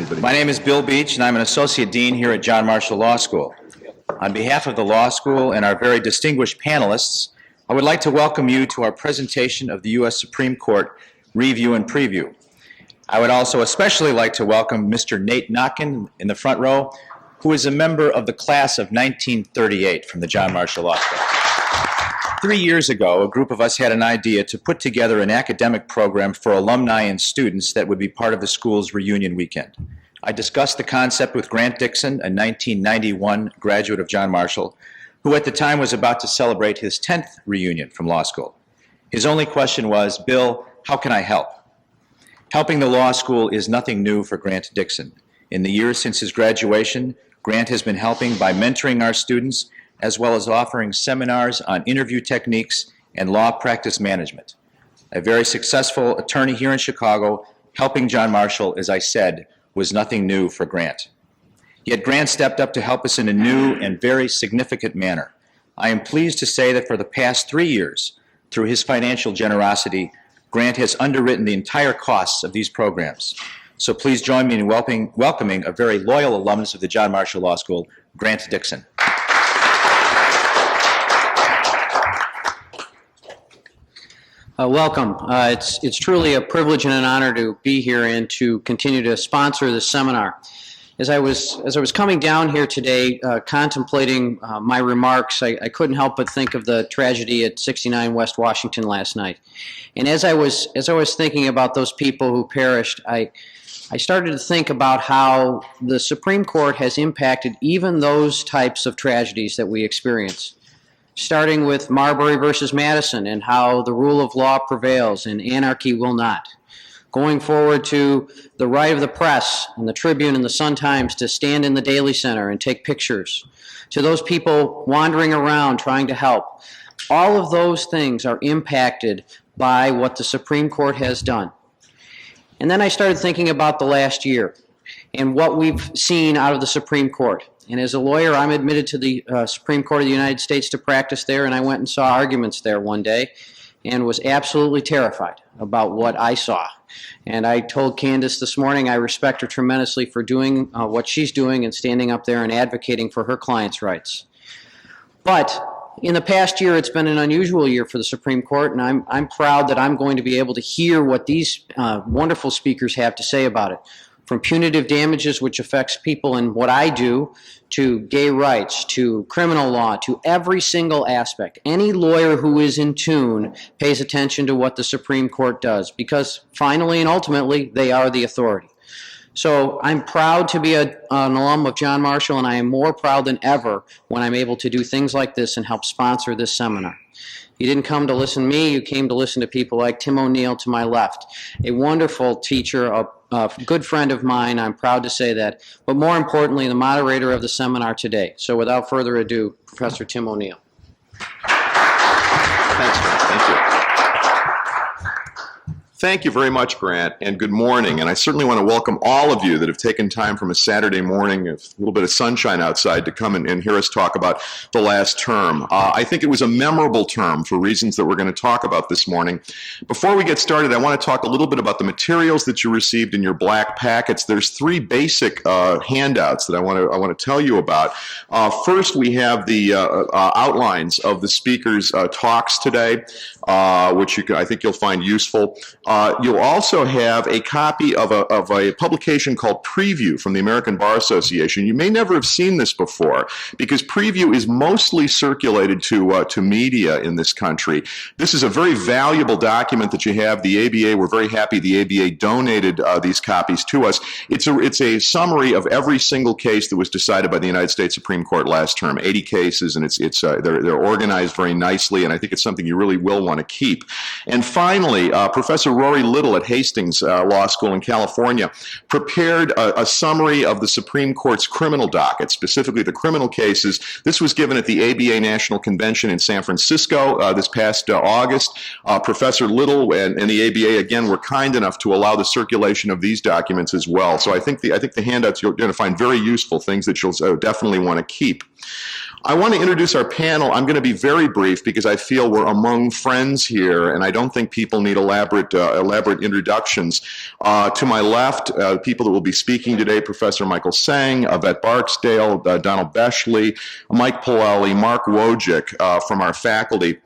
everybody. My name is Bill Beach, and I'm an Associate Dean here at John Marshall Law School. On behalf of the Law School and our very distinguished panelists, I would like to welcome you to our presentation of the U.S. Supreme Court Review and Preview. I would also especially like to welcome Mr. Nate Nockin in the front row, who is a member of the class of 1938 from the John Marshall Law School. 3 years ago, a group of us had an idea to put together an academic program for alumni and students that would be part of the school's reunion weekend. I discussed the concept with Grant Dixon, a 1991 graduate of John Marshall, who at the time was about to celebrate his 10th reunion from law school. His only question was, "Bill, how can I help?" Helping the law school is nothing new for Grant Dixon. In the years since his graduation, Grant has been helping by mentoring our students, as well as offering seminars on interview techniques and law practice management. A very successful attorney here in Chicago, helping John Marshall, as I said, was nothing new for Grant. Yet Grant stepped up to help us in a new and very significant manner. I am pleased to say that for the past 3 years, through his financial generosity, Grant has underwritten the entire costs of these programs. So please join me in welcoming a very loyal alumnus of the John Marshall Law School, Grant Dixon. Welcome. It's truly a privilege and an honor to be here and to continue to sponsor this seminar. As I was coming down here today, contemplating my remarks, I couldn't help but think of the tragedy at 69 West Washington last night. And as I was thinking about those people who perished, I started to think about how the Supreme Court has impacted even those types of tragedies that we experience. Starting with Marbury versus Madison and how the rule of law prevails and anarchy will not. Going forward to the right of the press and the Tribune and the Sun-Times to stand in the Daily Center and take pictures. To those people wandering around trying to help. All of those things are impacted by what the Supreme Court has done. And then I started thinking about the last year and what we've seen out of the Supreme Court. And as a lawyer, I'm admitted to the Supreme Court of the United States to practice there, and I went and saw arguments there one day and was absolutely terrified about what I saw. And I told Candace this morning I respect her tremendously for doing what she's doing and standing up there and advocating for her clients' rights. But in the past year, it's been an unusual year for the Supreme Court, and I'm proud that I'm going to be able to hear what these wonderful speakers have to say about it. From punitive damages, which affects people in what I do, to gay rights, to criminal law, to every single aspect. Any lawyer who is in tune pays attention to what the Supreme Court does, because finally and ultimately, they are the authority. So I'm proud to be an alum of John Marshall, and I am more proud than ever when I'm able to do things like this and help sponsor this seminar. You didn't come to listen to me, you came to listen to people like Tim O'Neill to my left, a wonderful teacher, a good friend of mine, I'm proud to say that, but more importantly, the moderator of the seminar today. So without further ado, Professor Tim O'Neill. Thanks, Grant. Thank you. Thank you very much, Grant, and good morning. And I certainly want to welcome all of you that have taken time from a Saturday morning, with a little bit of sunshine outside, to come and hear us talk about the last term. I think it was a memorable term for reasons that we're going to talk about this morning. Before we get started, I want to talk a little bit about the materials that you received in your black packets. There's 3 basic handouts that I want to tell you about. First, we have the outlines of the speakers' talks today, which I think you'll find useful. You'll also have a copy of a publication called Preview from the American Bar Association. You may never have seen this before, because Preview is mostly circulated to media in this country. This is a very valuable document that you have. The ABA, we're very happy the ABA donated these copies to us. It's a summary of every single case that was decided by the United States Supreme Court last term, 80 cases, and they're organized very nicely, and I think it's something you really will want to keep. And finally, Professor Rory Little at Hastings Law School in California prepared a summary of the Supreme Court's criminal docket, specifically the criminal cases. This was given at the ABA National Convention in San Francisco this past August. Professor Little and the ABA, again, were kind enough to allow the circulation of these documents as well. So I think the handouts you're going to find very useful, things that you'll definitely want to keep. I want to introduce our panel. I'm going to be very brief because I feel we're among friends here, and I don't think people need elaborate introductions. To my left, people that will be speaking today: Professor Michael Seng, Yvette Barksdale, Donald Beschle, Mike Polelle, Mark Wojcik from our faculty.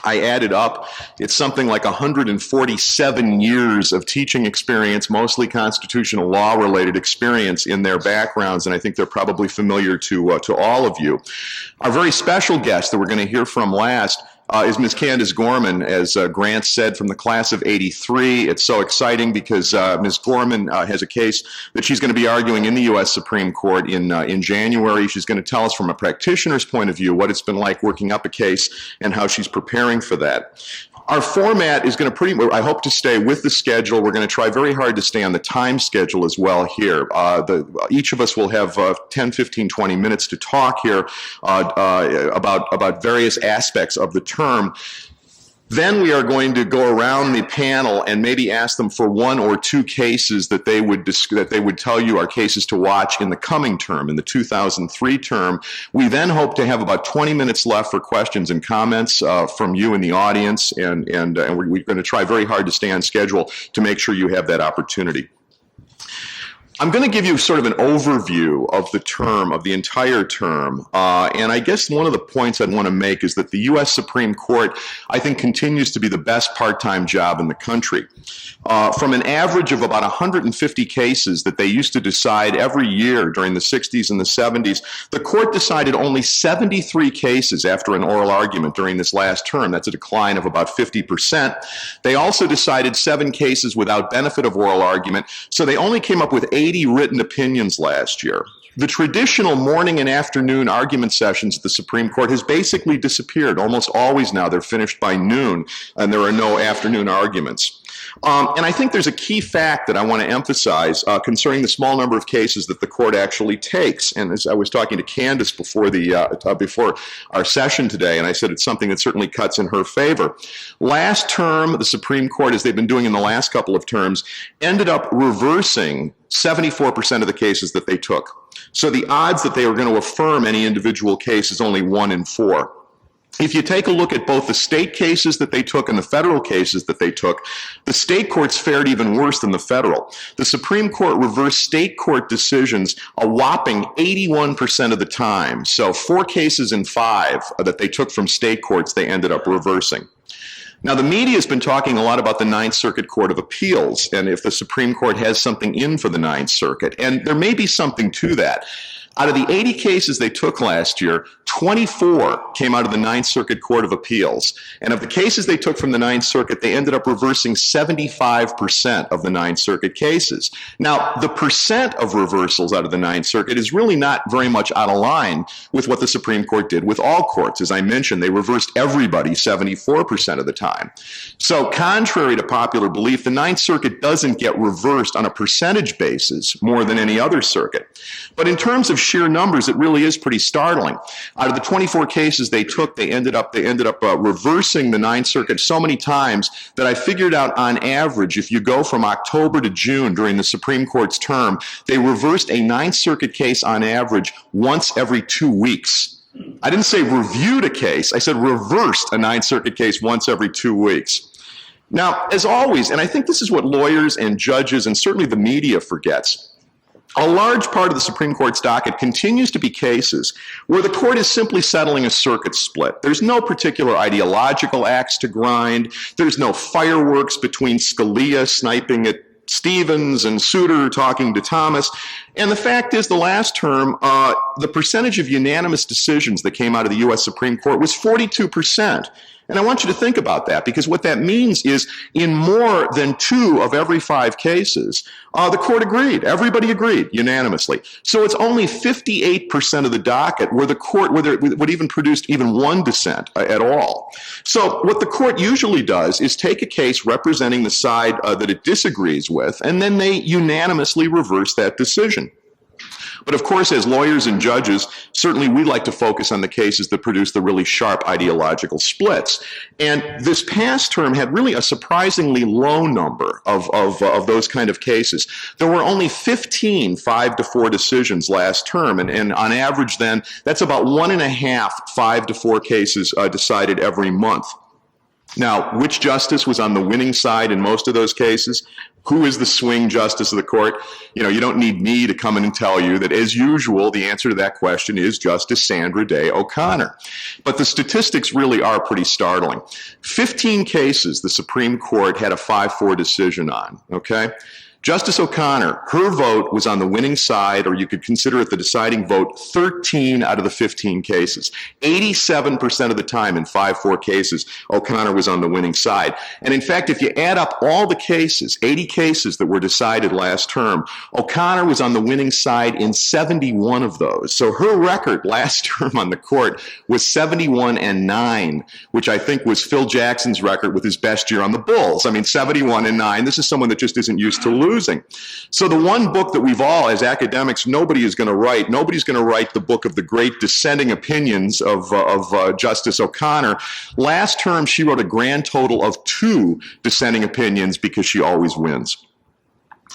I added up, it's something like 147 years of teaching experience, mostly constitutional law related experience in their backgrounds, and I think they're probably familiar to all of you. Our very special guest that we're going to hear from last is Ms. Candace Gorman, as Grant said, from the class of '83. It's so exciting because Ms. Gorman has a case that she's going to be arguing in the U.S. Supreme Court in January. She's going to tell us from a practitioner's point of view what it's been like working up a case and how she's preparing for that. Our format is going to I hope to stay with the schedule. We're going to try very hard to stay on the time schedule as well here. Each of us will have 10, 15, 20 minutes to talk here about various aspects of the term. Then we are going to go around the panel and maybe ask them for one or two cases that they would tell you are cases to watch in the coming term, in the 2003 term. We then hope to have about 20 minutes left for questions and comments from you in the audience, and we're going to try very hard to stay on schedule to make sure you have that opportunity. I'm going to give you sort of an overview of the term, of the entire term, and I guess one of the points I'd want to make is that the U.S. Supreme Court, I think, continues to be the best part-time job in the country. From an average of about 150 cases that they used to decide every year during the 60s and the 70s, the court decided only 73 cases after an oral argument during this last term. That's a decline of about 50%. They also decided 7 cases without benefit of oral argument, so they only came up with 80 written opinions last year. The traditional morning and afternoon argument sessions at the Supreme Court has basically disappeared. Almost always now they're finished by noon and there are no afternoon arguments. And I think there's a key fact that I want to emphasize concerning the small number of cases that the court actually takes. And as I was talking to Candace before our session today, and I said it's something that certainly cuts in her favor. Last term, the Supreme Court, as they've been doing in the last couple of terms, ended up reversing 74% of the cases that they took. So the odds that they were going to affirm any individual case is only 1 in 4. If you take a look at both the state cases that they took and the federal cases that they took, the state courts fared even worse than the federal. The Supreme Court reversed state court decisions a whopping 81% of the time. So 4 cases in 5 that they took from state courts, they ended up reversing. Now, the media has been talking a lot about the Ninth Circuit Court of Appeals and if the Supreme Court has something in for the Ninth Circuit, and there may be something to that. Out of the 80 cases they took last year, 24 came out of the Ninth Circuit Court of Appeals. And of the cases they took from the Ninth Circuit, they ended up reversing 75% of the Ninth Circuit cases. Now, the percent of reversals out of the Ninth Circuit is really not very much out of line with what the Supreme Court did with all courts. As I mentioned, they reversed everybody 74% of the time. So contrary to popular belief, the Ninth Circuit doesn't get reversed on a percentage basis more than any other circuit. But in terms of sheer numbers, it really is pretty startling. Out of the 24 cases they took, they ended up reversing the Ninth Circuit so many times that I figured out on average, if you go from October to June during the Supreme Court's term, they reversed a Ninth Circuit case on average once every 2 weeks. I didn't say reviewed a case, I said reversed a Ninth Circuit case once every 2 weeks. Now, as always, and I think this is what lawyers and judges and certainly the media forgets, a large part of the Supreme Court's docket continues to be cases where the court is simply settling a circuit split. There's no particular ideological axe to grind. There's no fireworks between Scalia sniping at Stevens and Souter talking to Thomas. And the fact is, the last term, the percentage of unanimous decisions that came out of the U.S. Supreme Court was 42%. And I want you to think about that, because what that means is in more than 2 of every 5 cases, the court agreed. Everybody agreed unanimously. So it's only 58% of the docket where the court would even produce even 1 dissent at all. So what the court usually does is take a case representing the side that it disagrees with, and then they unanimously reverse that decision. But of course, as lawyers and judges, certainly we like to focus on the cases that produce the really sharp ideological splits. And this past term had really a surprisingly low number of those kind of cases. There were only 15 5-4 decisions last term, and on average then, that's about 1.5 5-4 cases decided every month. Now, which justice was on the winning side in most of those cases? Who is the swing justice of the court? You know, you don't need me to come in and tell you that, as usual, the answer to that question is Justice Sandra Day O'Connor. But the statistics really are pretty startling. 15 cases the Supreme Court had a 5-4 decision on, okay? Justice O'Connor, her vote was on the winning side, or you could consider it the deciding vote, 13 out of the 15 cases. 87% of the time in 5-4 cases, O'Connor was on the winning side. And in fact, if you add up all the cases, 80 cases that were decided last term, O'Connor was on the winning side in 71 of those. So her record last term on the court was 71-9, which I think was Phil Jackson's record with his best year on the Bulls. I mean, 71-9, this is someone that just isn't used to losing. So the one book that we've all, as academics, nobody's going to write the book of the great dissenting opinions of Justice O'Connor. Last term, she wrote a grand total of 2 dissenting opinions because she always wins.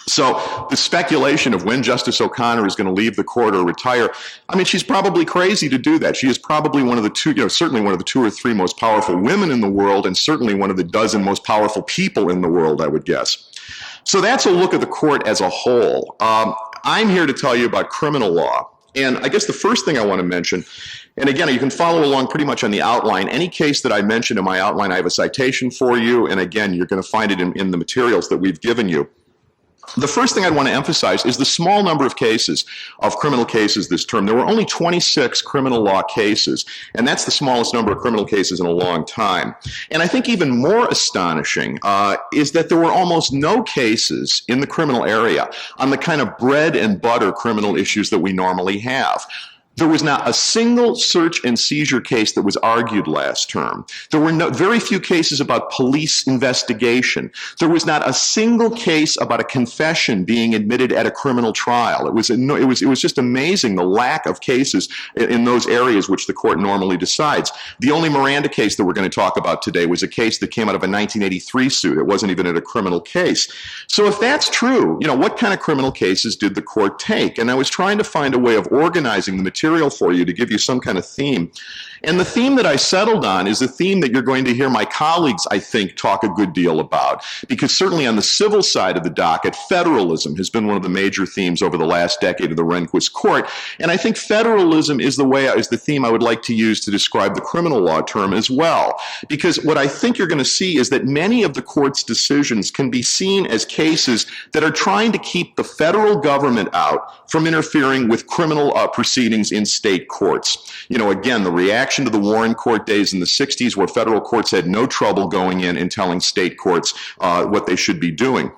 So the speculation of when Justice O'Connor is going to leave the court or retire, I mean, she's probably crazy to do that. She is probably one of the certainly one of the 2 or 3 most powerful women in the world, and certainly one of the dozen most powerful people in the world, I would guess. So that's a look at the court as a whole. I'm here to tell you about criminal law. And I guess the first thing I want to mention, and again, you can follow along pretty much on the outline. Any case that I mentioned in my outline, I have a citation for you. And again, you're going to find it in the materials that we've given you. The first thing I'd want to emphasize is the small number of cases, of criminal cases this term. There were only 26 criminal law cases, and that's the smallest number of criminal cases in a long time. And I think even more astonishing is that there were almost no cases in the criminal area on the kind of bread and butter criminal issues that we normally have. There was not a single search and seizure case that was argued last term. There were very few cases about police investigation. There was not a single case about a confession being admitted at a criminal trial. It was just amazing the lack of cases in those areas which the court normally decides. The only Miranda case that we're going to talk about today was a case that came out of a 1983 suit. It wasn't even a criminal case. So if that's true, you know, what kind of criminal cases did the court take? And I was trying to find a way of organizing the material for you to give you some kind of theme. And the theme that I settled on is a theme that you're going to hear my colleagues, I think, talk a good deal about. Because certainly on the civil side of the docket, federalism has been one of the major themes over the last decade of the Rehnquist court. And I think federalism is the theme I would like to use to describe the criminal law term as well. Because what I think you're going to see is that many of the court's decisions can be seen as cases that are trying to keep the federal government out from interfering with criminal proceedings in state courts. You know, again, the reaction to the Warren Court days in the 60s, where federal courts had no trouble going in and telling state courts what they should be doing.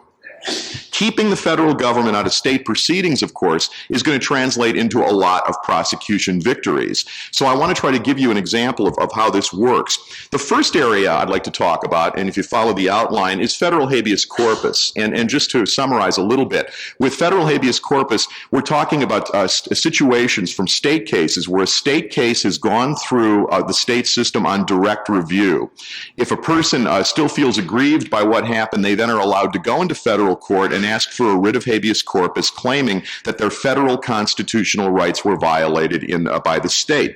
Keeping the federal government out of state proceedings, of course, is going to translate into a lot of prosecution victories. So I want to try to give you an example of how this works. The first area I'd like to talk about, and if you follow the outline, is federal habeas corpus. And just to summarize a little bit, with federal habeas corpus, we're talking about situations from state cases where a state case has gone through the state system on direct review. If a person still feels aggrieved by what happened, they then are allowed to go into federal court and ask for a writ of habeas corpus, claiming that their federal constitutional rights were violated by the state.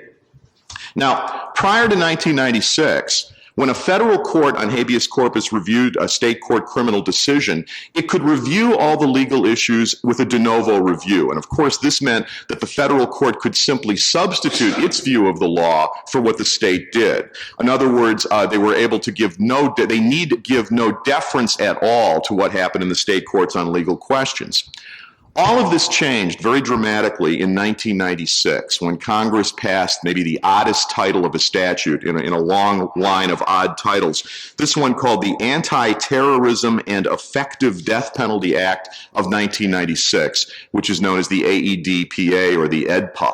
Now, prior to 1996, when a federal court on habeas corpus reviewed a state court criminal decision, it could review all the legal issues with a de novo review. And of course, this meant that the federal court could simply substitute its view of the law for what the state did. In other words, they were able to give no deference at all to what happened in the state courts on legal questions. All of this changed very dramatically in 1996 when Congress passed maybe the oddest title of a statute in a long line of odd titles. This one called the Anti-Terrorism and Effective Death Penalty Act of 1996, which is known as the AEDPA or the EDPA.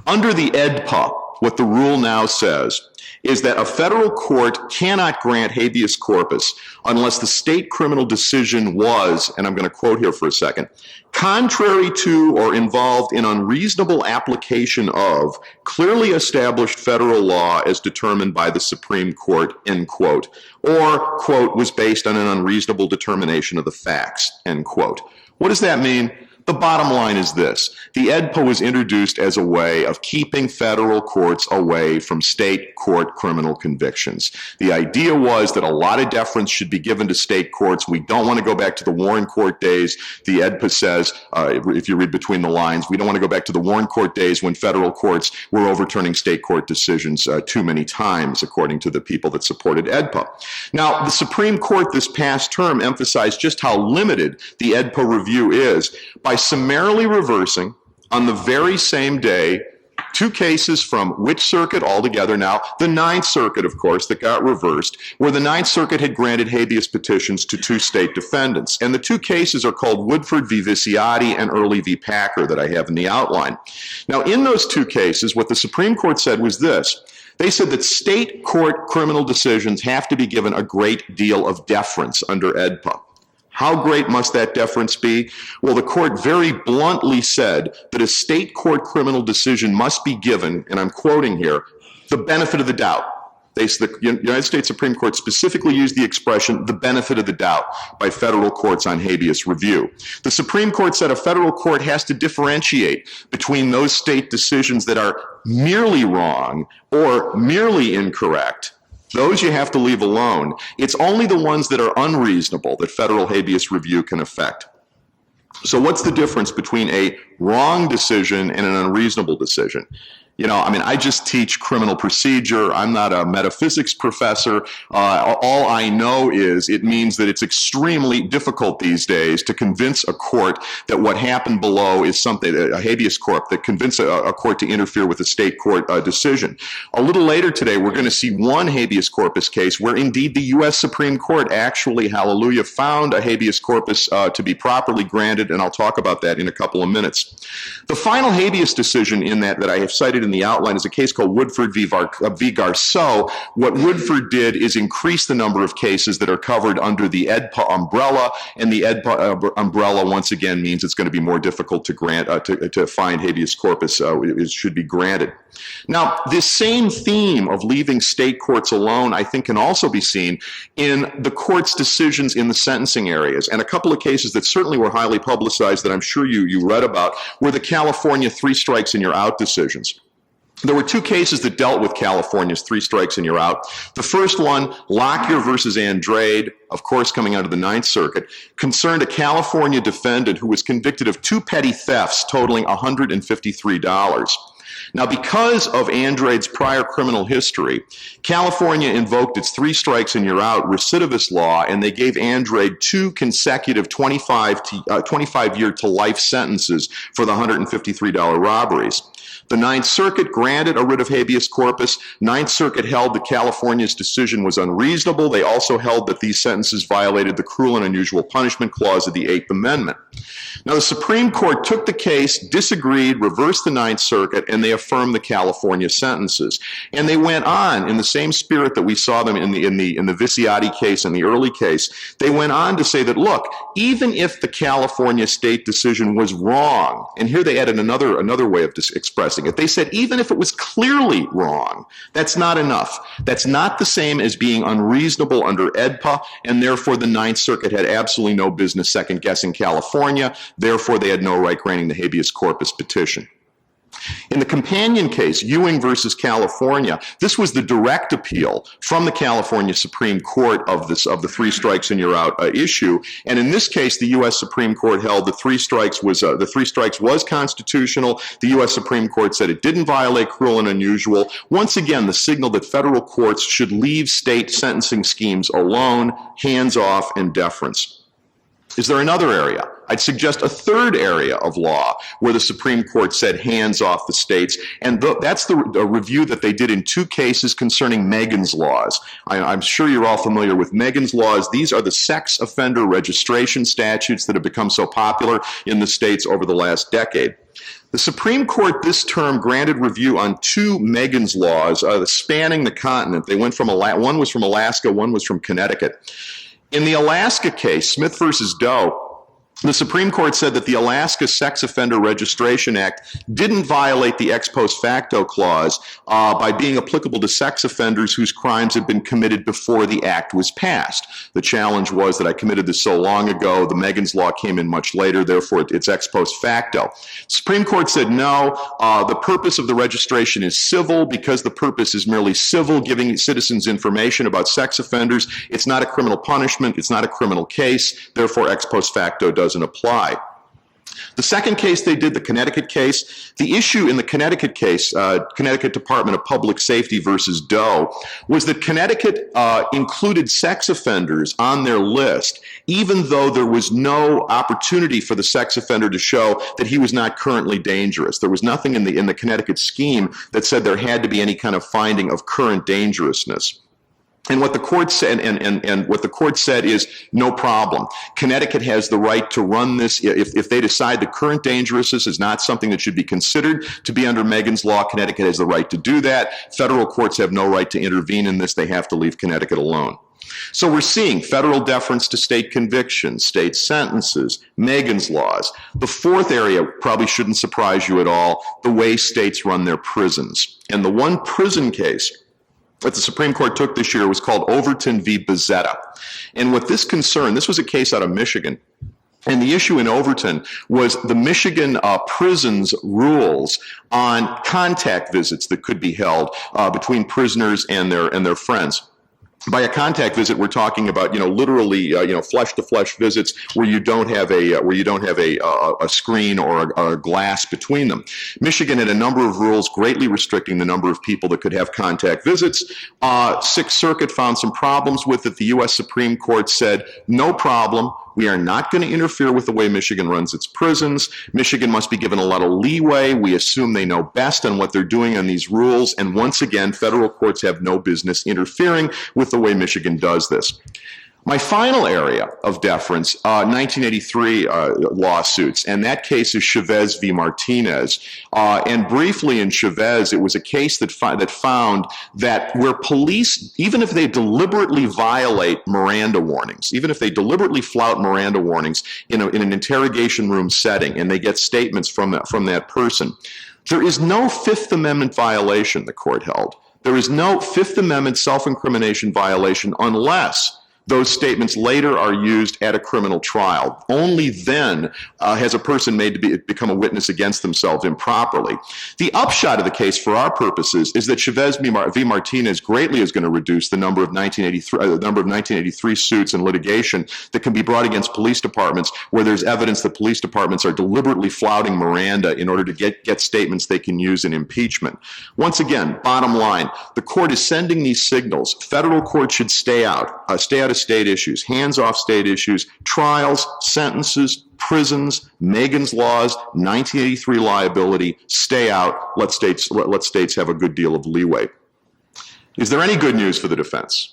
Under the EDPA, what the rule now says is that a federal court cannot grant habeas corpus unless the state criminal decision was, and I'm going to quote here for a second, contrary to or involved in unreasonable application of clearly established federal law as determined by the Supreme Court, end quote, or, quote, was based on an unreasonable determination of the facts, end quote. What does that mean? The bottom line is this. The EDPA was introduced as a way of keeping federal courts away from state court criminal convictions. The idea was that a lot of deference should be given to state courts. We don't want to go back to the Warren Court days. The EDPA says, if you read between the lines, we don't want to go back to the Warren Court days when federal courts were overturning state court decisions too many times, according to the people that supported EDPA. Now, the Supreme Court this past term emphasized just how limited the EDPA review is by summarily reversing on the very same day two cases from which circuit altogether now? The Ninth Circuit, of course, that got reversed, where the Ninth Circuit had granted habeas petitions to two state defendants. And the two cases are called Woodford v. Visciati and Early v. Packer that I have in the outline. Now, in those two cases, what the Supreme Court said was this. They said that state court criminal decisions have to be given a great deal of deference under EDPA. How great must that deference be? Well, the court very bluntly said that a state court criminal decision must be given, and I'm quoting here, the benefit of the doubt. The United States Supreme Court specifically used the expression, the benefit of the doubt, by federal courts on habeas review. The Supreme Court said a federal court has to differentiate between those state decisions that are merely wrong or merely incorrect. Those you have to leave alone. It's only the ones that are unreasonable that federal habeas review can affect. So what's the difference between a wrong decision and an unreasonable decision? You know, I mean, I just teach criminal procedure. I'm not a metaphysics professor. All I know is it means that it's extremely difficult these days to convince a court that what happened below is something, a habeas corp, that convince a court to interfere with a state court decision. A little later today, we're going to see one habeas corpus case where indeed the U.S. Supreme Court actually, hallelujah, found a habeas corpus to be properly granted, and I'll talk about that in a couple of minutes. The final habeas decision in that I have cited in the outline is a case called Woodford v. Garceau. What Woodford did is increase the number of cases that are covered under the EDPA umbrella, and the EDPA umbrella once again means it's going to be more difficult to grant, to find habeas corpus should be granted. Now, this same theme of leaving state courts alone, I think, can also be seen in the court's decisions in the sentencing areas. And a couple of cases that certainly were highly publicized that I'm sure you read about were the California 3 strikes and you're out decisions. There were two cases that dealt with California's 3 strikes and you're out. The first one, Lockyer versus Andrade, of course coming out of the Ninth Circuit, concerned a California defendant who was convicted of 2 petty thefts totaling $153. Now, because of Andrade's prior criminal history, California invoked its 3 strikes and you're out recidivist law, and they gave Andrade 2 consecutive 25-year to life sentences for the $153 robberies. The Ninth Circuit granted a writ of habeas corpus. Ninth Circuit held that California's decision was unreasonable. They also held that these sentences violated the cruel and unusual punishment clause of the 8th Amendment. Now, the Supreme Court took the case, disagreed, reversed the Ninth Circuit, and they affirmed the California sentences. And they went on, in the same spirit that we saw them in the Visciati case and the Early case, they went on to say that, look, even if the California state decision was wrong, and here they added another way of expressing it, they said even if it was clearly wrong, that's not enough. That's not the same as being unreasonable under EDPA, and therefore the Ninth Circuit had absolutely no business second-guessing California. Therefore, they had no right granting the habeas corpus petition. In the companion case, Ewing versus California, this was the direct appeal from the California Supreme Court of the 3 strikes and you're out issue. And in this case, the U.S. Supreme Court held the 3 strikes was constitutional. The U.S. Supreme Court said it didn't violate cruel and unusual. Once again, the signal that federal courts should leave state sentencing schemes alone, hands off, and deference. Is there another area? I'd suggest a third area of law where the Supreme Court said hands off the states, and that's the review that they did in 2 cases concerning Megan's laws. I'm sure you're all familiar with Megan's laws. These are the sex offender registration statutes that have become so popular in the states over the last decade. The Supreme Court this term granted review on 2 Megan's laws spanning the continent. They went from one was from Alaska, one was from Connecticut. In the Alaska case, Smith versus Doe, the Supreme Court said that the Alaska Sex Offender Registration Act didn't violate the ex post facto clause by being applicable to sex offenders whose crimes had been committed before the act was passed. The challenge was that I committed this so long ago, the Megan's Law came in much later, therefore it's ex post facto. Supreme Court said no, the purpose of the registration is civil. Because the purpose is merely civil, giving citizens information about sex offenders, it's not a criminal punishment, it's not a criminal case, therefore ex post facto doesn't apply. The second case they did, the Connecticut case, the issue in the Connecticut case, Connecticut Department of Public Safety versus Doe, was that Connecticut included sex offenders on their list, even though there was no opportunity for the sex offender to show that he was not currently dangerous. There was nothing in the Connecticut scheme that said there had to be any kind of finding of current dangerousness. And what the court said, and what the court said is no problem. Connecticut has the right to run this. If they decide the current dangerousness is not something that should be considered to be under Megan's Law, Connecticut has the right to do that. Federal courts have no right to intervene in this. They have to leave Connecticut alone. So we're seeing federal deference to state convictions, state sentences, Megan's laws. The fourth area probably shouldn't surprise you at all, the way states run their prisons. And the one prison case that the Supreme Court took this year was called Overton v. Bezzetta. And what this concerned, this was a case out of Michigan. And the issue in Overton was the Michigan prison's rules on contact visits that could be held between prisoners and their friends. By a contact visit, we're talking about, literally, flesh-to-flesh visits where you don't have a screen or a glass between them. Michigan had a number of rules greatly restricting the number of people that could have contact visits. Sixth Circuit found some problems with it. The U.S. Supreme Court said, no problem. We are not going to interfere with the way Michigan runs its prisons. Michigan must be given a lot of leeway. We assume they know best on what they're doing on these rules. And once again, federal courts have no business interfering with the way Michigan does this. My final area of deference, 1983 lawsuits, and that case is Chavez v. Martinez. And briefly in Chavez, it was a case that found that where police, even if they deliberately violate Miranda warnings, even if they deliberately flout Miranda warnings in an interrogation room setting, and they get statements from that person, there is no Fifth Amendment violation, the court held. There is no Fifth Amendment self-incrimination violation unless those statements later are used at a criminal trial. Only then has a person made to become a witness against themselves improperly. The upshot of the case for our purposes is that Chavez v. Martinez greatly is going to reduce the number of 1983 suits and litigation that can be brought against police departments where there's evidence that police departments are deliberately flouting Miranda in order to get statements they can use in impeachment. Once again, bottom line, the court is sending these signals. Federal courts should stay out of state issues, hands-off state issues, trials, sentences, prisons, Megan's laws, 1983 liability, stay out, let states have a good deal of leeway. Is there any good news for the defense?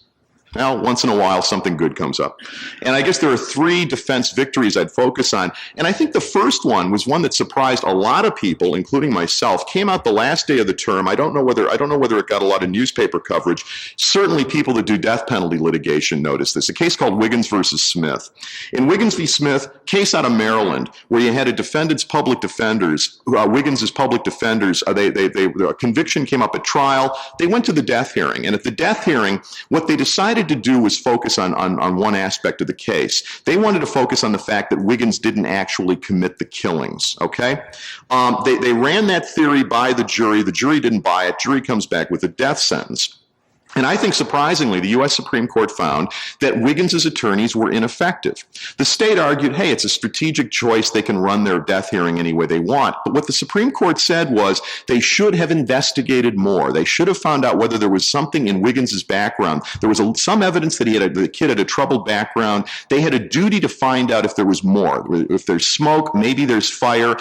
Well, once in a while, something good comes up. And I guess there are 3 defense victories I'd focus on. And I think the first one was one that surprised a lot of people, including myself. Came out the last day of the term. I don't know whether it got a lot of newspaper coverage. Certainly people that do death penalty litigation noticed this. A case called Wiggins versus Smith. In Wiggins v. Smith, case out of Maryland, where you had a defendant's public defenders, Wiggins' public defenders, a conviction came up at trial. They went to the death hearing. And at the death hearing, what they decided to do was focus on one aspect of the case. They wanted to focus on the fact that Wiggins didn't actually commit the killings, okay? They ran that theory by the jury. The jury didn't buy it. Jury comes back with a death sentence. And I think surprisingly, the U.S. Supreme Court found that Wiggins's attorneys were ineffective. The state argued, hey, it's a strategic choice. They can run their death hearing any way they want. But what the Supreme Court said was they should have investigated more. They should have found out whether there was something in Wiggins's background. There was some evidence that the kid had a troubled background. They had a duty to find out if there was more. If there's smoke, maybe there's fire.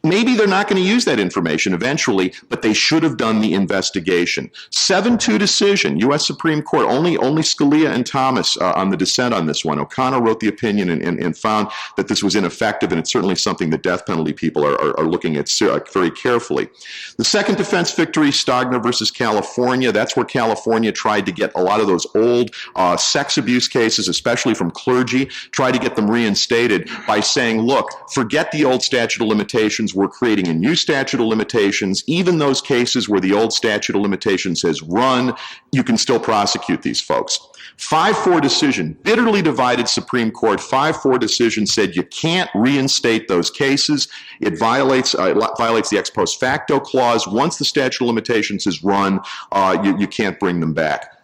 Maybe they're not going to use that information eventually, but they should have done the investigation. 7-2 decision, U.S. Supreme Court, only Scalia and Thomas on the dissent on this one. O'Connor wrote the opinion and found that this was ineffective, and it's certainly something the death penalty people are looking at very carefully. The second defense victory, Stagner versus California, that's where California tried to get a lot of those old sex abuse cases, especially from clergy, tried to get them reinstated by saying, look, forget the old statute of limitations. We're creating a new statute of limitations. Even those cases where the old statute of limitations has run, you can still prosecute these folks. 5-4 decision, bitterly divided Supreme Court. 5-4 decision said you can't reinstate those cases. It violates the ex post facto clause. Once the statute of limitations is run, you can't bring them back.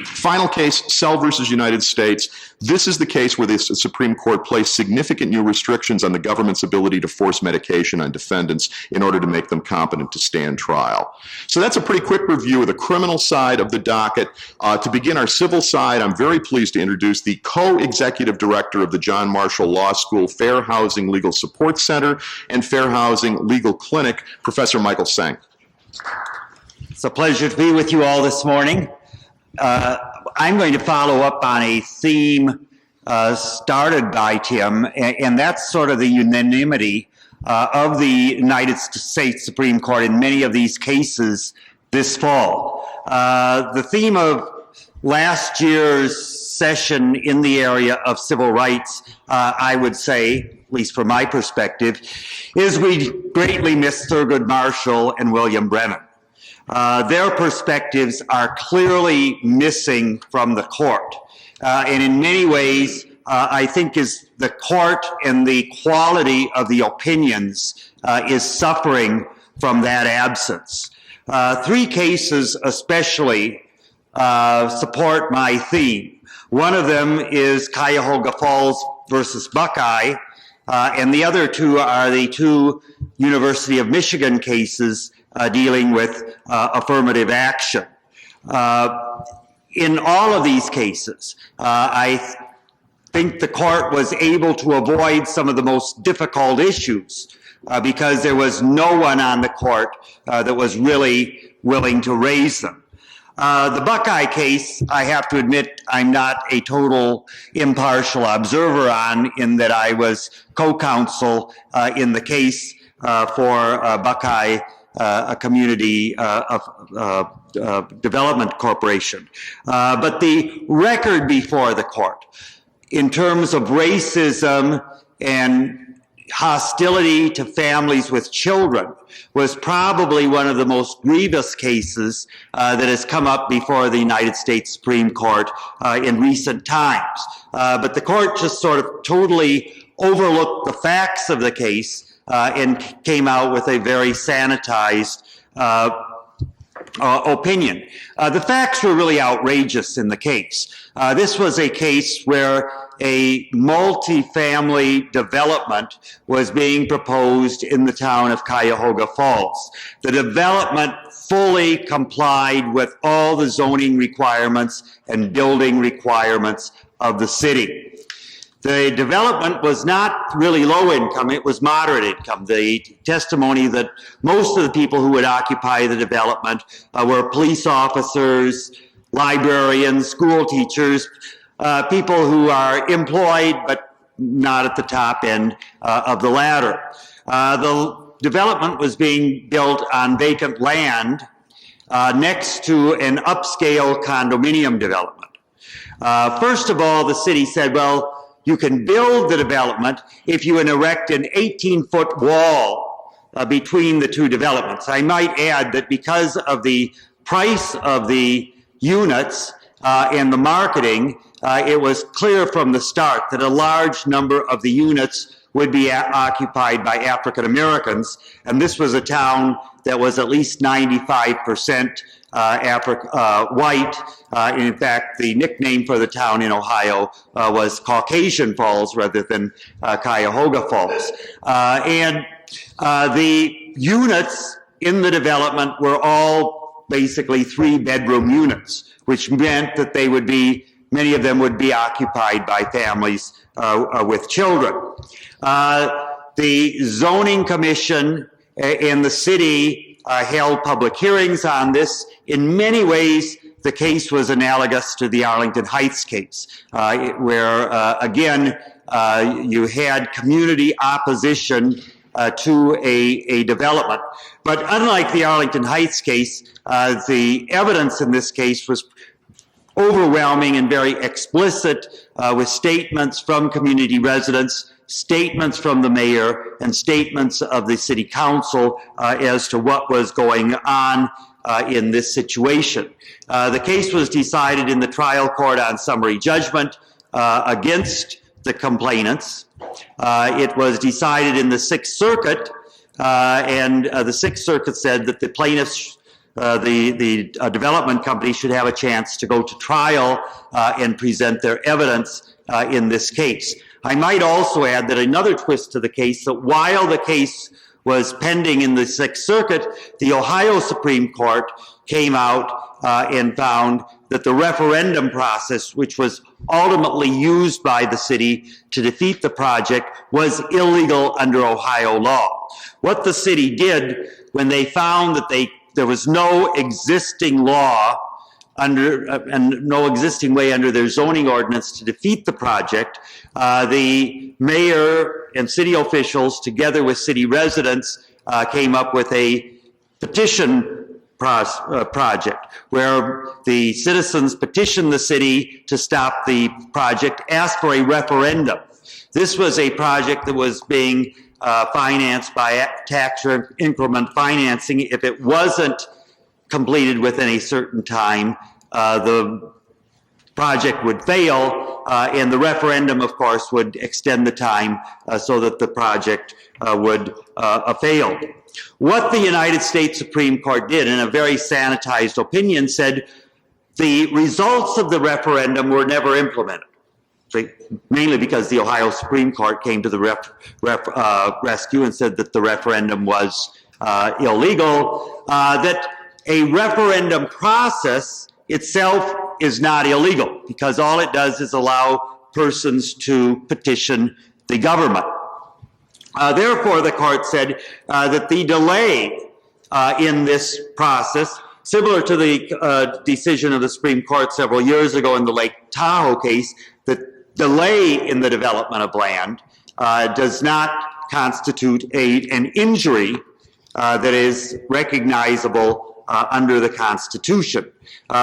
Final case, Sell versus United States. This is the case where the Supreme Court placed significant new restrictions on the government's ability to force medication on defendants in order to make them competent to stand trial. So that's a pretty quick review of the criminal side of the docket. To begin our civil side, I'm very pleased to introduce the co-executive director of the John Marshall Law School Fair Housing Legal Support Center and Fair Housing Legal Clinic, Professor Michael Seng. It's a pleasure to be with you all this morning. I'm going to follow up on a theme started by Tim, and that's sort of the unanimity of the United States Supreme Court in many of these cases this fall. The theme of last year's session in the area of civil rights, I would say, at least from my perspective, is we greatly miss Thurgood Marshall and William Brennan. Their perspectives are clearly missing from the court. And in many ways, I think is the court and the quality of the opinions is suffering from that absence. 3 cases especially support my theme. One of them is Cuyahoga Falls versus Buckeye, and the other 2 are the 2 University of Michigan cases dealing with affirmative action. In all of these cases, I think the court was able to avoid some of the most difficult issues because there was no one on the court that was really willing to raise them. The Buckeye case, I have to admit, I'm not a total impartial observer on, in that I was co-counsel in the case for Buckeye, a community development corporation. But the record before the court in terms of racism and hostility to families with children was probably one of the most grievous cases that has come up before the United States Supreme Court in recent times. But the court just sort of totally overlooked the facts of the case and came out with a very sanitized opinion. The facts were really outrageous in the case. This was a case where a multi-family development was being proposed in the town of Cuyahoga Falls. The development fully complied with all the zoning requirements and building requirements of the city. The development was not really low income, it was moderate income. The testimony that most of the people who would occupy the development were police officers, librarians, school teachers, people who are employed but not at the top end of the ladder. The development was being built on vacant land next to an upscale condominium development. First of all, the city said, well, you can build the development if you erect an 18-foot wall between the 2 developments. I might add that because of the price of the units and the marketing, it was clear from the start that a large number of the units would be occupied by African Americans, and this was a town that was at least 95% white. In fact, the nickname for the town in Ohio was Caucasian Falls rather than Cuyahoga Falls. The units in the development were all basically 3-bedroom units, which meant that they would be, many of them would be occupied by families with children. The zoning commission in the city held public hearings on this. In many ways, the case was analogous to the Arlington Heights case, where, again, you had community opposition to a development. But unlike the Arlington Heights case, the evidence in this case was overwhelming and very explicit, with statements from community residents, statements from the mayor, and statements of the city council as to what was going on in this situation. The case was decided in the trial court on summary judgment against the complainants. It was decided in the Sixth Circuit, and the Sixth Circuit said that the plaintiffs, the development company, should have a chance to go to trial and present their evidence in this case. I might also add that another twist to the case, that while the case was pending in the Sixth Circuit, the Ohio Supreme Court came out and found that the referendum process, which was ultimately used by the city to defeat the project, was illegal under Ohio law. What the city did when they found that there was no existing law and no existing way under their zoning ordinance to defeat the project, the mayor and city officials, together with city residents, came up with a petition project where the citizens petitioned the city to stop the project, asked for a referendum. This was a project that was being financed by tax increment financing. If it wasn't completed within a certain time, the project would fail, and the referendum, of course, would extend the time so that the project would fail. What the United States Supreme Court did, in a very sanitized opinion, said the results of the referendum were never implemented, mainly because the Ohio Supreme Court came to the rescue and said that the referendum was illegal, that a referendum process itself is not illegal, because all it does is allow persons to petition the government. Therefore, the court said that the delay in this process, similar to the decision of the Supreme Court several years ago in the Lake Tahoe case, the delay in the development of land does not constitute an injury that is recognizable under the Constitution.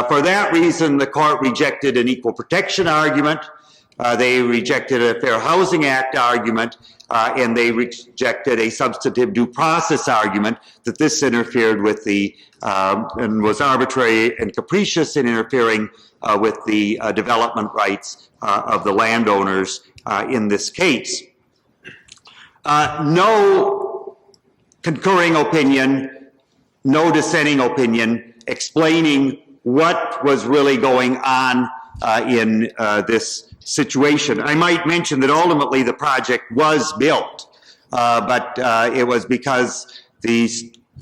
For that reason, the court rejected an equal protection argument, they rejected a Fair Housing Act argument, and they rejected a substantive due process argument that this interfered with and was arbitrary and capricious in interfering with the development rights of the landowners in this case. No concurring opinion, no dissenting opinion explaining what was really going on in this situation. I might mention that ultimately the project was built, but it was because the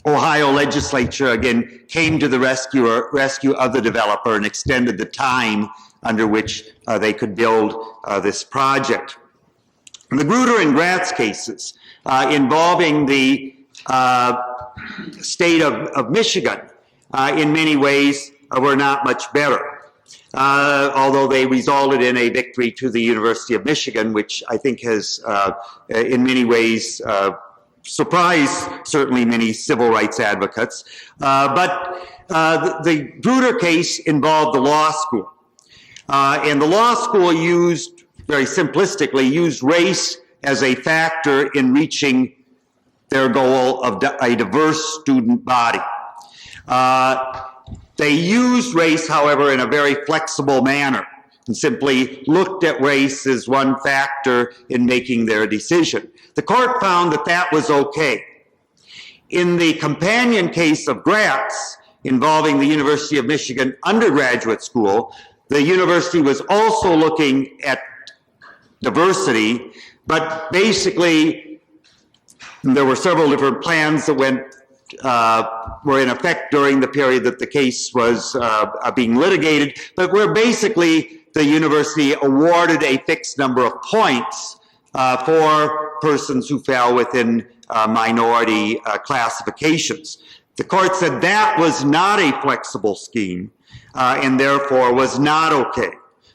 Ohio legislature again came to the rescue of the developer and extended the time under which they could build this project. The Grutter and Gratz cases involving the state of Michigan in many ways were not much better. Although they resulted in a victory to the University of Michigan, which I think has in many ways surprised certainly many civil rights advocates. But the Grutter case involved the law school. And the law school used, very simplistically, used race as a factor in reaching their goal of a diverse student body. They used race, however, in a very flexible manner. and simply looked at race as one factor in making their decision. The court found that that was okay. In the companion case of Gratz, involving the University of Michigan undergraduate school, the university was also looking at diversity, but basically there were several different plans that were in effect during the period that the case was being litigated, but where basically the university awarded a fixed number of points for persons who fell within minority classifications. The court said that was not a flexible scheme and therefore was not okay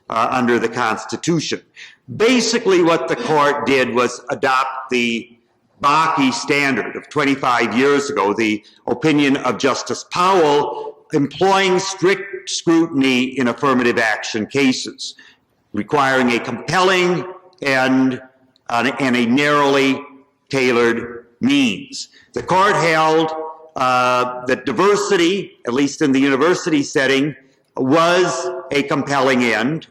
under the Constitution. Basically what the court did was adopt the Beschle standard of 25 years ago, the opinion of Justice Powell, employing strict scrutiny in affirmative action cases, requiring a compelling and a narrowly tailored means. The court held that diversity, at least in the university setting, was a compelling end,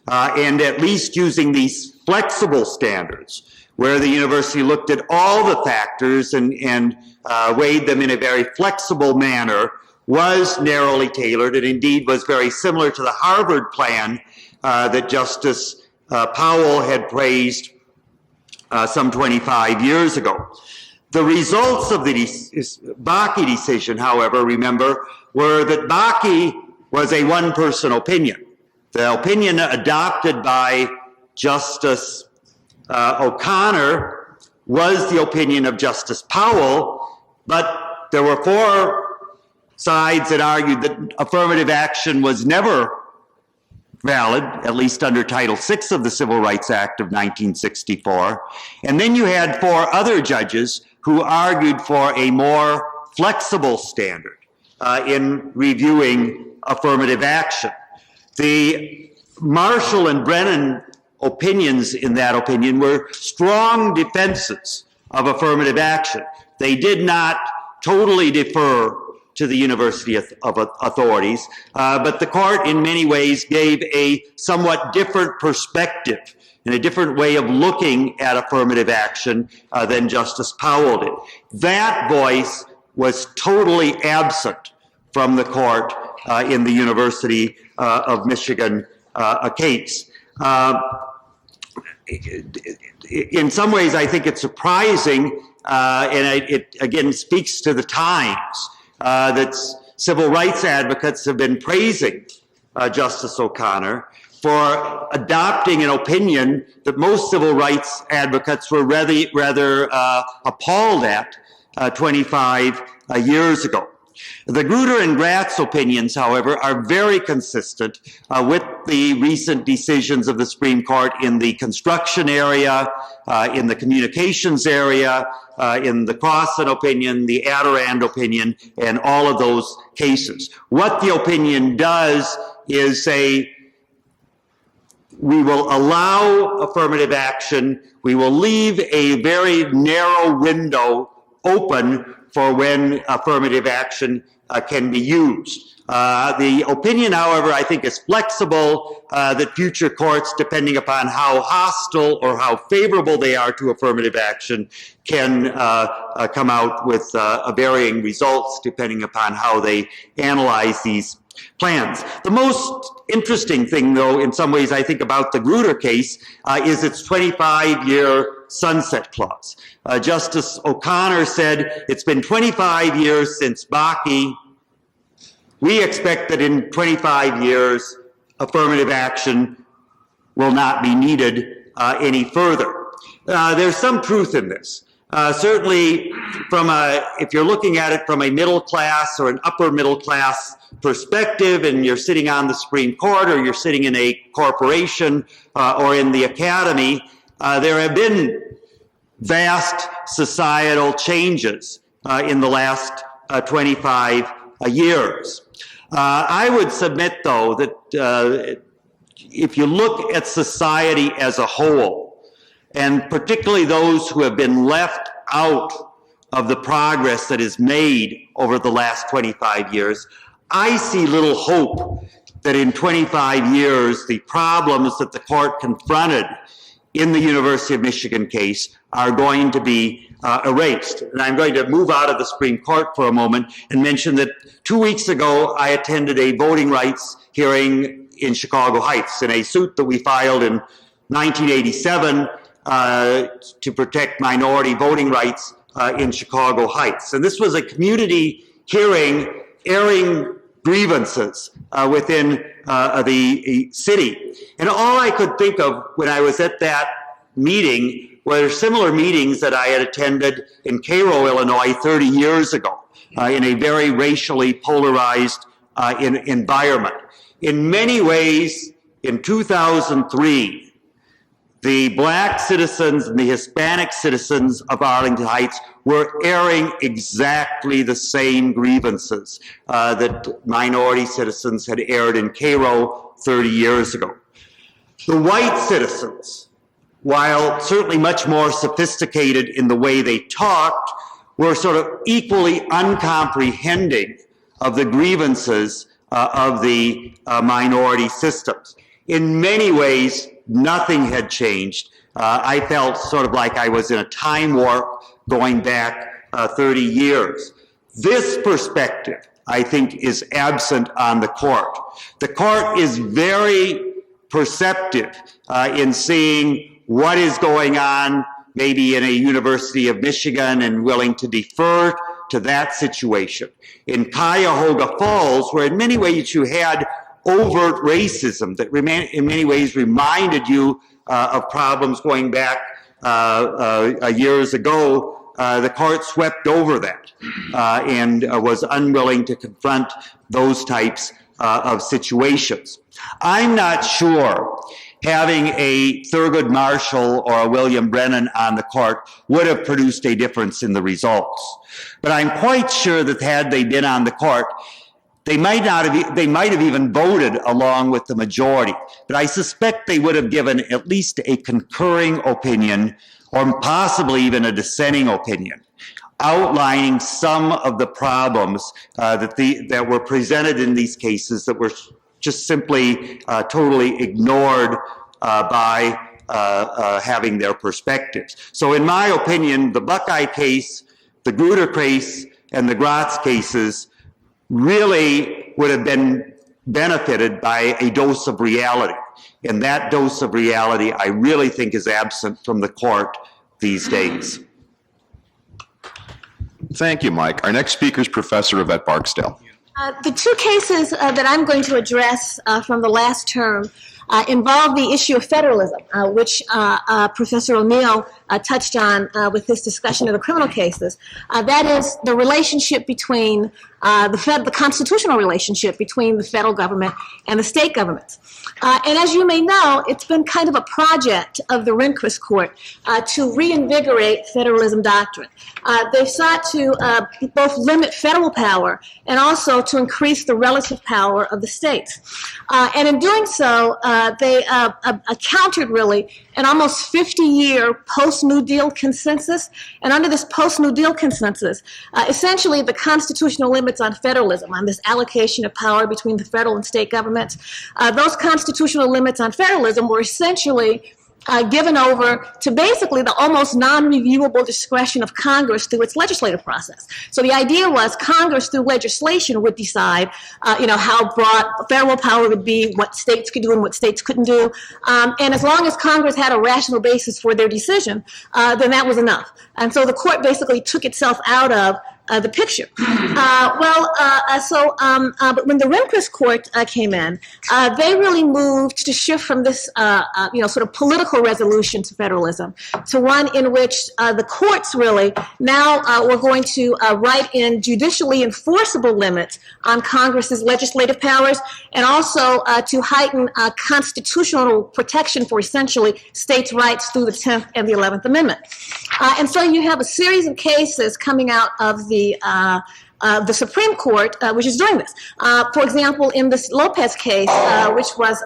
and at least using these flexible standards, where the university looked at all the factors and weighed them in a very flexible manner, was narrowly tailored, and indeed was very similar to the Harvard plan that Justice Powell had praised some 25 years ago. The results of the Beschle decision, however, remember, were that Beschle was a one-person opinion. The opinion adopted by Justice O'Connor was the opinion of Justice Powell, but there were four sides that argued that affirmative action was never valid, at least under Title VI of the Civil Rights Act of 1964. And then you had four other judges who argued for a more flexible standard in reviewing affirmative action. The Marshall and Brennan opinions in that opinion were strong defenses of affirmative action. They did not totally defer to the university authorities, but the court in many ways gave a somewhat different perspective and a different way of looking at affirmative action than Justice Powell did. That voice was totally absent from the court in the University of Michigan case. In some ways, I think it's surprising, and it again speaks to the times, that civil rights advocates have been praising Justice O'Connor for adopting an opinion that most civil rights advocates were rather appalled at 25 years ago. The Grutter and Gratz opinions, however, are very consistent with the recent decisions of the Supreme Court in the construction area, in the communications area, in the Crossan opinion, the Adirond opinion, and all of those cases. What the opinion does is say, we will allow affirmative action, we will leave a very narrow window open for when affirmative action can be used. The opinion, however, I think is flexible, that future courts, depending upon how hostile or how favorable they are to affirmative action, can come out with varying results depending upon how they analyze these plans. The most interesting thing, though, in some ways, I think, about the Grutter case is its 25-year sunset clause. Justice O'Connor said, it's been 25 years since Beschle. We expect that in 25 years, affirmative action will not be needed any further. There's some truth in this. Certainly, if you're looking at it from a middle class or an upper middle class perspective, and you're sitting on the Supreme Court or you're sitting in a corporation or in the academy, there have been vast societal changes in the last 25 years. I would submit, though, that if you look at society as a whole, and particularly those who have been left out of the progress that is made over the last 25 years, I see little hope that in 25 years, the problems that the court confronted in the University of Michigan case are going to be erased. And I'm going to move out of the Supreme Court for a moment and mention that 2 weeks ago, I attended a voting rights hearing in Chicago Heights in a suit that we filed in 1987 to protect minority voting rights in Chicago Heights. And this was a community hearing airing grievances within the city. And all I could think of when I was at that meeting were similar meetings that I had attended in Cairo, Illinois 30 years ago in a very racially polarized environment. In many ways, in 2003, the black citizens and the Hispanic citizens of Arlington Heights were airing exactly the same grievances that minority citizens had aired in Cairo 30 years ago. The white citizens, while certainly much more sophisticated in the way they talked, were sort of equally uncomprehending of the grievances of the minority systems. In many ways, nothing had changed. I felt sort of like I was in a time warp going back 30 years. This perspective, I think, is absent on the court. The court is very perceptive in seeing what is going on maybe in a University of Michigan and willing to defer to that situation. In Cuyahoga Falls, where in many ways you had overt racism that in many ways reminded you of problems going back years ago, the court swept over that and was unwilling to confront those types of situations. I'm not sure having a Thurgood Marshall or a William Brennan on the court would have produced a difference in the results. But I'm quite sure that had they been on the court, they might have even voted along with the majority, but I suspect they would have given at least a concurring opinion or possibly even a dissenting opinion, outlining some of the problems that were presented in these cases that were just simply totally ignored by having their perspectives. So in my opinion, the Buckeye case, the Grutter case, and the Gratz cases really would have been benefited by a dose of reality. And that dose of reality, I really think, is absent from the court these days. Thank you, Mike. Our next speaker is Professor Yvette Barksdale. The two cases that I'm going to address from the last term involve the issue of federalism, which Professor O'Neill touched on with his discussion of the criminal cases. That is the relationship between the constitutional relationship between the federal government and the state governments. And as you may know, it's been kind of a project of the Rehnquist Court to reinvigorate federalism doctrine. They've sought to both limit federal power and also to increase the relative power of the states. And in doing so, they countered really an almost 50-year post-New Deal consensus. And under this post-New Deal consensus, essentially the constitutional limits on federalism, on this allocation of power between the federal and state governments, those constitutional limits on federalism were essentially given over to basically the almost non-reviewable discretion of Congress through its legislative process. So the idea was Congress, through legislation, would decide, how broad federal power would be, what states could do and what states couldn't do. And as long as Congress had a rational basis for their decision, then that was enough. And so the court basically took itself out of the picture. But when the Rehnquist Court came in, they really moved to shift from this, sort of political resolution to federalism to one in which the courts really now were going to write in judicially enforceable limits on Congress's legislative powers and also to heighten constitutional protection for essentially states' rights through the 10th and the 11th Amendment. And so you have a series of cases coming out of the the Supreme Court, which is doing this. For example, in this Lopez case, which was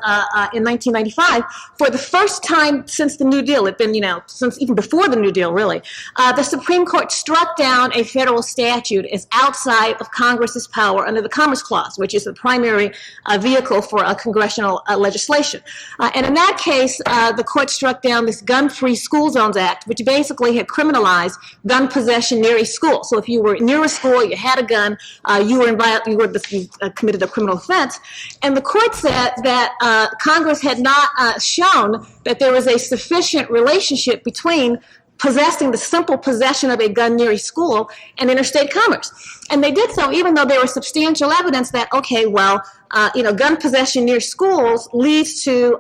in 1995, for the first time since the New Deal, it'd been, since even before the New Deal, really, the Supreme Court struck down a federal statute as outside of Congress's power under the Commerce Clause, which is the primary vehicle for congressional legislation. And in that case, the court struck down this Gun-Free School Zones Act, which basically had criminalized gun possession near a school. So if you were near a school, you had a gun, you committed a criminal offense. And the court said that Congress had not shown that there was a sufficient relationship between possessing the simple possession of a gun near a school and interstate commerce. And they did so even though there was substantial evidence that, okay, well, gun possession near schools leads to,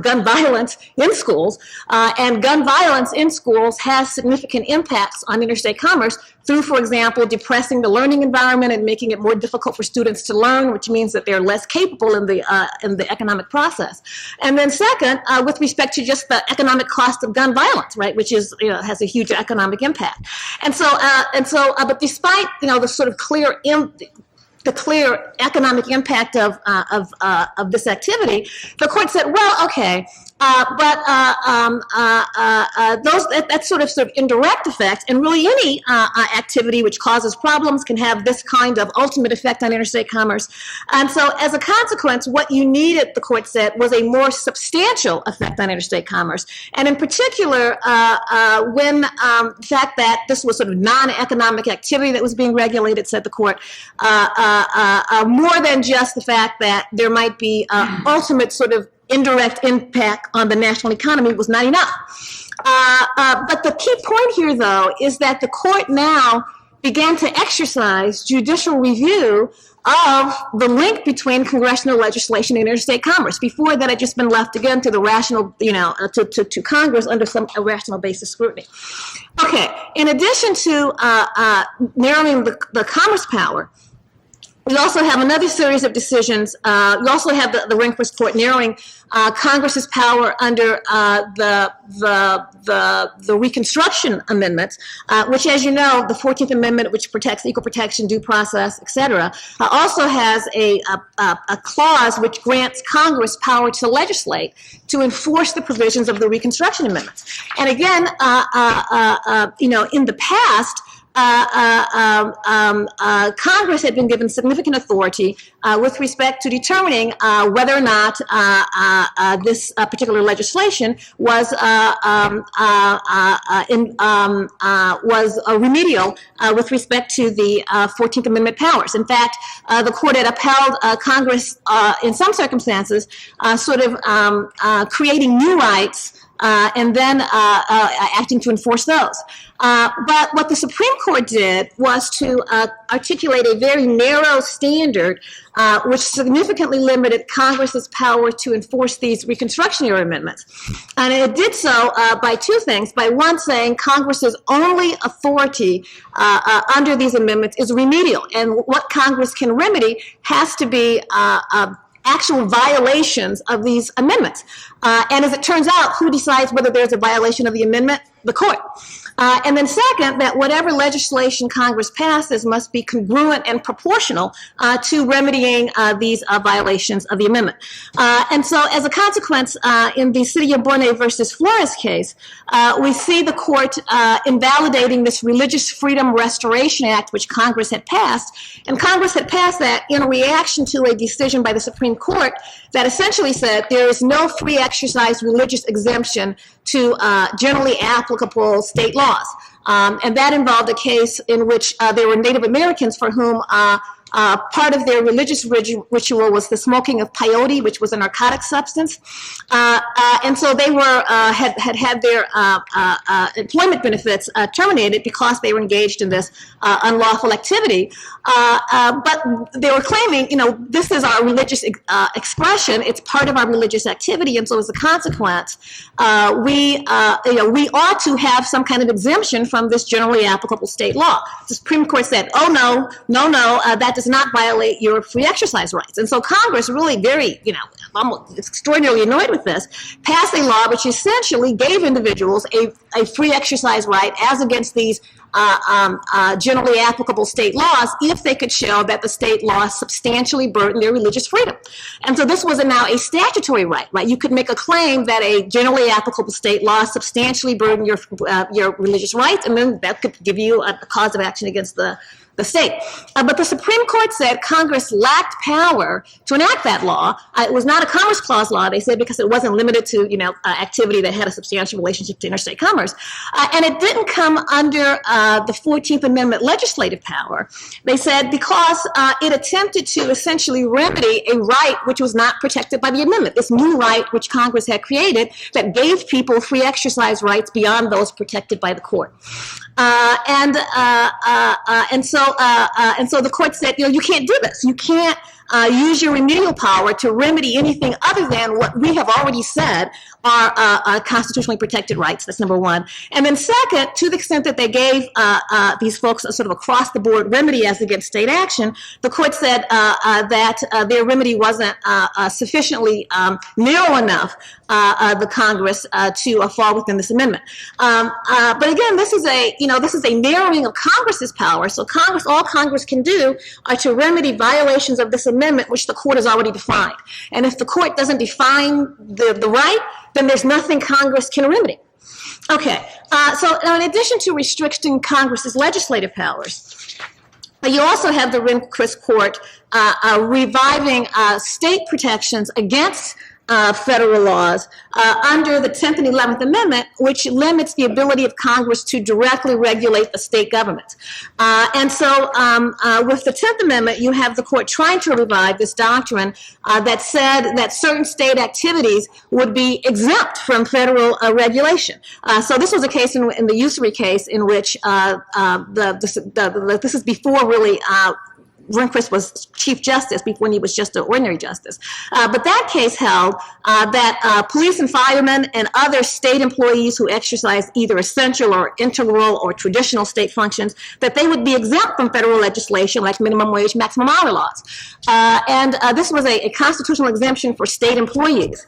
gun violence in schools, and gun violence in schools has significant impacts on interstate commerce through, for example, depressing the learning environment and making it more difficult for students to learn, which means that they're less capable in the economic process. And then second, with respect to just the economic cost of gun violence, right, which is, has a huge economic impact. And so, but despite, the sort of clear economic impact of this activity, the court said, well, okay, that's sort of indirect effect, and really any activity which causes problems can have this kind of ultimate effect on interstate commerce. And so as a consequence, what you needed, the court said, was a more substantial effect on interstate commerce. And in particular, when the fact that this was sort of non-economic activity that was being regulated, said the court, more than just the fact that there might be ultimate sort of indirect impact on the national economy was not enough. But the key point here, though, is that the court now began to exercise judicial review of the link between congressional legislation and interstate commerce. Before that, it had just been left again to the rational, to Congress under some rational basis scrutiny. Okay, in addition to narrowing the commerce power, we also have another series of decisions. We also have the Rehnquist Court narrowing Congress's power under the Reconstruction Amendments, which, as you know, the 14th Amendment, which protects equal protection, due process, etc., also has a clause which grants Congress power to legislate to enforce the provisions of the Reconstruction Amendments. And again, in the past, Congress had been given significant authority with respect to determining whether or not this particular legislation was remedial with respect to the 14th Amendment powers. In fact, the court had upheld Congress in some circumstances, creating new rights and then acting to enforce those. But what the Supreme Court did was to articulate a very narrow standard which significantly limited Congress's power to enforce these Reconstruction-era amendments. And it did so by two things. By one, saying Congress's only authority under these amendments is remedial, and what Congress can remedy has to be actual violations of these amendments. And as it turns out, who decides whether there's a violation of the amendment? The court. And then second, that whatever legislation Congress passes must be congruent and proportional to remedying these violations of the amendment. And so as a consequence, in the City of Bonet versus Flores case, we see the court invalidating this Religious Freedom Restoration Act, which Congress had passed. And Congress had passed that in reaction to a decision by the Supreme Court that essentially said there is no free exercise religious exemption to generally applicable state laws. And that involved a case in which there were Native Americans for whom part of their religious ritual was the smoking of peyote, which was a narcotic substance. And so they were had their employment benefits terminated because they were engaged in this unlawful activity. But they were claiming, this is our religious expression. It's part of our religious activity. And so as a consequence, we ought to have some kind of exemption from this generally applicable state law. The Supreme Court said, oh, no, that does not violate your free exercise rights. And so Congress, really very, almost extraordinarily annoyed with this, passed a law which essentially gave individuals a free exercise right as against these generally applicable state laws if they could show that the state laws substantially burden their religious freedom. And so this was now a statutory right? You could make a claim that a generally applicable state law substantially burden your religious rights, and then that could give you a cause of action against the state. But the Supreme Court said Congress lacked power to enact that law. It was not a Commerce Clause law, they said, because it wasn't limited to, activity that had a substantial relationship to interstate commerce. And it didn't come under the 14th Amendment legislative power. They said because it attempted to essentially remedy a right which was not protected by the amendment, this new right which Congress had created that gave people free exercise rights beyond those protected by the court. And so the court said, you can't do this. You can't use your remedial power to remedy anything other than what we have already said are constitutionally protected rights. That's number one. And then second, to the extent that they gave these folks a sort of across-the-board remedy as against state action, the court said that their remedy wasn't sufficiently narrow enough, the Congress, to fall within this amendment. But again, this is a narrowing of Congress's power. So all Congress can do are to remedy violations of this amendment, which the court has already defined. And if the court doesn't define the right, then there's nothing Congress can remedy. Okay, so now in addition to restricting Congress's legislative powers, you also have the Rehnquist Court reviving state protections against federal laws under the 10th and 11th Amendment, which limits the ability of Congress to directly regulate the state governments. And so with the 10th Amendment, you have the court trying to revive this doctrine that said that certain state activities would be exempt from federal regulation. So this was a case in the usury case in which this is before really Rehnquist was Chief Justice when he was just an ordinary justice. But that case held that police and firemen and other state employees who exercise either essential or integral or traditional state functions, that they would be exempt from federal legislation like minimum wage, maximum hour laws. And this was a constitutional exemption for state employees.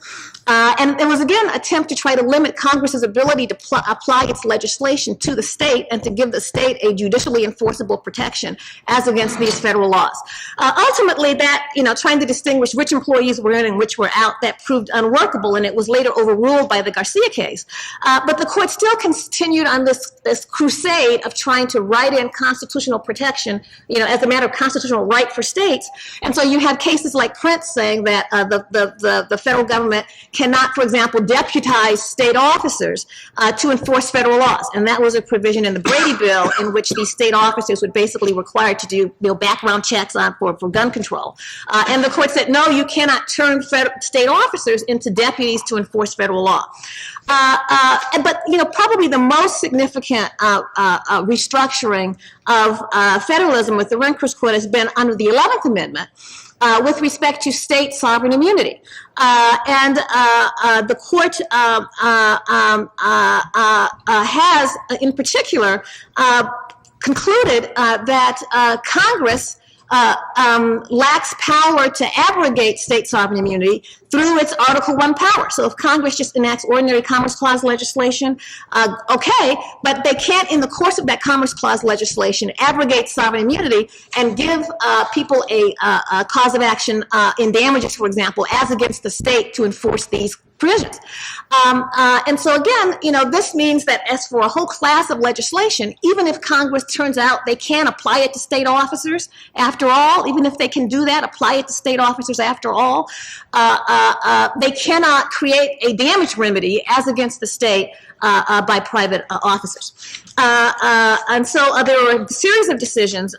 And it was, again, an attempt to try to limit Congress's ability to apply its legislation to the state and to give the state a judicially enforceable protection as against these federal laws. Ultimately, that, trying to distinguish which employees were in and which were out, that proved unworkable, and it was later overruled by the Garcia case. But the court still continued on this crusade of trying to write in constitutional protection, as a matter of constitutional right for states. And so you have cases like Prince saying that the federal government cannot, for example, deputize state officers to enforce federal laws. And that was a provision in the Brady Bill in which these state officers would basically required to do background checks for gun control. And the court said, no, you cannot turn state officers into deputies to enforce federal law. But, probably the most significant restructuring of federalism with the Rehnquist Court has been under the 11th Amendment, with respect to state sovereign immunity. And the court has, in particular, concluded that Congress lacks power to abrogate state sovereign immunity through its Article I power. So if Congress just enacts ordinary Commerce Clause legislation, okay, but they can't, in the course of that Commerce Clause legislation, abrogate sovereign immunity and give people a cause of action in damages, for example, as against the state to enforce these provisions. And so again, this means that as for a whole class of legislation, even if Congress turns out they can apply it to state officers after all, even if they can do that, apply it to state officers after all, they cannot create a damage remedy as against the state by private officers. And so there were a series of decisions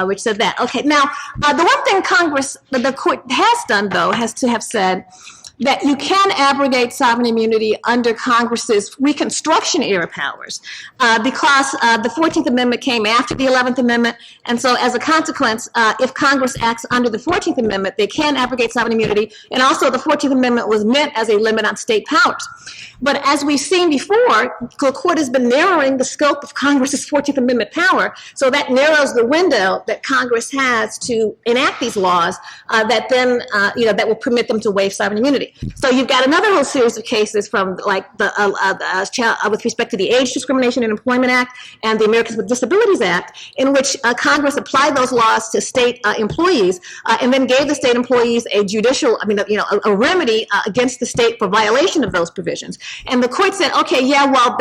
which said that. Okay, now, the one thing the court has done, though, has to have said that you can abrogate sovereign immunity under Congress's Reconstruction era powers because the 14th Amendment came after the 11th Amendment, and so as a consequence, if Congress acts under the 14th Amendment, they can abrogate sovereign immunity, and also the 14th Amendment was meant as a limit on state powers. But as we've seen before, the court has been narrowing the scope of Congress's 14th Amendment power, so that narrows the window that Congress has to enact these laws that then, that will permit them to waive sovereign immunity. immunity. So you've got another whole series of cases from like with respect to the Age Discrimination in Employment Act and the Americans with Disabilities Act, in which Congress applied those laws to state employees and then gave the state employees a a remedy against the state for violation of those provisions. And the court said, okay, yeah, well,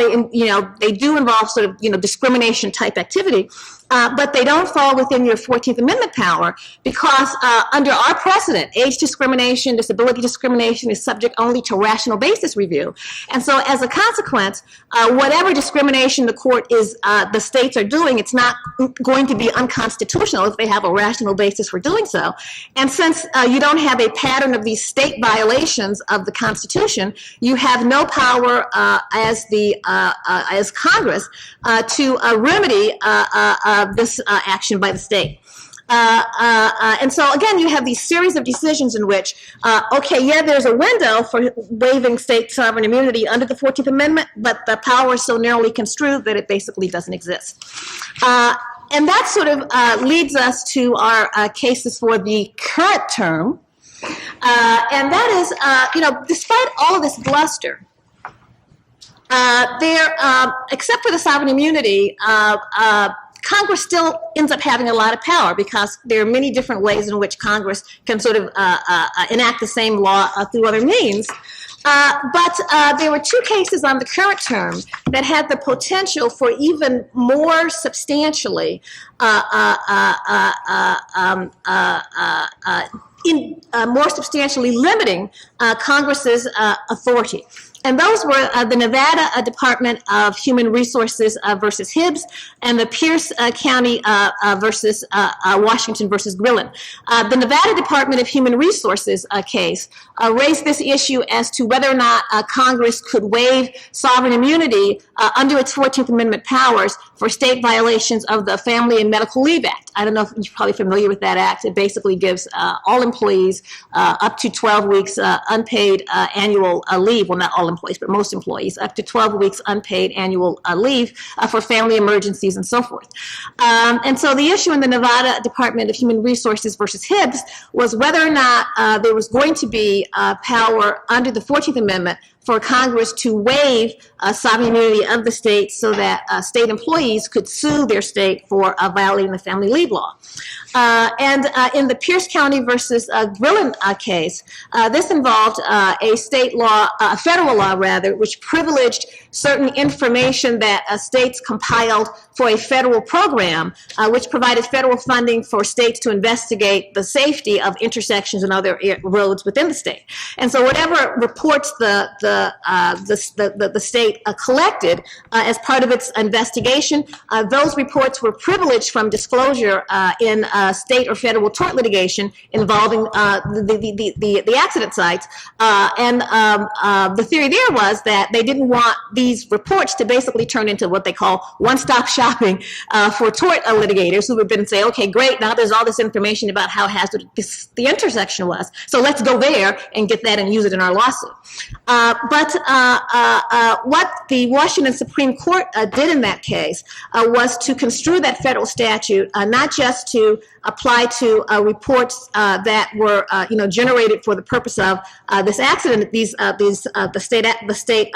they do involve sort of discrimination type activity. But they don't fall within your 14th Amendment power because under our precedent, age discrimination, disability discrimination is subject only to rational basis review. And so as a consequence, whatever discrimination the states are doing, it's not going to be unconstitutional if they have a rational basis for doing so. And since you don't have a pattern of these state violations of the Constitution, you have no power as Congress to remedy this action by the state. And so, again, you have these series of decisions in which, there's a window for waiving state sovereign immunity under the 14th Amendment, but the power is so narrowly construed that it basically doesn't exist. And that sort of leads us to our cases for the current term. And that is, despite all of this bluster, except for the sovereign immunity, Congress still ends up having a lot of power because there are many different ways in which Congress can sort of enact the same law through other means. But there were two cases on the current term that had the potential for even more substantially limiting Congress's authority. And those were the Nevada Department of Human Resources versus Hibbs and the Pierce County versus Washington versus Grillen. The Nevada Department of Human Resources case raised this issue as to whether or not Congress could waive sovereign immunity under its 14th Amendment powers for state violations of the Family and Medical Leave Act. I don't know if you're probably familiar with that act. It basically gives all employees up to 12 weeks unpaid annual leave. Well, not all employees, but most employees, up to 12 weeks unpaid annual leave for family emergencies and so forth. And so the issue in the Nevada Department of Human Resources versus Hibbs was whether or not there was going to be power under the 14th Amendment for Congress to waive sovereign immunity of the state so that state employees could sue their state for violating the family leave law. And in the Pierce County versus Grillen case, this involved a state law, a federal law rather, which privileged certain information that states compiled for a federal program, which provided federal funding for states to investigate the safety of intersections and other roads within the state. And so whatever reports the state collected as part of its investigation, those reports were privileged from disclosure in state or federal tort litigation involving the accident sites. And the theory there was that they didn't want these reports to basically turn into what they call one-stop shopping for tort litigators who would then say, okay, great, now there's all this information about how hazardous the intersection was, so let's go there and get that and use it in our lawsuit. But what the Washington Supreme Court did in that case was to construe that federal statute not just to apply to reports that were generated for the purpose of this accident, the state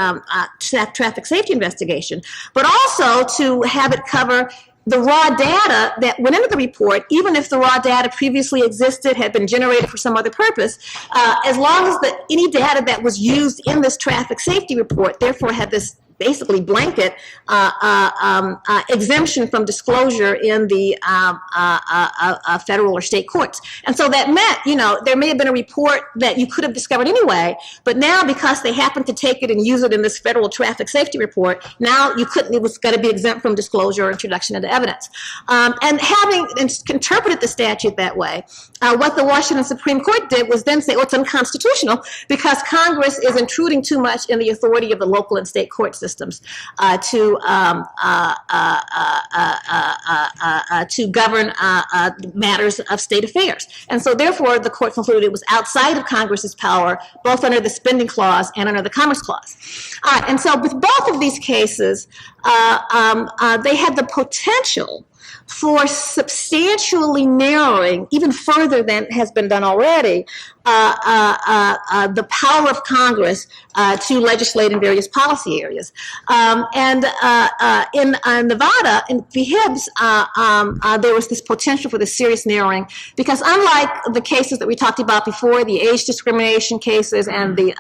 traffic safety investigation, but also to have it cover the raw data that went into the report, even if the raw data previously existed, had been generated for some other purpose, as long as any data that was used in this traffic safety report, therefore, had this basically blanket exemption from disclosure in the federal or state courts. And so that meant, there may have been a report that you could have discovered anyway, but now because they happened to take it and use it in this federal traffic safety report, now it was going to be exempt from disclosure or introduction into evidence. And having interpreted the statute that way, what the Washington Supreme Court did was then say, it's unconstitutional because Congress is intruding too much in the authority of the local and state court systems to govern matters of state affairs. And so therefore, the court concluded it was outside of Congress's power, both under the Spending Clause and under the Commerce Clause. And so with both of these cases, they had the potential for substantially narrowing, even further than has been done already, the power of Congress to legislate in various policy areas. In Nevada, in the Hibbs, there was this potential for this serious narrowing, because unlike the cases that we talked about before, the age discrimination cases and the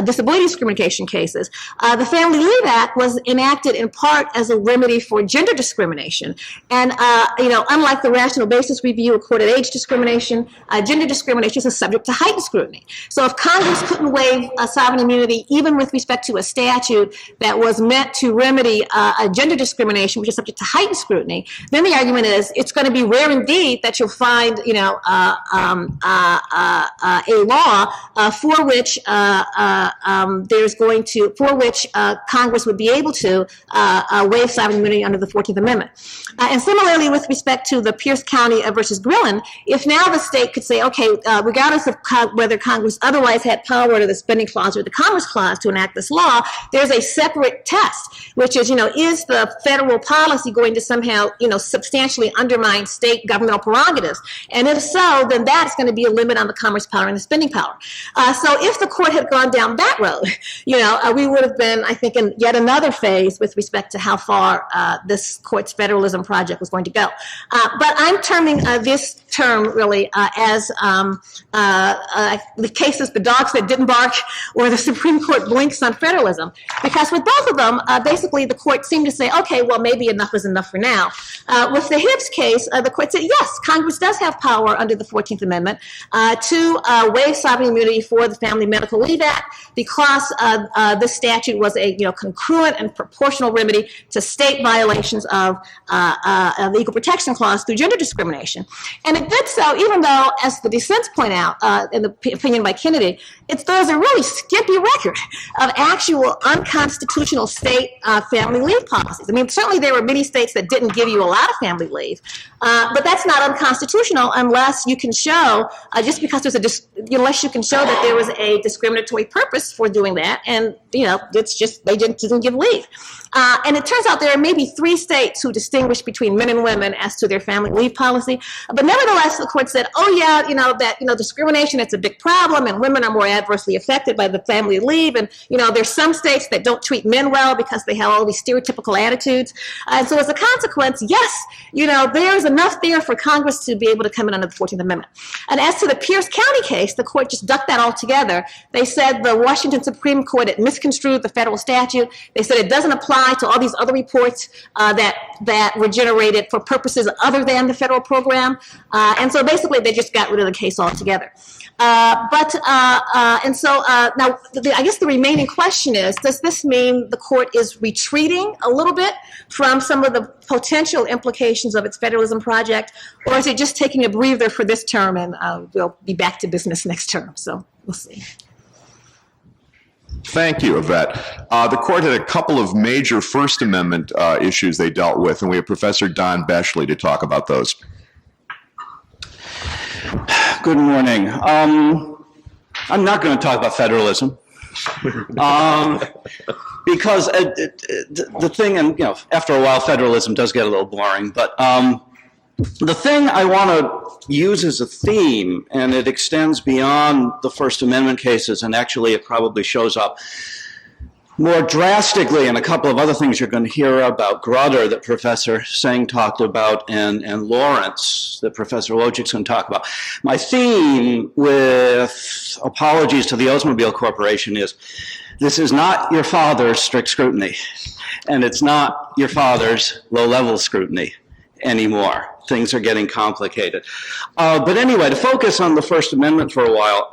disability discrimination cases, the Family Leave Act was enacted in part as a remedy for gender discrimination. And, unlike the rational basis review accorded age discrimination, gender discrimination is subject to heightened scrutiny. So if Congress couldn't waive sovereign immunity, even with respect to a statute that was meant to remedy a gender discrimination, which is subject to heightened scrutiny, then the argument is it's going to be rare indeed that you'll find, a law for which Congress would be able to waive sovereign immunity under the 14th Amendment. And similarly, with respect to the Pierce County versus Grillen, if now the state could say, okay, regardless of whether Congress otherwise had power under the Spending Clause or the Commerce Clause to enact this law, there's a separate test, which is, is the federal policy going to somehow, substantially undermine state governmental prerogatives? And if so, then that's going to be a limit on the commerce power and the spending power. So if the court had gone down that road, we would have been, I think, in yet another phase with respect to how far this court's federalism project was going to go. But I'm terming this term really as the cases, the dogs that didn't bark, or the Supreme Court blinks on federalism. Because with both of them, basically the court seemed to say, okay, well, maybe enough is enough for now. With the Hibbs case, the court said, yes, Congress does have power under the 14th Amendment to waive sovereign immunity for the Family Medical Leave Act, because this statute was a congruent and proportional remedy to state violations of the Equal Protection Clause through gender discrimination. And it did so even though, as the dissents point out in the opinion by Kennedy, there's a really skimpy record of actual unconstitutional state family leave policies. I mean, certainly there were many states that didn't give you a lot of family leave, but that's not unconstitutional unless you can show, unless you can show that there was a discriminatory purpose for doing that, and it's just they didn't give leave. And it turns out there are maybe 3 states who distinguish between men and women as to their family leave policy. But nevertheless, the court said, oh yeah, discrimination, it's a big problem, and women are more adversely affected by the family leave. And, there's some states that don't treat men well because they have all these stereotypical attitudes. And so as a consequence, yes, there's enough there for Congress to be able to come in under the 14th Amendment. And as to the Pierce County case, the court just ducked that all together. They said the Washington Supreme Court had misconstrued the federal statute. They said it doesn't apply to all these other reports that were generated for purposes other than the federal program. And so basically they just got rid of the case altogether. Now, I guess the remaining question is, does this mean the court is retreating a little bit from some of the potential implications of its federalism project, or is it just taking a breather for this term and we'll be back to business next term? So we'll see. Thank you, Yvette. The court had a couple of major First Amendment issues they dealt with, and we have Professor Don Beschle to talk about those. Good morning. I'm not going to talk about federalism because the thing, and after a while, federalism does get a little boring. But the thing I want to use as a theme, and it extends beyond the First Amendment cases, and actually it probably shows up more drastically in a couple of other things you're going to hear about Grutter that Professor Seng talked about, and Lawrence that Professor Wojcik's going to talk about. My theme, with apologies to the Oldsmobile Corporation, is this is not your father's strict scrutiny, and it's not your father's low-level scrutiny anymore. Things are getting complicated. But anyway, to focus on the First Amendment for a while,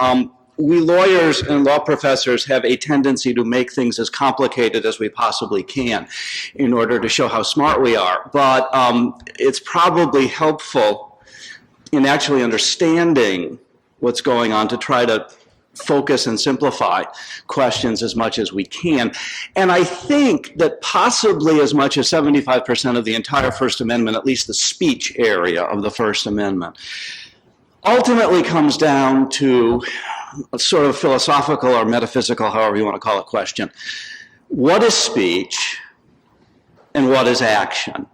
we lawyers and law professors have a tendency to make things as complicated as we possibly can in order to show how smart we are. But it's probably helpful in actually understanding what's going on to try to focus and simplify questions as much as we can. And I think that possibly as much as 75% of the entire First Amendment, at least the speech area of the First Amendment, ultimately comes down to a sort of philosophical or metaphysical, however you want to call it, question. What is speech and what is action?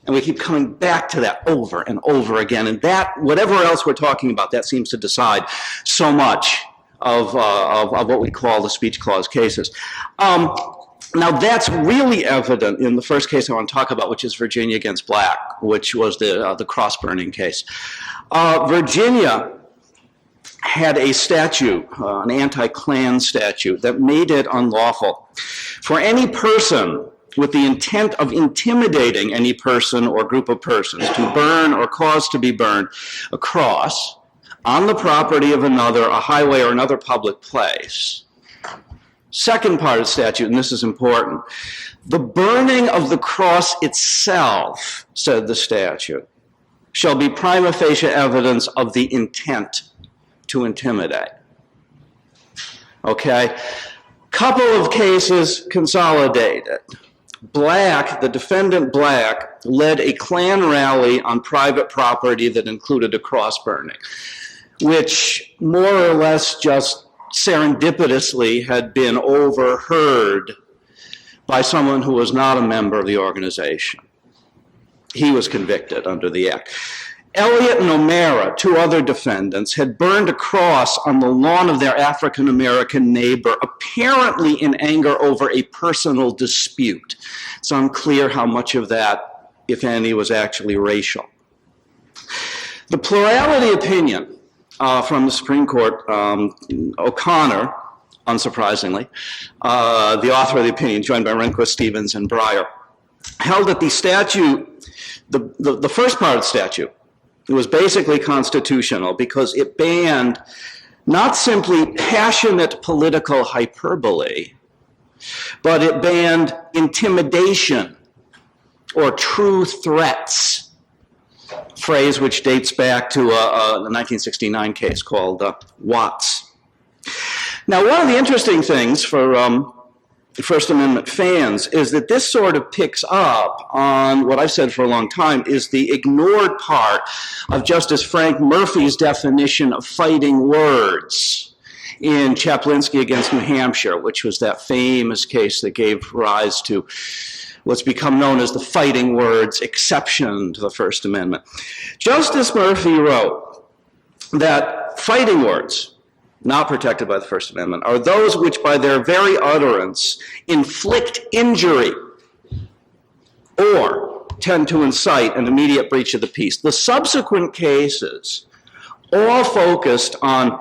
And we keep coming back to that over and over again. And that, whatever else we're talking about, that seems to decide so much of what we call the speech clause cases. Now, that's really evident in the first case I want to talk about, which is Virginia against Black, which was the cross-burning case. Virginia had a statute, an anti-Klan statute, that made it unlawful for any person with the intent of intimidating any person or group of persons to burn or cause to be burned a cross on the property of another, a highway or another public place. Second part of the statute, and this is important, the burning of the cross itself, said the statute, shall be prima facie evidence of the intent to intimidate. Okay? Couple of cases consolidated. Black, the defendant Black, led a Klan rally on private property that included a cross burning, which more or less just serendipitously had been overheard by someone who was not a member of the organization. He was convicted under the act. Elliott and O'Mara, two other defendants, had burned a cross on the lawn of their African-American neighbor, apparently in anger over a personal dispute. It's unclear how much of that, if any, was actually racial. The plurality opinion from the Supreme Court, O'Connor, unsurprisingly, the author of the opinion, joined by Rehnquist, Stevens, and Breyer, held that the statute, the first part of the statute, it was basically constitutional because it banned not simply passionate political hyperbole, but it banned intimidation or true threats, phrase which dates back to a 1969 case called Watts. Now, one of the interesting things for First Amendment fans is that this sort of picks up on what I've said for a long time is the ignored part of Justice Frank Murphy's definition of fighting words in Chaplinsky against New Hampshire, which was that famous case that gave rise to what's become known as the fighting words exception to the First Amendment. Justice Murphy wrote that fighting words, not protected by the First Amendment, are those which by their very utterance inflict injury or tend to incite an immediate breach of the peace. The subsequent cases all focused on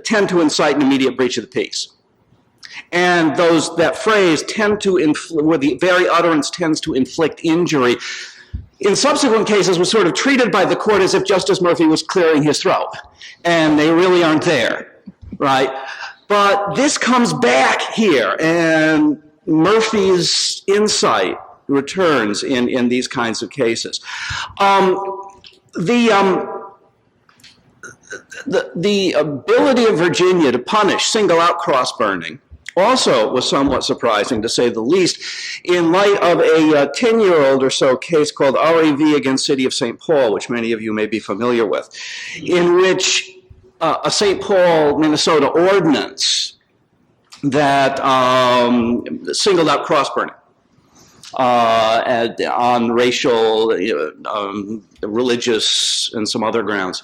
tend to incite an immediate breach of the peace. And that phrase, where the very utterance tends to inflict injury, in subsequent cases was sort of treated by the court as if Justice Murphy was clearing his throat. And they really aren't there. Right? But this comes back here, and Murphy's insight returns in these kinds of cases. The ability of Virginia to punish, single out cross-burning also was somewhat surprising, to say the least, in light of a 10-year-old or so case called RAV against City of St. Paul, which many of you may be familiar with, in which a St. Paul, Minnesota ordinance that singled out cross-burning on racial, religious, and some other grounds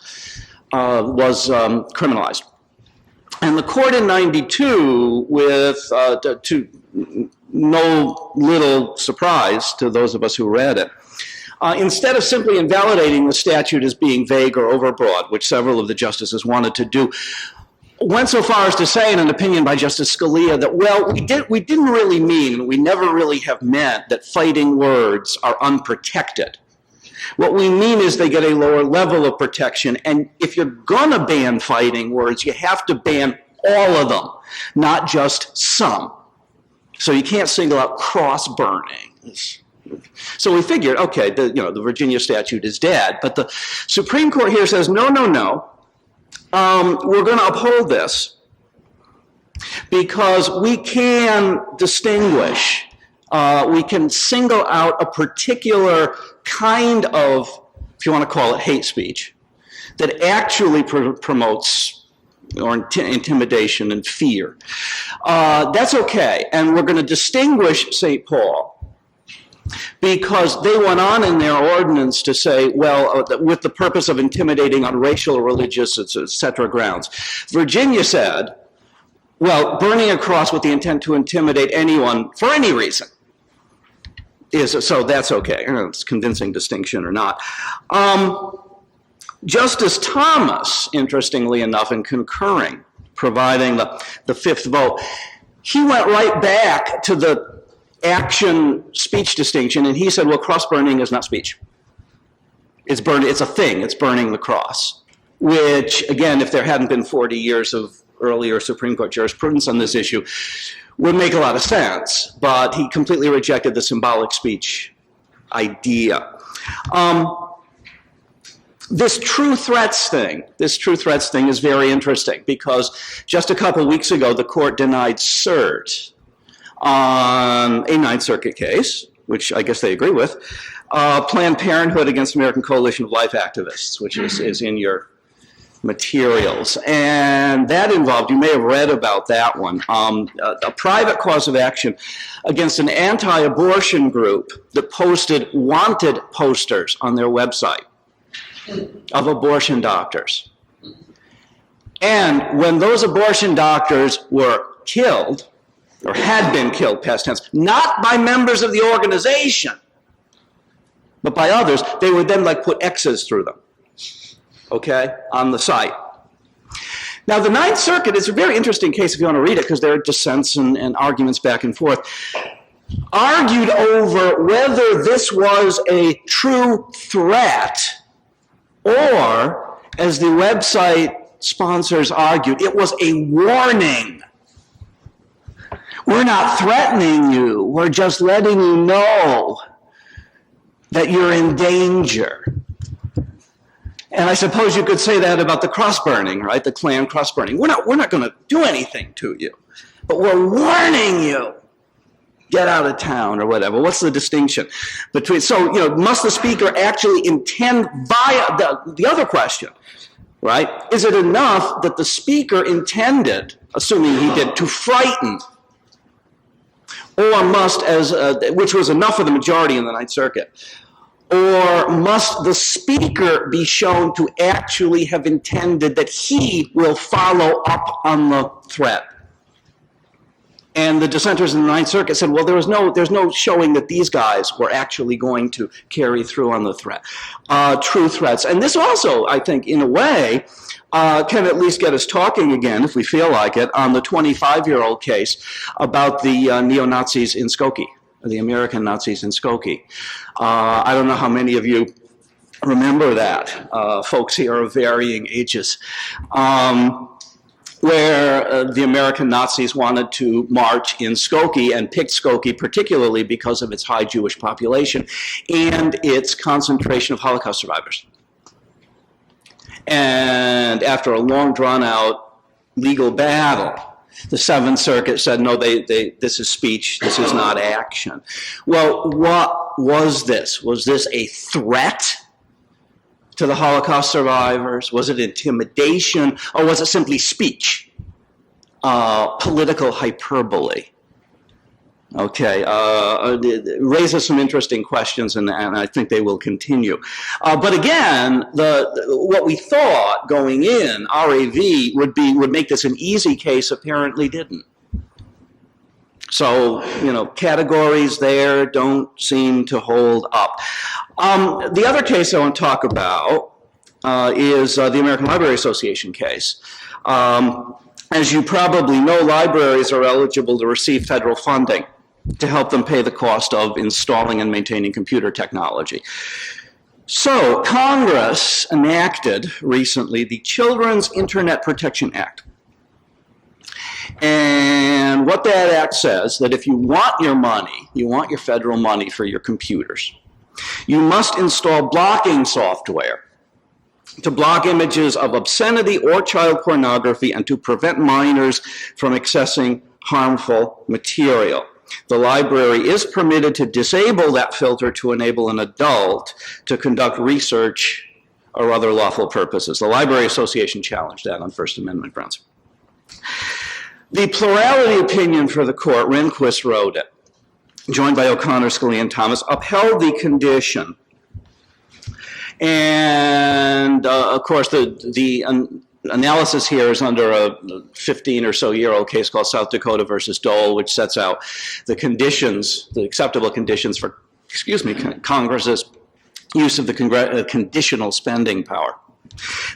was criminalized. And the court in 92, to no little surprise to those of us who read it, instead of simply invalidating the statute as being vague or overbroad, which several of the justices wanted to do, went so far as to say in an opinion by Justice Scalia that, well, we didn't really mean, we never really have meant that fighting words are unprotected. What we mean is they get a lower level of protection, and if you're gonna ban fighting words, you have to ban all of them, not just some. So you can't single out cross-burning. So we figured, okay, the Virginia statute is dead, but the Supreme Court here says, no, we're going to uphold this because we can distinguish, we can single out a particular kind of, if you want to call it hate speech, that actually promotes or intimidation and fear. That's okay, and we're going to distinguish St. Paul because they went on in their ordinance to say, well, with the purpose of intimidating on racial, religious, et cetera grounds. Virginia said, well, burning a cross with the intent to intimidate anyone for any reason so that's okay. I don't know if it's a convincing distinction or not. Justice Thomas, interestingly enough, in concurring, providing the fifth vote, he went right back to the action-speech distinction, and he said, well, cross-burning is not speech. It's a thing. It's burning the cross, which, again, if there hadn't been 40 years of earlier Supreme Court jurisprudence on this issue, would make a lot of sense, but he completely rejected the symbolic speech idea. This true threats thing is very interesting because just a couple weeks ago, the court denied cert on a Ninth Circuit case, which I guess they agree with, Planned Parenthood against American Coalition of Life Activists, which is in your materials. And that involved, you may have read about that one, a private cause of action against an anti-abortion group that posted wanted posters on their website of abortion doctors. And when those abortion doctors were killed, or had been killed, past tense, not by members of the organization, but by others, they would then put X's through them, okay, on the site. Now, the Ninth Circuit is a very interesting case if you want to read it, because there are dissents and arguments back and forth, argued over whether this was a true threat or, as the website sponsors argued, it was a warning. We're not threatening you. We're just letting you know that you're in danger. And I suppose you could say that about the cross burning, right? The Klan cross burning. We're not going to do anything to you, but we're warning you. Get out of town or whatever. What's the distinction between? So, must the speaker actually intend via the other question, right? Is it enough that the speaker intended, assuming he did, to frighten? Or must, which was enough for the majority in the Ninth Circuit, or must the speaker be shown to actually have intended that he will follow up on the threat? And the dissenters in the Ninth Circuit said, well, there's no showing that these guys were actually going to carry through on the threat, true threats. And this also, I think, in a way, can at least get us talking again, if we feel like it, on the 25-year-old case about the neo-Nazis in Skokie, the American Nazis in Skokie. I don't know how many of you remember that, folks here of varying ages, where the American Nazis wanted to march in Skokie and picked Skokie particularly because of its high Jewish population and its concentration of Holocaust survivors. And after a long, drawn-out legal battle, the Seventh Circuit said, no, this is speech, this is not action. Well, what was this? Was this a threat to the Holocaust survivors? Was it intimidation? Or was it simply speech? Political hyperbole? Okay, it raises some interesting questions, and I think they will continue. But again, what we thought going in, RAV, would make this an easy case, apparently didn't. So, categories there don't seem to hold up. The other case I want to talk about is the American Library Association case. As you probably know, libraries are eligible to receive federal funding to help them pay the cost of installing and maintaining computer technology. So Congress enacted recently the Children's Internet Protection Act. And what that act says, that if you want your money, you want your federal money for your computers, you must install blocking software to block images of obscenity or child pornography and to prevent minors from accessing harmful material. The library is permitted to disable that filter to enable an adult to conduct research or other lawful purposes. The Library Association challenged that on First Amendment grounds. The plurality opinion for the court, Rehnquist wrote it, joined by O'Connor, Scalia, and Thomas, upheld the condition. And, of course, the analysis here is under a 15 or so year old case called South Dakota versus Dole, which sets out the conditions, the acceptable conditions for, Congress's use of the conditional spending power.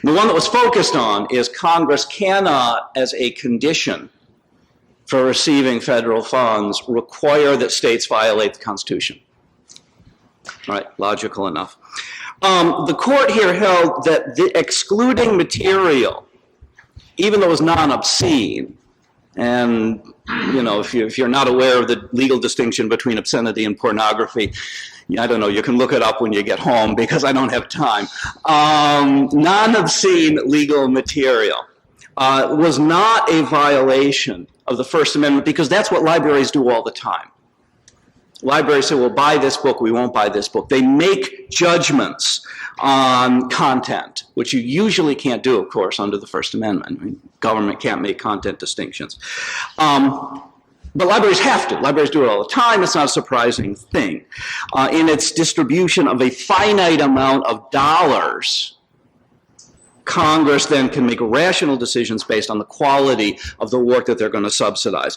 And the one that was focused on is Congress cannot, as a condition for receiving federal funds, require that states violate the Constitution. Right, logical enough. The court here held that the excluding material, even though it was non-obscene, and if you're not aware of the legal distinction between obscenity and pornography, I don't know, you can look it up when you get home because I don't have time. Non-obscene legal material was not a violation of the First Amendment because that's what libraries do all the time. Libraries say, we'll buy this book, we won't buy this book. They make judgments on content, which you usually can't do, of course, under the First Amendment. I mean, government can't make content distinctions. But libraries have to. Libraries do it all the time. It's not a surprising thing. In its distribution of a finite amount of dollars, Congress then can make rational decisions based on the quality of the work that they're going to subsidize.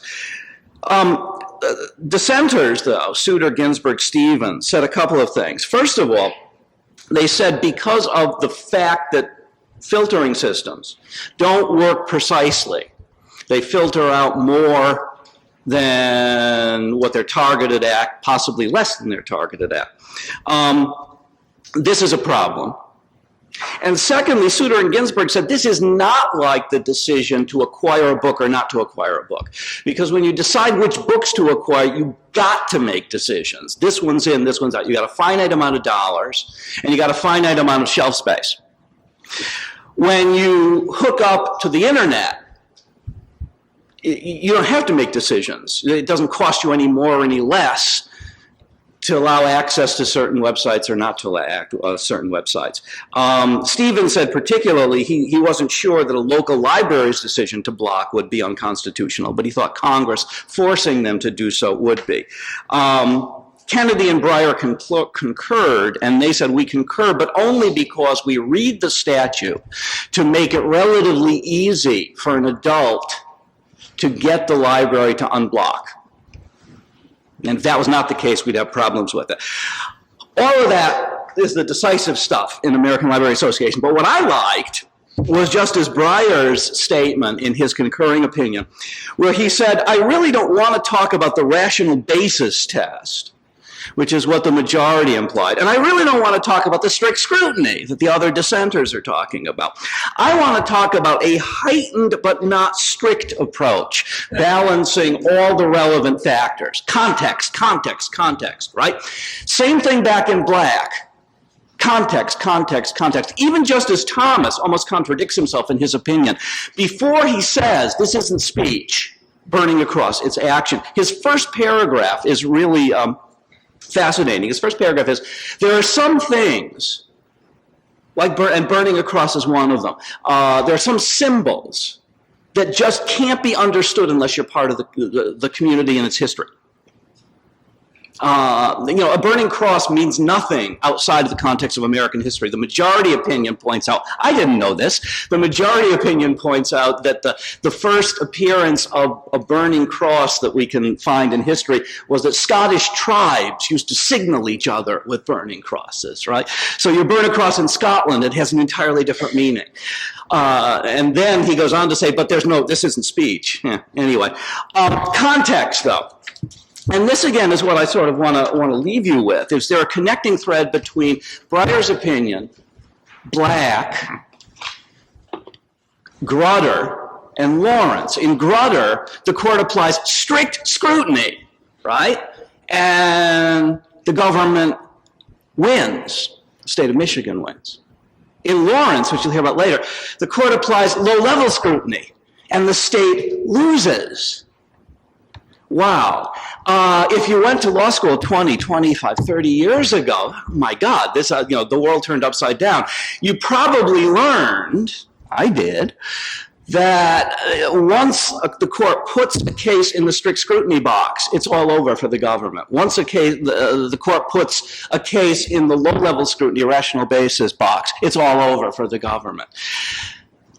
Dissenters, though, Souter, Ginsburg, Stevens, said a couple of things. First of all, they said because of the fact that filtering systems don't work precisely, they filter out more than what they're targeted at, possibly less than they're targeted at. This is a problem. And secondly, Souter and Ginsburg said this is not like the decision to acquire a book or not to acquire a book. Because when you decide which books to acquire, you've got to make decisions. This one's in, this one's out. You got a finite amount of dollars, and you got a finite amount of shelf space. When you hook up to the internet, you don't have to make decisions. It doesn't cost you any more or any less to allow access to certain websites or not to allow certain websites. Stevens said particularly he wasn't sure that a local library's decision to block would be unconstitutional, but he thought Congress forcing them to do so would be. Kennedy and Breyer concurred, and they said we concur, but only because we read the statute to make it relatively easy for an adult to get the library to unblock. And if that was not the case, we'd have problems with it. All of that is the decisive stuff in American Library Association. But what I liked was Justice Breyer's statement in his concurring opinion, where he said, I really don't want to talk about the rational basis test, which is what the majority implied. And I really don't want to talk about the strict scrutiny that the other dissenters are talking about. I want to talk about a heightened but not strict approach, balancing all the relevant factors. Context, context, context, right? Same thing back in Black. Context, context, context. Even Justice Thomas almost contradicts himself in his opinion. Before he says, this isn't speech, burning across, it's action. His first paragraph is really fascinating. His first paragraph is, there are some things, like and burning across is one of them. There are some symbols that just can't be understood unless you're part of the community and its history. A burning cross means nothing outside of the context of American history. The majority opinion points out, I didn't know this, the majority opinion points out that the first appearance of a burning cross that we can find in history was that Scottish tribes used to signal each other with burning crosses, right? So you burn a cross in Scotland, it has an entirely different meaning. And then he goes on to say, but this isn't speech. Anyway, context though. And this, again, is what I sort of want to leave you with. Is there a connecting thread between Breyer's opinion, Black, Grutter, and Lawrence? In Grutter, the court applies strict scrutiny, right? And the government wins. The state of Michigan wins. In Lawrence, which you'll hear about later, the court applies low-level scrutiny, and the state loses. Wow. If you went to law school 20, 25, 30 years ago, my God, this, the world turned upside down. You probably learned, I did, that once the court puts a case in the strict scrutiny box, it's all over for the government. Once the court puts a case in the low-level scrutiny, rational basis box, it's all over for the government.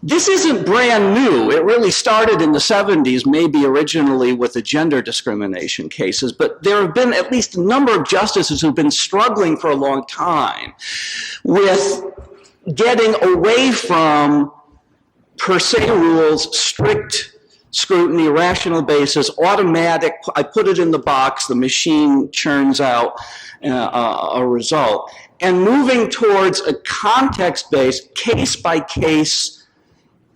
This isn't brand new. It really started in the 70s, maybe originally with the gender discrimination cases, but there have been at least a number of justices who've been struggling for a long time with getting away from per se rules, strict scrutiny, rational basis, automatic, I put it in the box, the machine churns out a result, and moving towards a context-based, case-by-case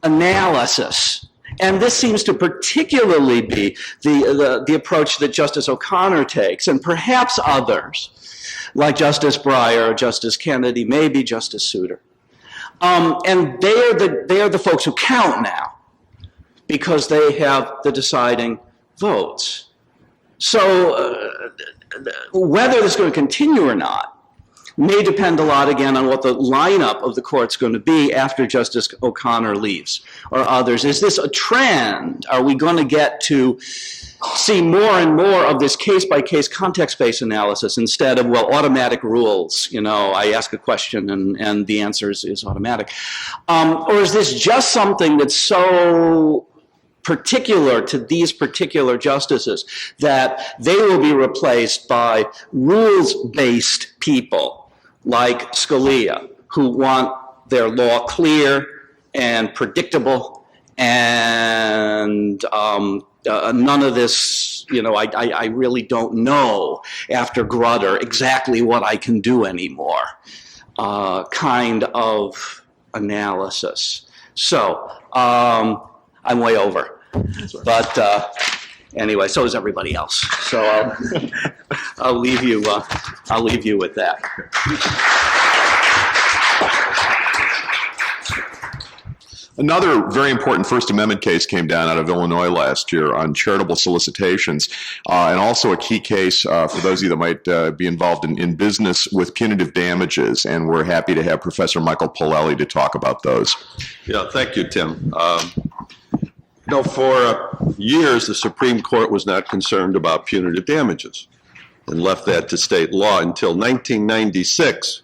analysis. And this seems to particularly be the approach that Justice O'Connor takes, and perhaps others, like Justice Breyer, Justice Kennedy, maybe Justice Souter. And they are the folks who count now, because they have the deciding votes. So whether this is going to continue or not may depend a lot, again, on what the lineup of the court's going to be after Justice O'Connor leaves, or others. Is this a trend? Are we going to get to see more and more of this case-by-case, context-based analysis instead of, well, automatic rules? You know, I ask a question and the answer is automatic. Or is this just something that's so particular to these particular justices that they will be replaced by rules-based people like Scalia, who want their law clear and predictable, and none of this, you know, I really don't know after Grutter exactly what I can do anymore, kind of analysis. So I'm way over, but anyway, so is everybody else. So I'll leave you with that. Another very important First Amendment case came down out of Illinois last year on charitable solicitations, and also a key case for those of you that might be involved in business with punitive damages, and we're happy to have Professor Michael Polelle to talk about those. Yeah, thank you, Tim. You know, for years, the Supreme Court was not concerned about punitive damages and left that to state law until 1996,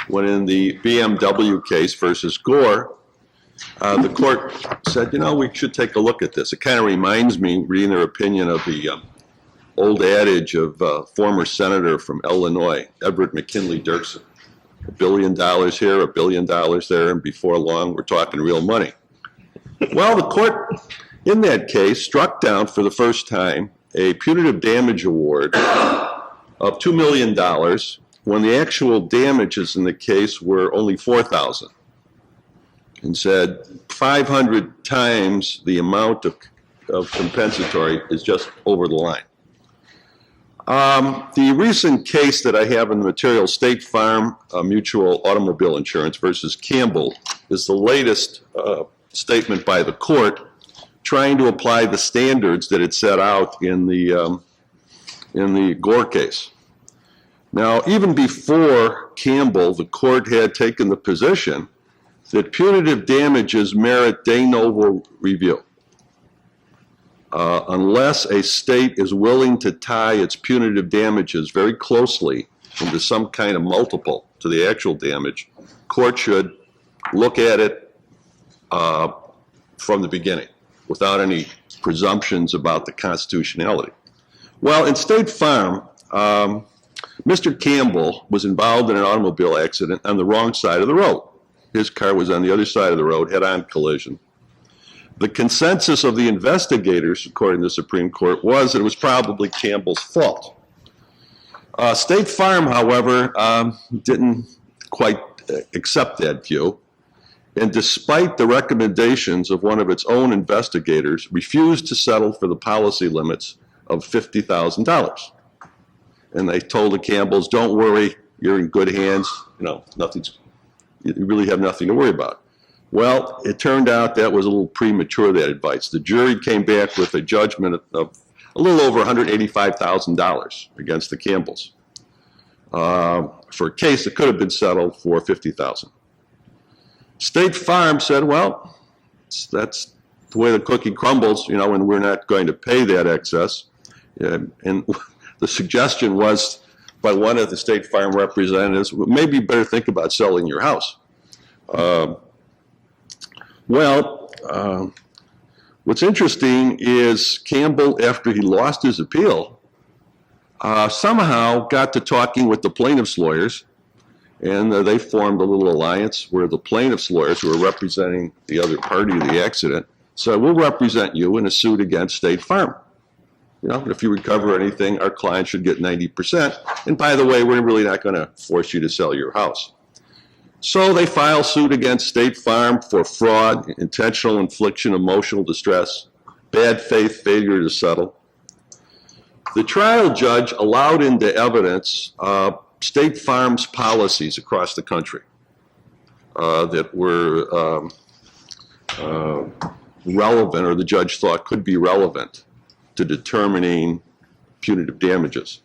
when in the BMW case versus Gore, the court said, you know, we should take a look at this. It kind of reminds me, reading their opinion, of the old adage of former senator from Illinois, Edward McKinley Dirksen. $1 billion here, $1 billion there, and before long, we're talking real money. Well, the court in that case struck down for the first time a punitive damage award of $2 million when the actual damages in the case were only $4,000, and said 500 times the amount of compensatory is just over the line. The recent case that I have in the material, State Farm Mutual Automobile Insurance versus Campbell, is the latest statement by the court trying to apply the standards that it set out in the Gore case. Now, even before Campbell, the court had taken the position that punitive damages merit de novo review. Unless a state is willing to tie its punitive damages very closely into some kind of multiple to the actual damage, court should look at it from the beginning without any presumptions about the constitutionality. Well, in State Farm, Mr. Campbell was involved in an automobile accident on the wrong side of the road. His car was on the other side of the road, head-on collision. The consensus of the investigators, according to the Supreme Court, was that it was probably Campbell's fault. State Farm, however, didn't quite accept that view, and despite the recommendations of one of its own investigators, refused to settle for the policy limits of $50,000. And they told the Campbells, don't worry, you're in good hands, you know, you really have nothing to worry about. Well, it turned out that was a little premature, that advice. The jury came back with a judgment of a little over $185,000 against the Campbells for a case that could have been settled for $50,000. State Farm said, well, that's the way the cookie crumbles, you know, and we're not going to pay that excess. And the suggestion was by one of the State Farm representatives, well, maybe you better think about selling your house. What's interesting is Campbell, after he lost his appeal, somehow got to talking with the plaintiff's lawyers, and they formed a little alliance where the plaintiff's lawyers, who were representing the other party of the accident, said, we'll represent you in a suit against State Farm. You know, if you recover anything, our client should get 90%. And by the way, we're really not going to force you to sell your house. So they file suit against State Farm for fraud, intentional infliction of emotional distress, bad faith, failure to settle. The trial judge allowed into evidence State Farm's policies across the country that were relevant, or the judge thought could be relevant to determining punitive damages.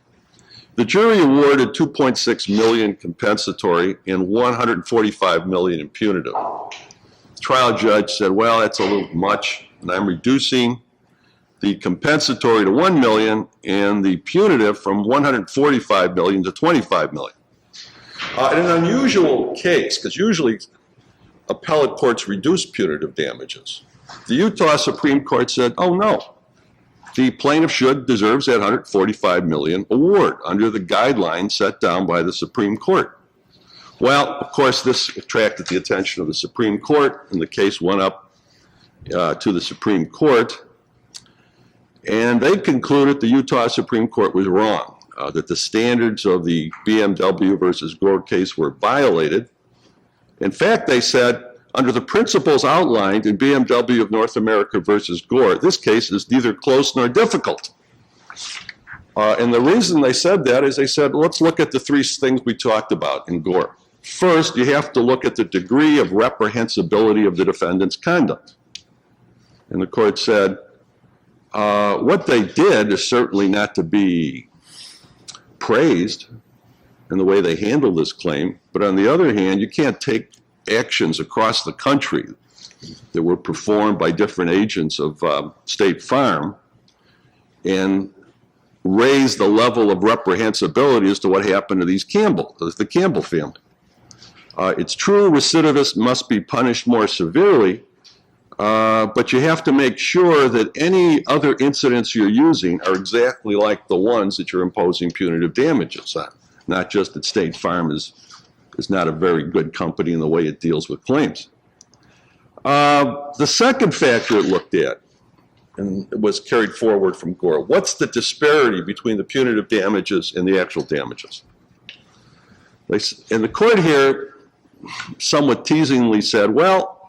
The jury awarded $2.6 million compensatory and $145 million in punitive. The trial judge said, well, that's a little much, and I'm reducing the compensatory to $1 million and the punitive from $145 million to $25 million. In an unusual case, because usually appellate courts reduce punitive damages, the Utah Supreme Court said, oh no, the plaintiff deserves that $145 million award under the guidelines set down by the Supreme Court. Well, of course, this attracted the attention of the Supreme Court, and the case went up to the Supreme Court, and they concluded the Utah Supreme Court was wrong, that the standards of the BMW versus Gore case were violated. In fact, they said, under the principles outlined in BMW of North America versus Gore, this case is neither close nor difficult. And the reason they said that is they said, let's look at the three things we talked about in Gore. First, you have to look at the degree of reprehensibility of the defendant's conduct. And the court said, what they did is certainly not to be praised in the way they handled this claim, but on the other hand, you can't take actions across the country that were performed by different agents of State Farm and raise the level of reprehensibility as to what happened to the Campbell family. It's true recidivists must be punished more severely, but you have to make sure that any other incidents you're using are exactly like the ones that you're imposing punitive damages on, not just that State Farm is not a very good company in the way it deals with claims. The second factor it looked at, and it was carried forward from Gore, what's the disparity between the punitive damages and the actual damages? And the court here somewhat teasingly said, well,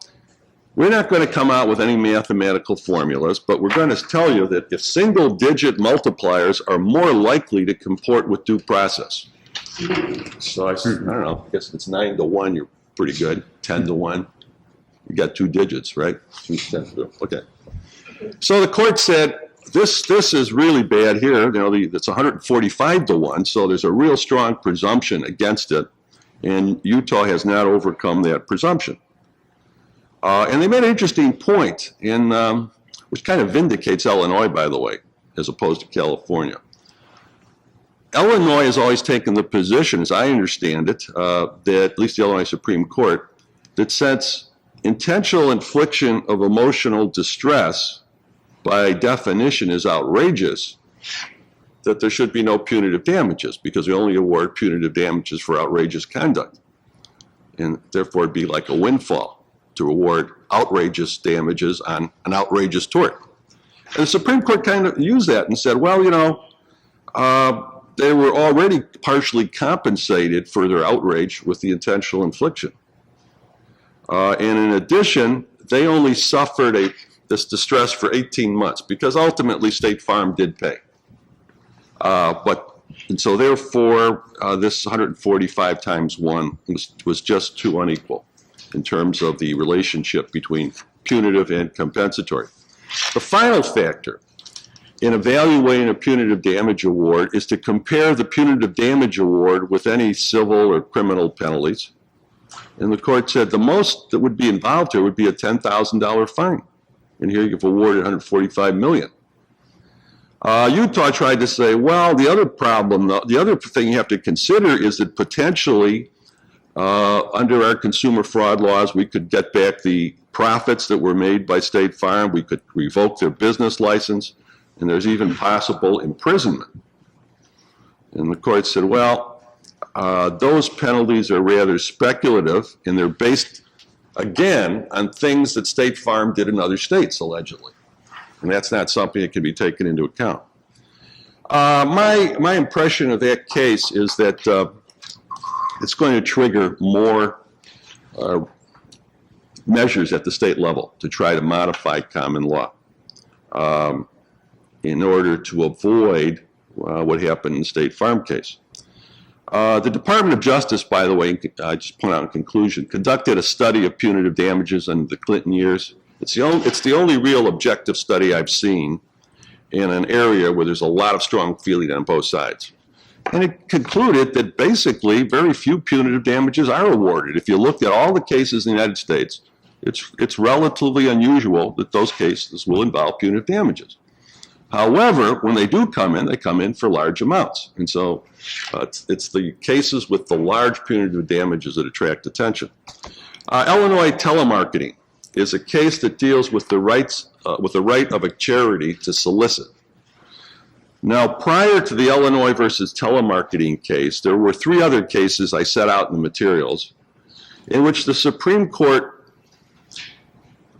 we're not going to come out with any mathematical formulas, but we're going to tell you that if single-digit multipliers are more likely to comport with due process. So I don't know, I guess if it's 9 to 1, you're pretty good. 10 to 1, you got two digits, right? Okay. So the court said, this is really bad here. You know, it's 145 to 1, so there's a real strong presumption against it, and Utah has not overcome that presumption. And they made an interesting point, which kind of vindicates Illinois, by the way, as opposed to California. Illinois has always taken the position, as I understand it, that at least the Illinois Supreme Court, that since intentional infliction of emotional distress by definition is outrageous, that there should be no punitive damages because we only award punitive damages for outrageous conduct. And therefore it'd be like a windfall to award outrageous damages on an outrageous tort. And the Supreme Court kind of used that and said, well, you know, they were already partially compensated for their outrage with the intentional infliction. And in addition, they only suffered this distress for 18 months because ultimately State Farm did pay. And so therefore, this 145 times 1 was just too unequal in terms of the relationship between punitive and compensatory. The final factor in evaluating a punitive damage award is to compare the punitive damage award with any civil or criminal penalties. And the court said the most that would be involved here would be a $10,000 fine. and here you've awarded $145 million. Utah tried to say, well, the other problem, the other thing you have to consider is that potentially under our consumer fraud laws, we could get back the profits that were made by State Farm. We could revoke their business license, and there's even possible imprisonment. And the court said, well, those penalties are rather speculative, and they're based, again, on things that State Farm did in other states, allegedly. And that's not something that can be taken into account. My impression of that case is that it's going to trigger more measures at the state level to try to modify common law in order to avoid what happened in the State Farm case. The Department of Justice, by the way, I just point out in conclusion, conducted a study of punitive damages in the Clinton years. It's the only real objective study I've seen in an area where there's a lot of strong feeling on both sides. And it concluded that basically very few punitive damages are awarded. If you look at all the cases in the United States, it's relatively unusual that those cases will involve punitive damages. However, when they do come in, they come in for large amounts. And so it's the cases with the large punitive damages that attract attention. Illinois telemarketing is a case that deals with the right of a charity to solicit. Now, prior to the Illinois versus telemarketing case, there were 3 other cases I set out in the materials in which the Supreme Court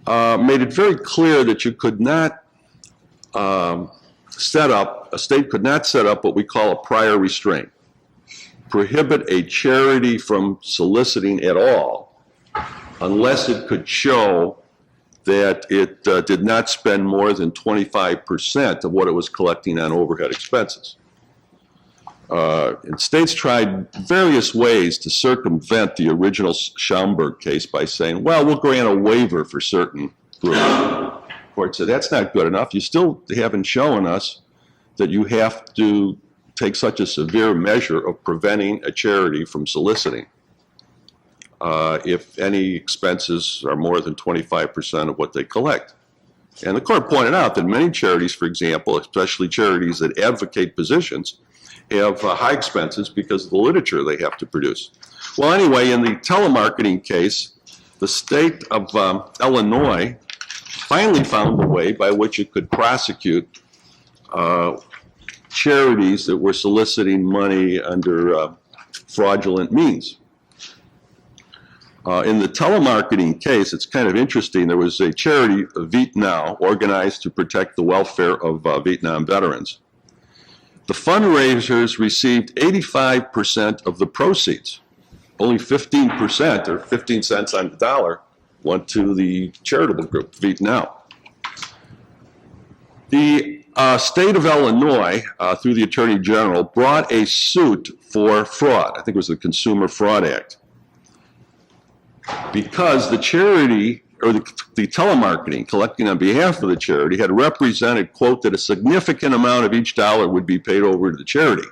made it very clear that you could not a state could not set up what we call a prior restraint, prohibit a charity from soliciting at all unless it could show that it did not spend more than 25% of what it was collecting on overhead expenses. And states tried various ways to circumvent the original Schaumburg case by saying, well, we'll grant a waiver for certain groups. The court said, that's not good enough. You still haven't shown us that you have to take such a severe measure of preventing a charity from soliciting if any expenses are more than 25% of what they collect. And the court pointed out that many charities, for example, especially charities that advocate positions, have high expenses because of the literature they have to produce. Well, anyway, in the telemarketing case, the state of Illinois finally found a way by which it could prosecute charities that were soliciting money under fraudulent means. In the telemarketing case, it's kind of interesting. There was a charity, Vietnam, organized to protect the welfare of Vietnam veterans. The fundraisers received 85% of the proceeds. Only 15%, or 15 cents on the dollar, went to the charitable group, Vietnam. The state of Illinois, through the Attorney General, brought a suit for fraud. I think it was the Consumer Fraud Act. Because the charity, or the telemarketing, collecting on behalf of the charity, had represented, quote, that a significant amount of each dollar would be paid over to the charity.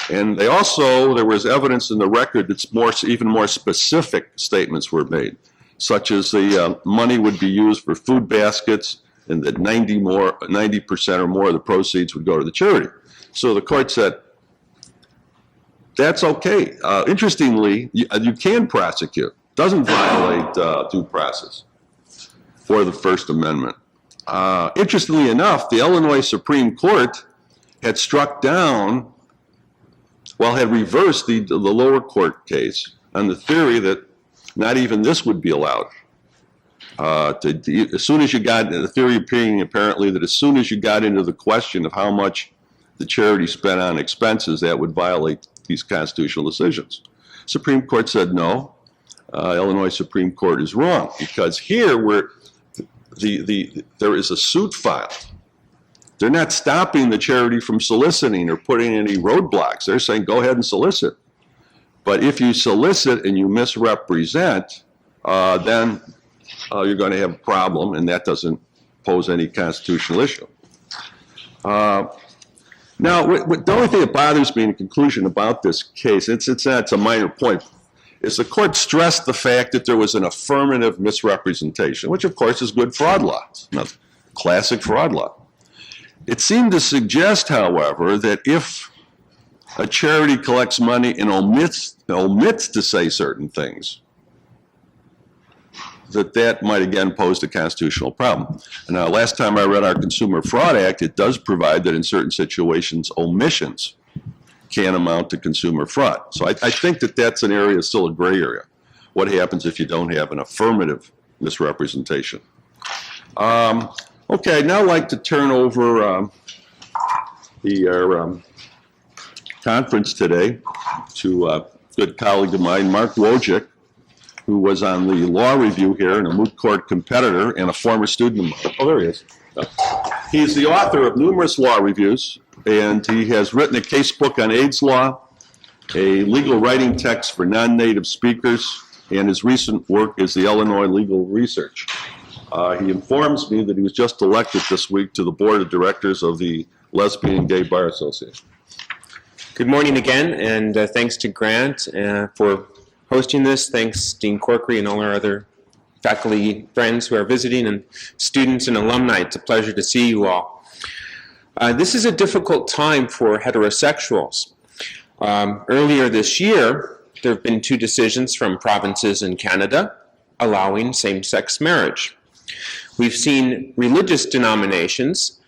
And they also, there was evidence in the record that even more specific statements were made, such as the money would be used for food baskets, and that 90% or more of the proceeds would go to the charity. So the court said, that's okay. Interestingly, you can prosecute. Doesn't violate due process or the First Amendment. Interestingly enough, the Illinois Supreme Court had struck down, had reversed the lower court case on the theory that not even this would be allowed. As soon as you got, the theory appearing apparently that as soon as you got into the question of how much the charity spent on expenses, that would violate these constitutional decisions. Supreme Court said no. Illinois Supreme Court is wrong, because here where there is a suit filed, they're not stopping the charity from soliciting or putting any roadblocks. They're saying go ahead and solicit. But if you solicit and you misrepresent, then you're going to have a problem, and that doesn't pose any constitutional issue. Now, the only thing that bothers me in conclusion about this case, it's a minor point. is the court stressed the fact that there was an affirmative misrepresentation, which of course is good fraud law. It's not classic fraud law. It seemed to suggest, however, that if a charity collects money and omits to say certain things, that might again pose a constitutional problem. Now, last time I read our Consumer Fraud Act, it does provide that in certain situations, omissions can amount to consumer fraud. So I think that that's an area, still a gray area. What happens if you don't have an affirmative misrepresentation? Okay, I'd now like to turn over our conference today to a good colleague of mine, Mark Wojcik, who was on the law review here and a moot court competitor and a former student of mine. Oh, there he is. He's the author of numerous law reviews, and he has written a case book on AIDS law, a legal writing text for non-native speakers, and his recent work is the Illinois Legal Research. He informs me that he was just elected this week to the board of directors of the Lesbian and Gay Bar Association. Good morning again, and thanks to Grant for hosting this. Thanks, Dean Corkery, and all our other faculty friends who are visiting, and students and alumni. It's a pleasure to see you all. This is a difficult time for heterosexuals. Earlier this year, there have been 2 decisions from provinces in Canada allowing same-sex marriage. We've seen religious denominations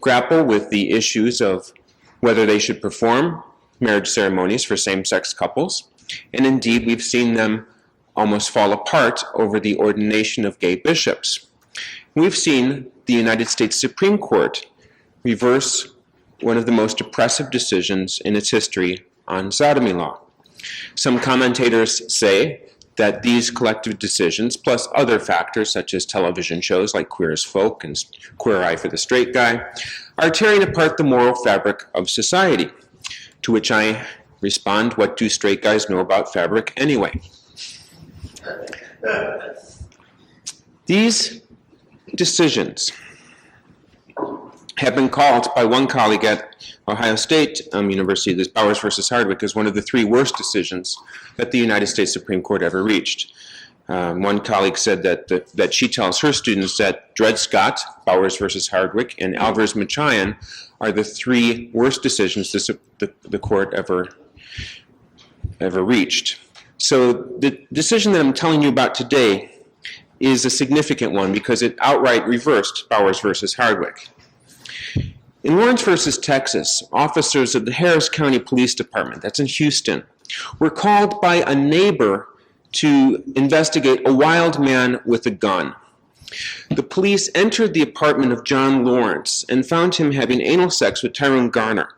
grapple with the issues of whether they should perform marriage ceremonies for same-sex couples, and indeed we've seen them almost fall apart over the ordination of gay bishops. We've seen the United States Supreme Court reverse one of the most oppressive decisions in its history on sodomy law. Some commentators say that these collective decisions, plus other factors such as television shows like Queer as Folk and Queer Eye for the Straight Guy, are tearing apart the moral fabric of society. To which I respond, what do straight guys know about fabric anyway? These decisions have been called by one colleague at Ohio State University, this Bowers versus Hardwick, as one of the 3 worst decisions that the United States Supreme Court ever reached. One colleague said that she tells her students that Dred Scott, Bowers versus Hardwick, and Alvarez Machayan are the 3 worst decisions the court ever reached. So the decision that I'm telling you about today is a significant one because it outright reversed Bowers versus Hardwick. In Lawrence versus Texas, officers of the Harris County Police Department, that's in Houston, were called by a neighbor to investigate a wild man with a gun. The police entered the apartment of John Lawrence and found him having anal sex with Tyrone Garner.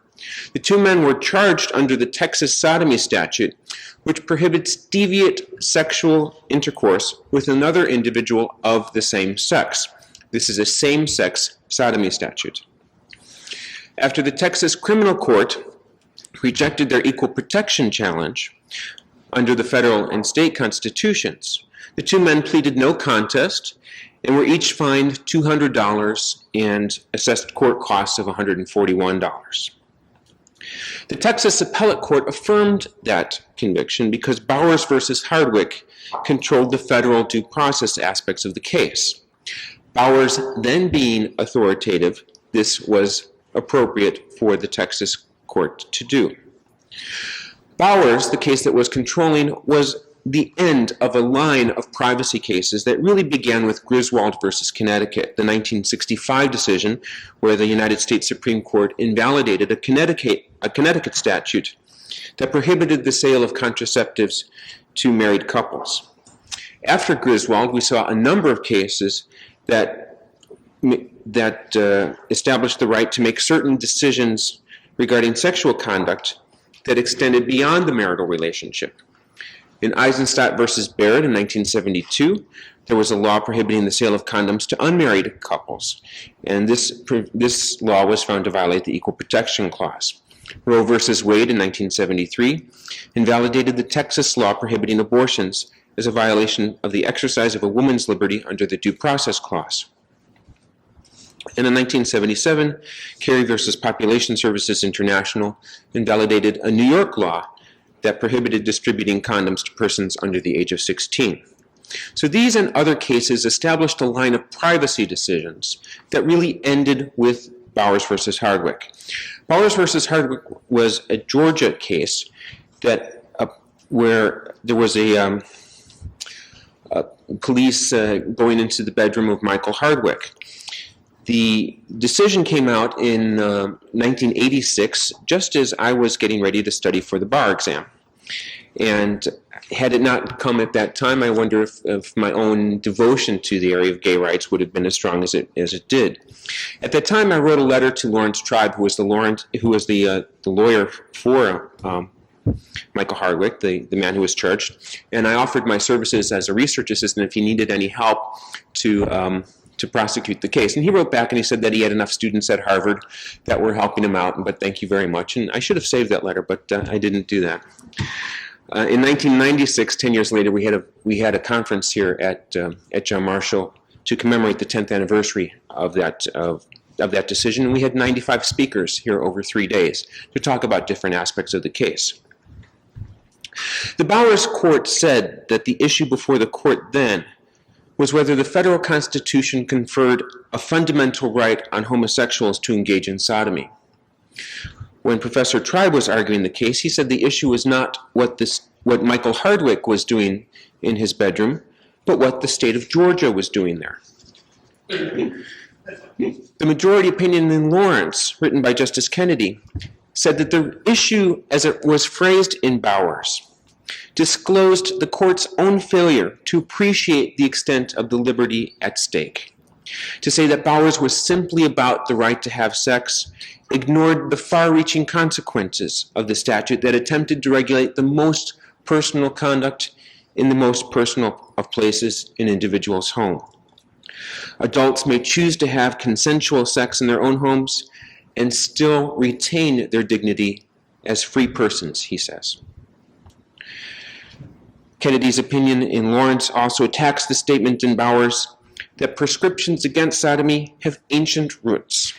The 2 men were charged under the Texas sodomy statute, which prohibits deviant sexual intercourse with another individual of the same sex. This is a same-sex sodomy statute. After the Texas criminal court rejected their equal protection challenge under the federal and state constitutions, the 2 men pleaded no contest and were each fined $200 and assessed court costs of $141. The Texas appellate court affirmed that conviction because Bowers versus Hardwick controlled the federal due process aspects of the case. Bowers then being authoritative, this was appropriate for the Texas court to do. Bowers, the case that was controlling, was the end of a line of privacy cases that really began with Griswold versus Connecticut, the 1965 decision where the United States Supreme Court invalidated a Connecticut statute that prohibited the sale of contraceptives to married couples. After Griswold, we saw a number of cases that established the right to make certain decisions regarding sexual conduct that extended beyond the marital relationship. In Eisenstadt versus Barrett in 1972, there was a law prohibiting the sale of condoms to unmarried couples, and this law was found to violate the Equal Protection Clause. Roe versus Wade in 1973 invalidated the Texas law prohibiting abortions as a violation of the exercise of a woman's liberty under the Due Process Clause. And in 1977, Carey versus Population Services International invalidated a New York law that prohibited distributing condoms to persons under the age of 16. So these and other cases established a line of privacy decisions that really ended with Bowers versus Hardwick. Bowers versus Hardwick was a Georgia case that where there was a police going into the bedroom of Michael Hardwick. The decision came out in 1986, just as I was getting ready to study for the bar exam. And had it not come at that time, I wonder if my own devotion to the area of gay rights would have been as strong as it did. At that time, I wrote a letter to Lawrence Tribe, who was the lawyer for Michael Hardwick, the man who was charged, and I offered my services as a research assistant if he needed any help to prosecute the case. And he wrote back and he said that he had enough students at Harvard that were helping him out, but thank you very much. And I should have saved that letter, but I didn't do that. In 1996, 10 years later, we had a conference here at John Marshall to commemorate the 10th anniversary of that decision. And we had 95 speakers here over 3 days to talk about different aspects of the case. The Bowers court said that the issue before the court then was whether the federal Constitution conferred a fundamental right on homosexuals to engage in sodomy. When Professor Tribe was arguing the case, he said the issue was not what Michael Hardwick was doing in his bedroom, but what the state of Georgia was doing there. The majority opinion in Lawrence, written by Justice Kennedy, said that the issue, as it was phrased in Bowers, disclosed the court's own failure to appreciate the extent of the liberty at stake. To say that Bowers was simply about the right to have sex ignored the far-reaching consequences of the statute that attempted to regulate the most personal conduct in the most personal of places, an individual's home. Adults may choose to have consensual sex in their own homes and still retain their dignity as free persons, he says. Kennedy's opinion in Lawrence also attacks the statement in Bowers that prescriptions against sodomy have ancient roots.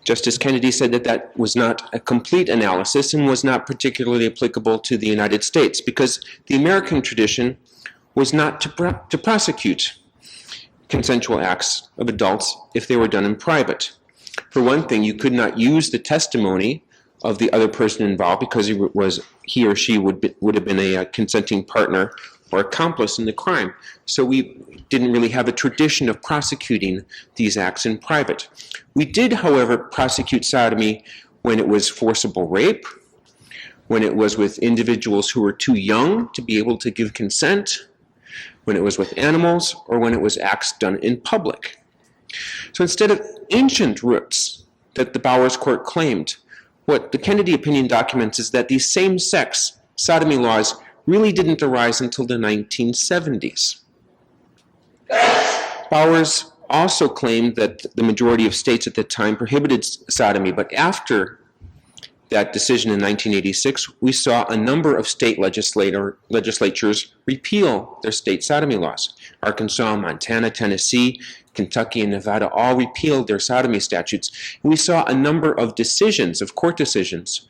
Justice Kennedy said that that was not a complete analysis and was not particularly applicable to the United States because the American tradition was not to prosecute consensual acts of adults if they were done in private. For one thing, you could not use the testimony of the other person involved because he or she would have been a consenting partner or accomplice in the crime. So we didn't really have a tradition of prosecuting these acts in private. We did, however, prosecute sodomy when it was forcible rape, when it was with individuals who were too young to be able to give consent, when it was with animals, or when it was acts done in public. So instead of ancient roots that the Bowers court claimed, what the Kennedy opinion documents is that these same-sex sodomy laws really didn't arise until the 1970s. Bowers also claimed that the majority of states at the time prohibited sodomy, but after that decision in 1986, we saw a number of state legislatures repeal their state sodomy laws. Arkansas, Montana, Tennessee, Kentucky, and Nevada all repealed their sodomy statutes. And we saw a number of decisions, of court decisions,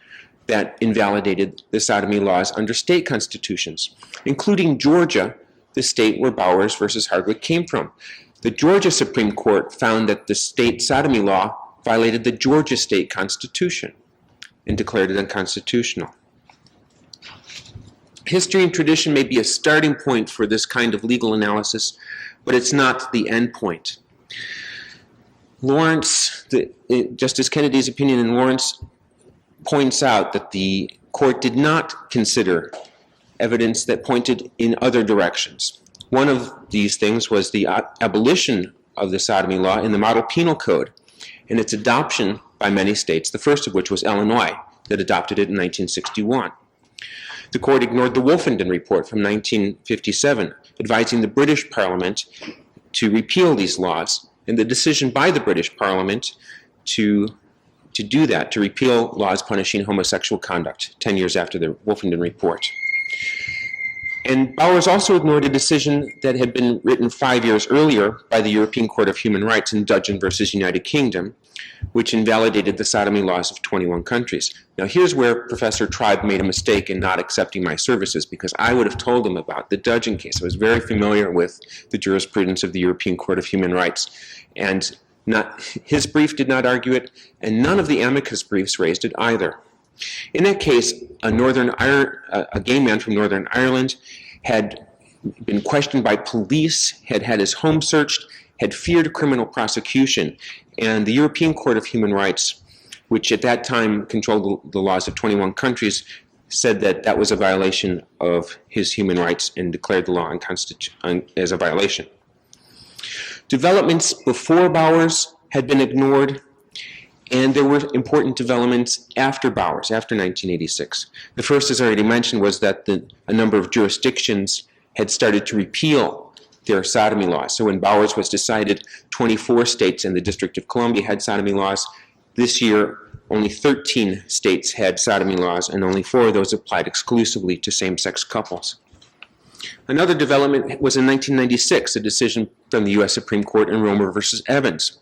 that invalidated the sodomy laws under state constitutions, including Georgia, the state where Bowers versus Hardwick came from. The Georgia Supreme Court found that the state sodomy law violated the Georgia state constitution and declared it unconstitutional. History and tradition may be a starting point for this kind of legal analysis, but it's not the end point. Justice Kennedy's opinion in Lawrence points out that the court did not consider evidence that pointed in other directions. One of these things was the abolition of the sodomy law in the Model Penal Code and its adoption by many states, the first of which was Illinois, that adopted it in 1961. The court ignored the Wolfenden Report from 1957, advising the British Parliament to repeal these laws, and the decision by the British Parliament to do that, to repeal laws punishing homosexual conduct 10 years after the Wolfenden Report. And Bowers also ignored a decision that had been written 5 years earlier by the European Court of Human Rights in Dudgeon versus United Kingdom, which invalidated the sodomy laws of 21 countries. Now, here's where Professor Tribe made a mistake in not accepting my services, because I would have told him about the Dudgeon case. I was very familiar with the jurisprudence of the European Court of Human Rights, and his brief did not argue it, and none of the amicus briefs raised it either. In that case, a gay man from Northern Ireland had been questioned by police, had had his home searched, had feared criminal prosecution, and the European Court of Human Rights, which at that time controlled the laws of 21 countries, said that that was a violation of his human rights and declared the law as a violation. Developments before Bowers had been ignored, and there were important developments after Bowers, after 1986. The first, as I already mentioned, was that a number of jurisdictions had started to repeal their sodomy laws. So when Bowers was decided, 24 states and the District of Columbia had sodomy laws. This year, only 13 states had sodomy laws, and only 4 of those applied exclusively to same-sex couples. Another development was in 1996, a decision from the U.S. Supreme Court in Romer versus Evans,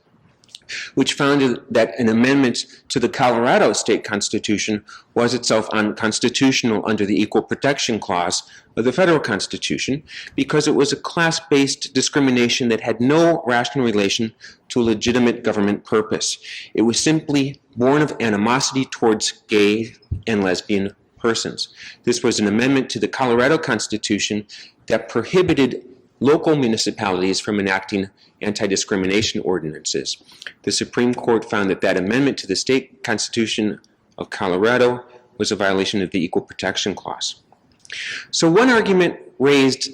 which found that an amendment to the Colorado state constitution was itself unconstitutional under the Equal Protection Clause of the federal constitution because it was a class-based discrimination that had no rational relation to a legitimate government purpose. It was simply born of animosity towards gay and lesbian persons. This was an amendment to the Colorado Constitution that prohibited local municipalities from enacting anti-discrimination ordinances. The Supreme Court found that that amendment to the state constitution of Colorado was a violation of the Equal Protection Clause. So one argument raised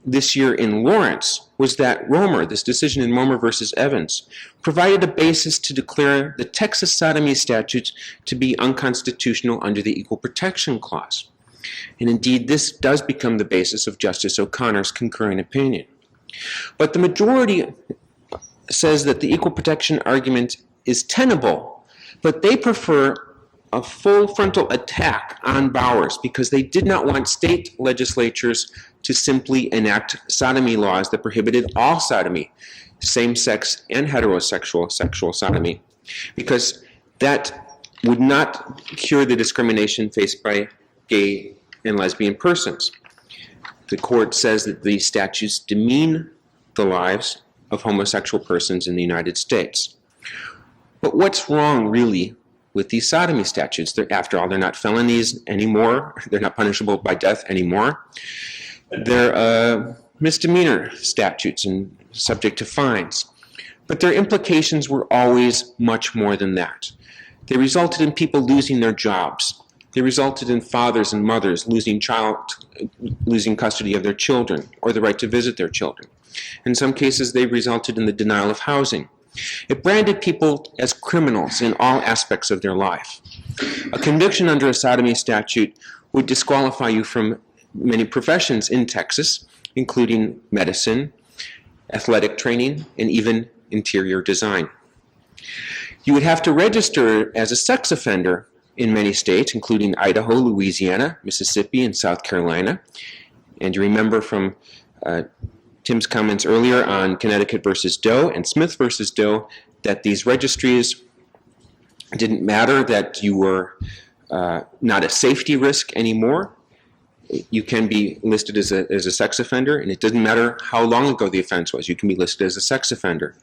this year in Lawrence was that Romer, this decision in Romer versus Evans, provided a basis to declare the Texas sodomy statutes to be unconstitutional under the Equal Protection Clause. And indeed, this does become the basis of Justice O'Connor's concurring opinion. But the majority says that the equal protection argument is tenable, but they prefer a full frontal attack on Bowers because they did not want state legislatures to simply enact sodomy laws that prohibited all sodomy, same-sex and heterosexual sexual sodomy, because that would not cure the discrimination faced by gay and lesbian persons. The court says that these statutes demean the lives of homosexual persons in the United States. But what's wrong, really, with these sodomy statutes? After all, they're not felonies anymore. They're not punishable by death anymore. They're misdemeanor statutes and subject to fines. But their implications were always much more than that. They resulted in people losing their jobs. They resulted in fathers and mothers losing custody of their children or the right to visit their children. In some cases, they resulted in the denial of housing. It branded people as criminals in all aspects of their life. A conviction under a sodomy statute would disqualify you from many professions in Texas, including medicine, athletic training, and even interior design. You would have to register as a sex offender in many states, including Idaho, Louisiana, Mississippi, and South Carolina. And you remember from Tim's comments earlier on Connecticut versus Doe and Smith versus Doe that these registries didn't matter, that you were not a safety risk anymore. You can be listed as a sex offender, and it doesn't matter how long ago the offense was. You can be listed as a sex offender.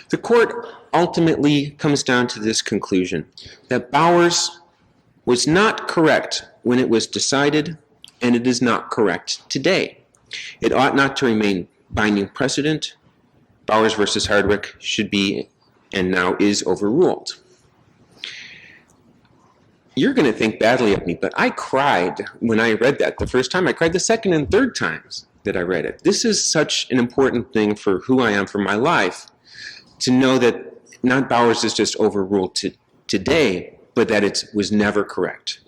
The court ultimately comes down to this conclusion, that Bowers was not correct when it was decided, and it is not correct today. It ought not to remain binding precedent. Bowers versus Hardwick should be, and now is, overruled. You're going to think badly of me, but I cried when I read that the first time. I cried the second and third times that I read it. This is such an important thing for who I am, for my life, to know that not Bowers is just overruled today, but that it was never correct.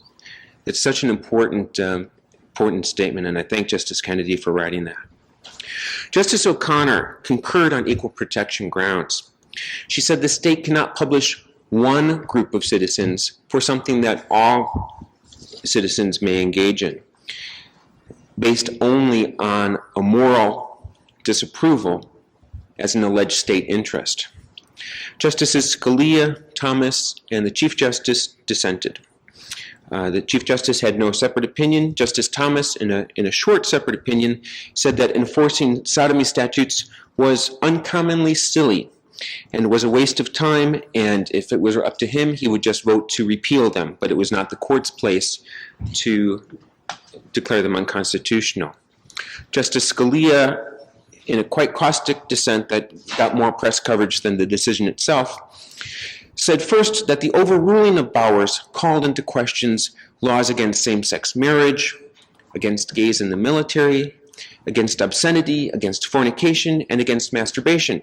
It's such an important statement, and I thank Justice Kennedy for writing that. Justice O'Connor concurred on equal protection grounds. She said the state cannot publish one group of citizens for something that all citizens may engage in. based only on a moral disapproval as an alleged state interest. Justices Scalia, Thomas, and the Chief Justice dissented. The Chief Justice had no separate opinion. Justice Thomas, in a short separate opinion, said that enforcing sodomy statutes was uncommonly silly and was a waste of time, and if it was up to him, he would just vote to repeal them, but it was not the court's place to declare them unconstitutional. Justice Scalia, in a quite caustic dissent that got more press coverage than the decision itself, said first that the overruling of Bowers called into questions laws against same-sex marriage, against gays in the military, against obscenity, against fornication, and against masturbation,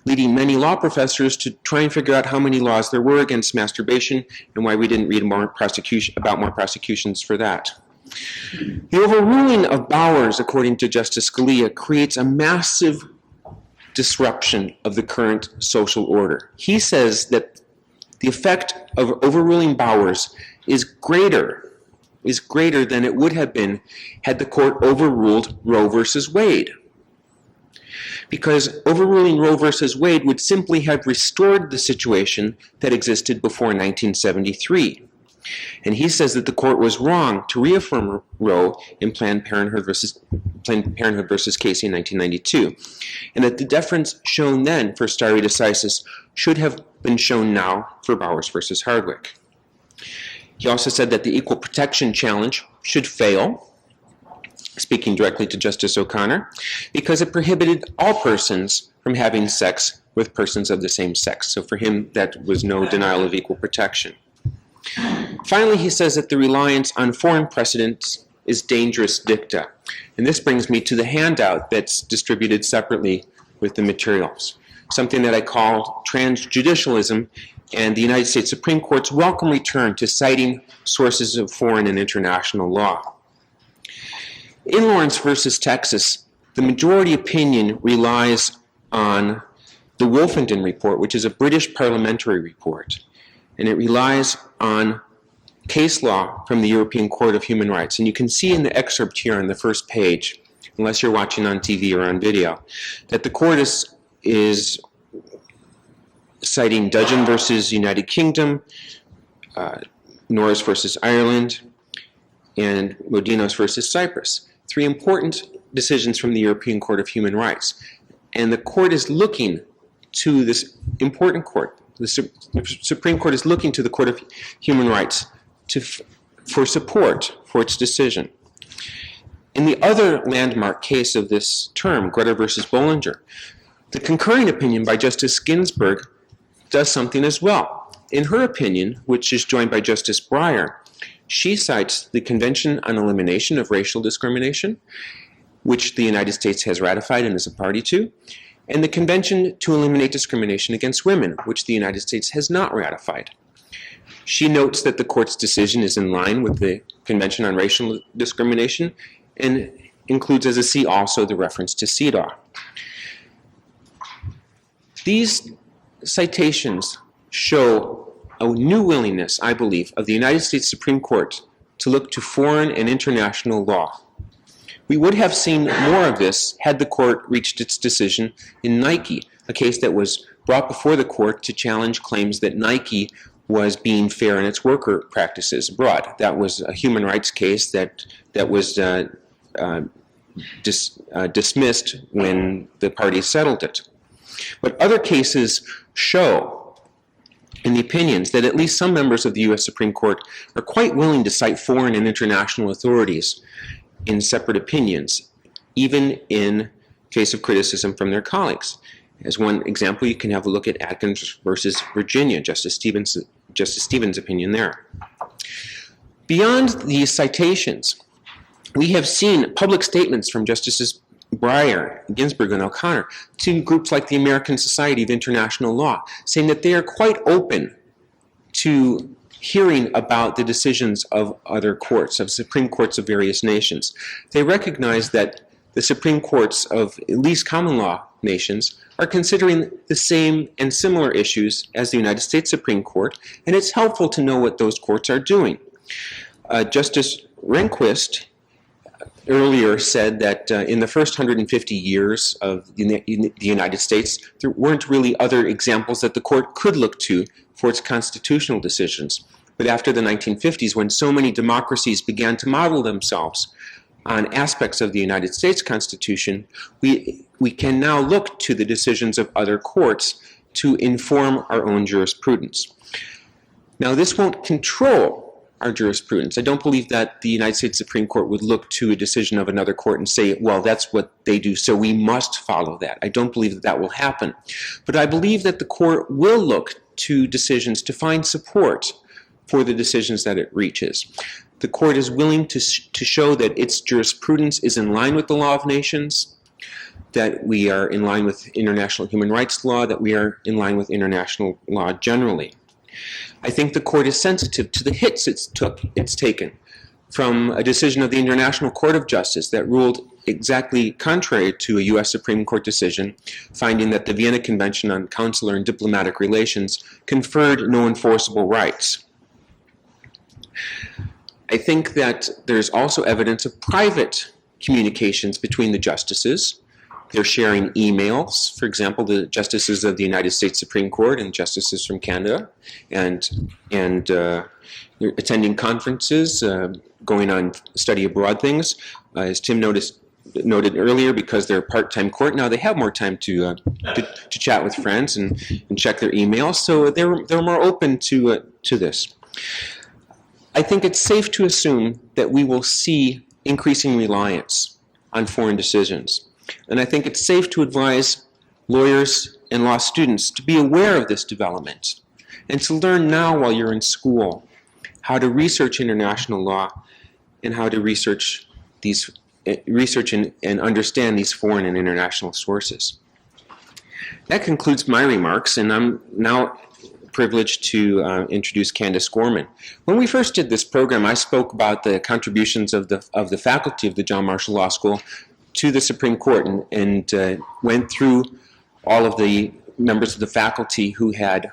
leading many law professors to try and figure out how many laws there were against masturbation and why we didn't read more prosecutions for that. The overruling of Bowers, according to Justice Scalia, creates a massive disruption of the current social order. He says that the effect of overruling Bowers is greater than it would have been had the court overruled Roe versus Wade. Because overruling Roe versus Wade would simply have restored the situation that existed before 1973. And he says that the court was wrong to reaffirm Roe in Planned Parenthood versus Casey in 1992, and that the deference shown then for stare decisis should have been shown now for Bowers versus Hardwick. He also said that the equal protection challenge should fail, speaking directly to Justice O'Connor, because it prohibited all persons from having sex with persons of the same sex. So for him, that was no denial of equal protection. Finally, he says that the reliance on foreign precedents is dangerous dicta. And this brings me to the handout that's distributed separately with the materials, something that I call transjudicialism and the United States Supreme Court's welcome return to citing sources of foreign and international law. In Lawrence versus Texas, the majority opinion relies on the Wolfenden Report, which is a British parliamentary report, and it relies on case law from the European Court of Human Rights. And you can see in the excerpt here on the first page, unless you're watching on TV or on video, that the court is citing Dudgeon versus United Kingdom, Norris versus Ireland, and Modinos versus Cyprus. Three important decisions from the European Court of Human Rights. And the court is looking to this important court. The Supreme Court is looking to the Court of Human Rights for support for its decision. In the other landmark case of this term, Greta versus Bollinger, the concurring opinion by Justice Ginsburg does something as well. In her opinion, which is joined by Justice Breyer, she cites the Convention on Elimination of Racial Discrimination, which the United States has ratified and is a party to, and the Convention to Eliminate Discrimination Against Women, which the United States has not ratified. She notes that the court's decision is in line with the Convention on Racial Discrimination and includes as a C also the reference to CEDAW. These citations show a new willingness, I believe, of the United States Supreme Court to look to foreign and international law. We would have seen more of this had the court reached its decision in Nike, a case that was brought before the court to challenge claims that Nike was being fair in its worker practices abroad. That was a human rights case that was dismissed when the parties settled it. But other cases show in the opinions that at least some members of the U.S. Supreme Court are quite willing to cite foreign and international authorities in separate opinions, even in face of criticism from their colleagues. As one example, you can have a look at Atkins versus Virginia, Justice Stevens' opinion there. Beyond these citations, we have seen public statements from Justices Breyer, Ginsburg, and O'Connor to groups like the American Society of International Law, saying that they are quite open to hearing about the decisions of other courts, of Supreme Courts of various nations. They recognize that the Supreme Courts of at least common law nations are considering the same and similar issues as the United States Supreme Court, and it's helpful to know what those courts are doing. Justice Rehnquist earlier said that in the first 150 years of the United States, there weren't really other examples that the court could look to for its constitutional decisions. But after the 1950s, when so many democracies began to model themselves on aspects of the United States Constitution, we can now look to the decisions of other courts to inform our own jurisprudence. Now, this won't control our jurisprudence. I don't believe that the United States Supreme Court would look to a decision of another court and say, well, that's what they do, so we must follow that. I don't believe that that will happen. But I believe that the court will look to decisions to find support for the decisions that it reaches. The court is willing to show that its jurisprudence is in line with the law of nations, that we are in line with international human rights law, that we are in line with international law generally. I think the court is sensitive to the hits it's taken from a decision of the International Court of Justice that ruled exactly contrary to a U.S. Supreme Court decision, finding that the Vienna Convention on Consular and Diplomatic Relations conferred no enforceable rights. I think that there's also evidence of private communications between the justices. They're sharing emails, for example, the justices of the United States Supreme Court and justices from Canada, and attending conferences, going on study abroad things. As Tim noted earlier, because they're a part-time court now, they have more time to chat with friends and check their emails, so they're more open to this. I think it's safe to assume that we will see increasing reliance on foreign decisions. And I think it's safe to advise lawyers and law students to be aware of this development and to learn now while you're in school how to research international law and how to research and understand these foreign and international sources. That concludes my remarks, and I'm now privileged to introduce Candace Gorman. When we first did this program, I spoke about the contributions of the faculty of the John Marshall Law School to the Supreme Court and went through all of the members of the faculty who had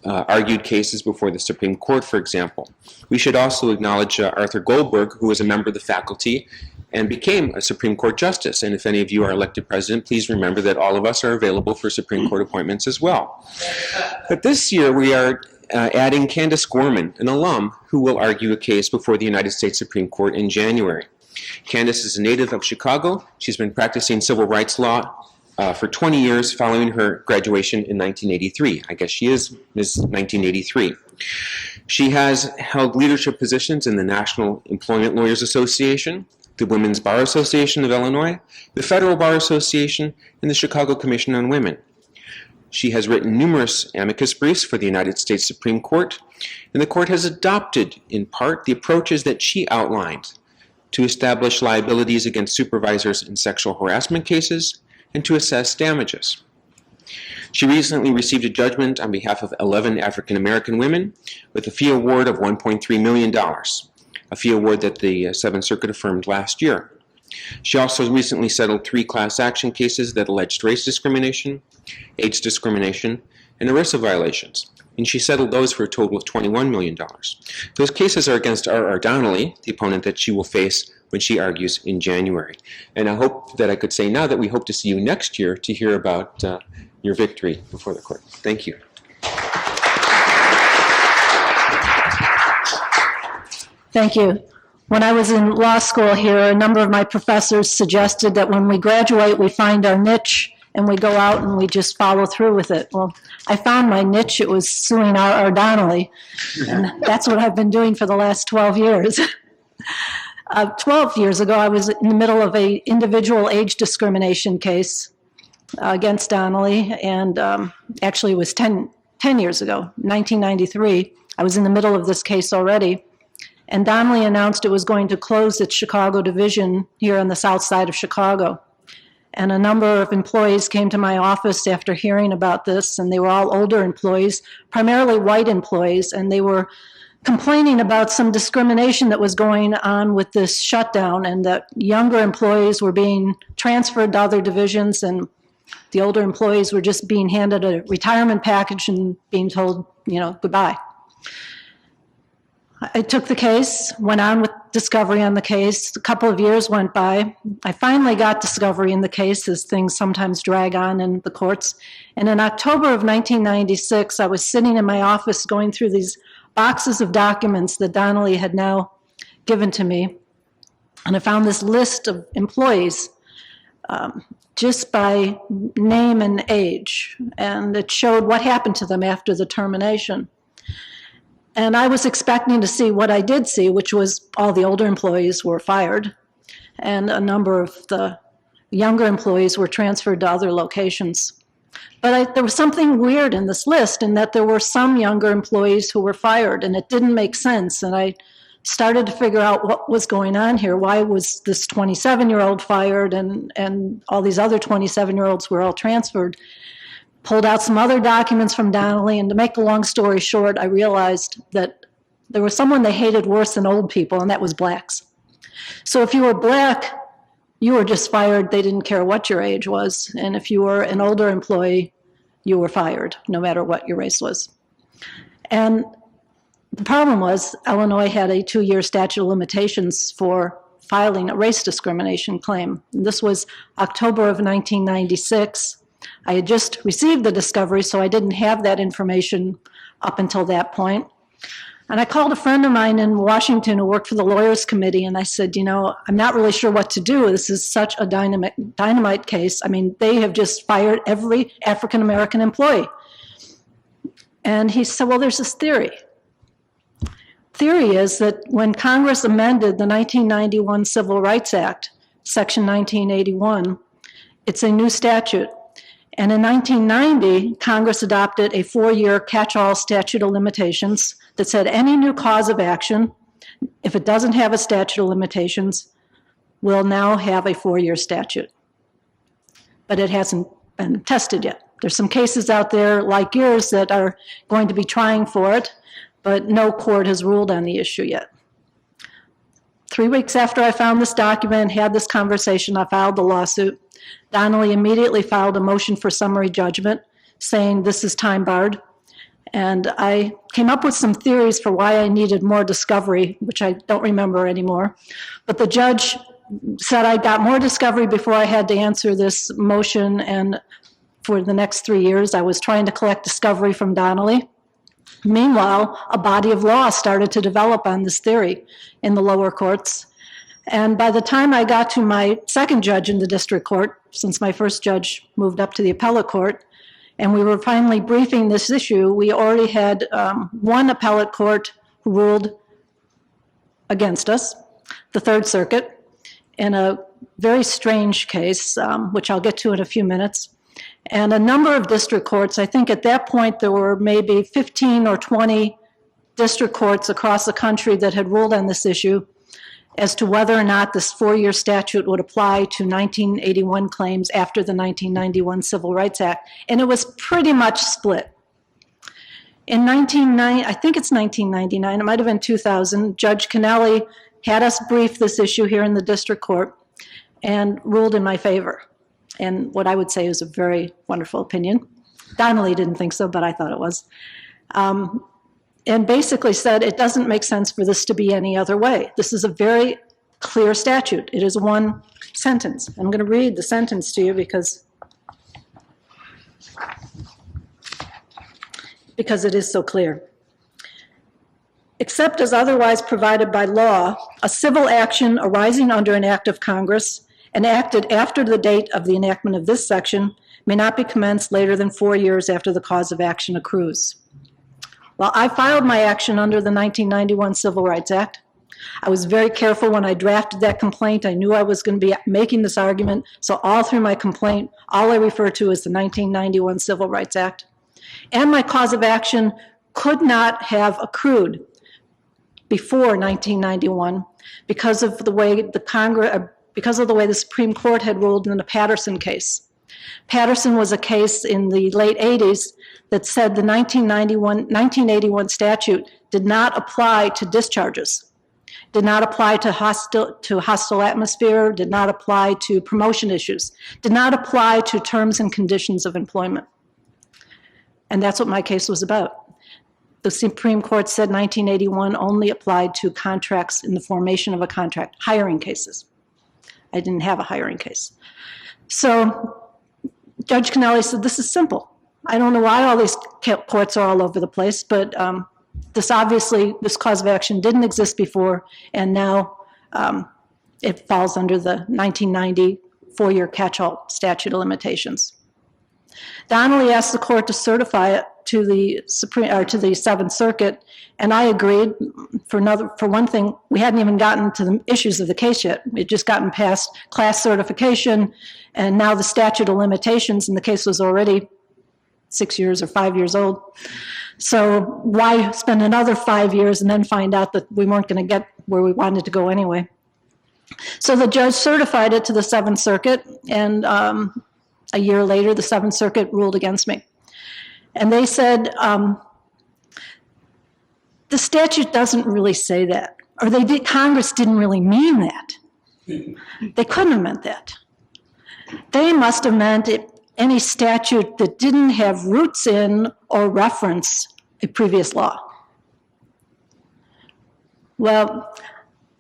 argued cases before the Supreme Court, for example. We should also acknowledge Arthur Goldberg, who was a member of the faculty and became a Supreme Court justice. And if any of you are elected president, please remember that all of us are available for Supreme Court appointments as well. But this year we are adding Candace Gorman, an alum, who will argue a case before the United States Supreme Court in January. Candace is a native of Chicago. She's been practicing civil rights law for 20 years following her graduation in 1983. I guess she is Ms. 1983. She has held leadership positions in the National Employment Lawyers Association, the Women's Bar Association of Illinois, the Federal Bar Association, and the Chicago Commission on Women. She has written numerous amicus briefs for the United States Supreme Court, and the court has adopted, in part, the approaches that she outlined to establish liabilities against supervisors in sexual harassment cases and to assess damages. She recently received a judgment on behalf of 11 African American women with a fee award of $1.3 million, a fee award that the Seventh Circuit affirmed last year. She also recently settled 3 class action cases that alleged race discrimination, age discrimination, and ERISA violations, and she settled those for a total of $21 million. Those cases are against R.R. Donnelly, the opponent that she will face when she argues in January. And I hope that I could say now that we hope to see you next year to hear about your victory before the court. Thank you. Thank you. When I was in law school here, a number of my professors suggested that when we graduate, we find our niche and we go out and we just follow through with it. Well, I found my niche. It was suing R.R. Donnelly, and that's what I've been doing for the last 12 years. 12 years ago, I was in the middle of an individual age discrimination case against Donnelly, and actually it was 10 years ago, 1993. I was in the middle of this case already, and Donnelly announced it was going to close its Chicago division here on the south side of Chicago. And a number of employees came to my office after hearing about this, and they were all older employees, primarily white employees, and they were complaining about some discrimination that was going on with this shutdown, and that younger employees were being transferred to other divisions, and the older employees were just being handed a retirement package and being told, goodbye. I took the case, went on with discovery on the case. A couple of years went by. I finally got discovery in the case, as things sometimes drag on in the courts. And in October of 1996, I was sitting in my office going through these boxes of documents that Donnelly had now given to me. And I found this list of employees just by name and age. And it showed what happened to them after the termination. And I was expecting to see what I did see, which was all the older employees were fired, and a number of the younger employees were transferred to other locations. But there was something weird in this list, in that there were some younger employees who were fired, and it didn't make sense. And I started to figure out what was going on here. Why was this 27-year-old fired, and all these other 27-year-olds were all transferred? Pulled out some other documents from Donnelly, and to make a long story short, I realized that there was someone they hated worse than old people, and that was blacks. So if you were black, you were just fired. They didn't care what your age was. And if you were an older employee, you were fired, no matter what your race was. And the problem was Illinois had a 2-year statute of limitations for filing a race discrimination claim. And this was October of 1996. I had just received the discovery, so I didn't have that information up until that point. And I called a friend of mine in Washington who worked for the Lawyers Committee, and I said, you know, I'm not really sure what to do. This is such a dynamite case. I mean, they have just fired every African-American employee. And he said, well, there's this theory. Theory is that when Congress amended the 1991 Civil Rights Act, Section 1981, it's a new statute. And in 1990, Congress adopted a 4-year catch-all statute of limitations that said any new cause of action, if it doesn't have a statute of limitations, will now have a 4-year statute. But it hasn't been tested yet. There's some cases out there like yours that are going to be trying for it, but no court has ruled on the issue yet. 3 weeks after I found this document and had this conversation, I filed the lawsuit. Donnelly immediately filed a motion for summary judgment saying this is time barred. And I came up with some theories for why I needed more discovery, which I don't remember anymore. But the judge said I got more discovery before I had to answer this motion, and for the next 3 years I was trying to collect discovery from Donnelly. Meanwhile, a body of law started to develop on this theory in the lower courts. And by the time I got to my second judge in the district court, since my first judge moved up to the appellate court, and we were finally briefing this issue, we already had one appellate court who ruled against us, the Third Circuit, in a very strange case, which I'll get to in a few minutes. And a number of district courts, I think at that point there were maybe 15 or 20 district courts across the country that had ruled on this issue as to whether or not this 4-year statute would apply to 1981 claims after the 1991 Civil Rights Act. And it was pretty much split. In I think it's 1999, it might have been 2000, Judge Kennelly had us brief this issue here in the district court and ruled in my favor. And what I would say is a very wonderful opinion. Donnelly didn't think so, but I thought it was. And basically said it doesn't make sense for this to be any other way. This is a very clear statute. It is one sentence. I'm going to read the sentence to you because it is so clear. Except as otherwise provided by law, a civil action arising under an act of Congress enacted after the date of the enactment of this section may not be commenced later than 4 years after the cause of action accrues. Well, I filed my action under the 1991 Civil Rights Act. I was very careful when I drafted that complaint. I knew I was going to be making this argument, so all through my complaint, all I refer to is the 1991 Civil Rights Act. And my cause of action could not have accrued before 1991 because of the way the Supreme Court had ruled in the Patterson case. Patterson was a case in the late 80s that said the 1981 statute did not apply to discharges, did not apply to hostile atmosphere, did not apply to promotion issues, did not apply to terms and conditions of employment. And that's what my case was about. The Supreme Court said 1981 only applied to contracts in the formation of a contract, hiring cases. I didn't have a hiring case. So Judge Cannelli said, this is simple. I don't know why all these courts are all over the place, but this cause of action didn't exist before, and now it falls under the 1990 4-year catch-all statute of limitations. Donnelly asked the court to certify it to the Seventh Circuit, and I agreed. For one thing, we hadn't even gotten to the issues of the case yet. We'd just gotten past class certification, and now the statute of limitations, and the case was already 6 years or 5 years old. So why spend another 5 years and then find out that we weren't going to get where we wanted to go anyway? So the judge certified it to the Seventh Circuit, and a year later, the Seventh Circuit ruled against me. And they said, the statute doesn't really say that, or Congress didn't really mean that. They couldn't have meant that. They must have meant any statute that didn't have roots in or reference a previous law. Well,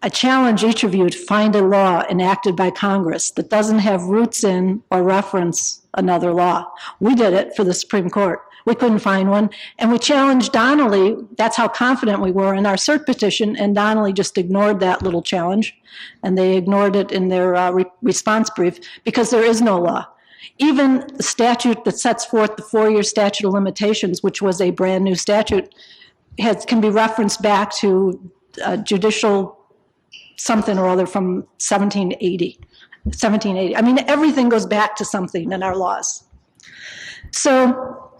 I challenge each of you to find a law enacted by Congress that doesn't have roots in or reference another law. We did it for the Supreme Court. We couldn't find one, and we challenged Donnelly. That's how confident we were in our cert petition, and Donnelly just ignored that little challenge, and they ignored it in their response brief because there is no law. Even the statute that sets forth the 4-year statute of limitations, which was a brand new statute, can be referenced back to judicial something or other from 1780. I mean, everything goes back to something in our laws. So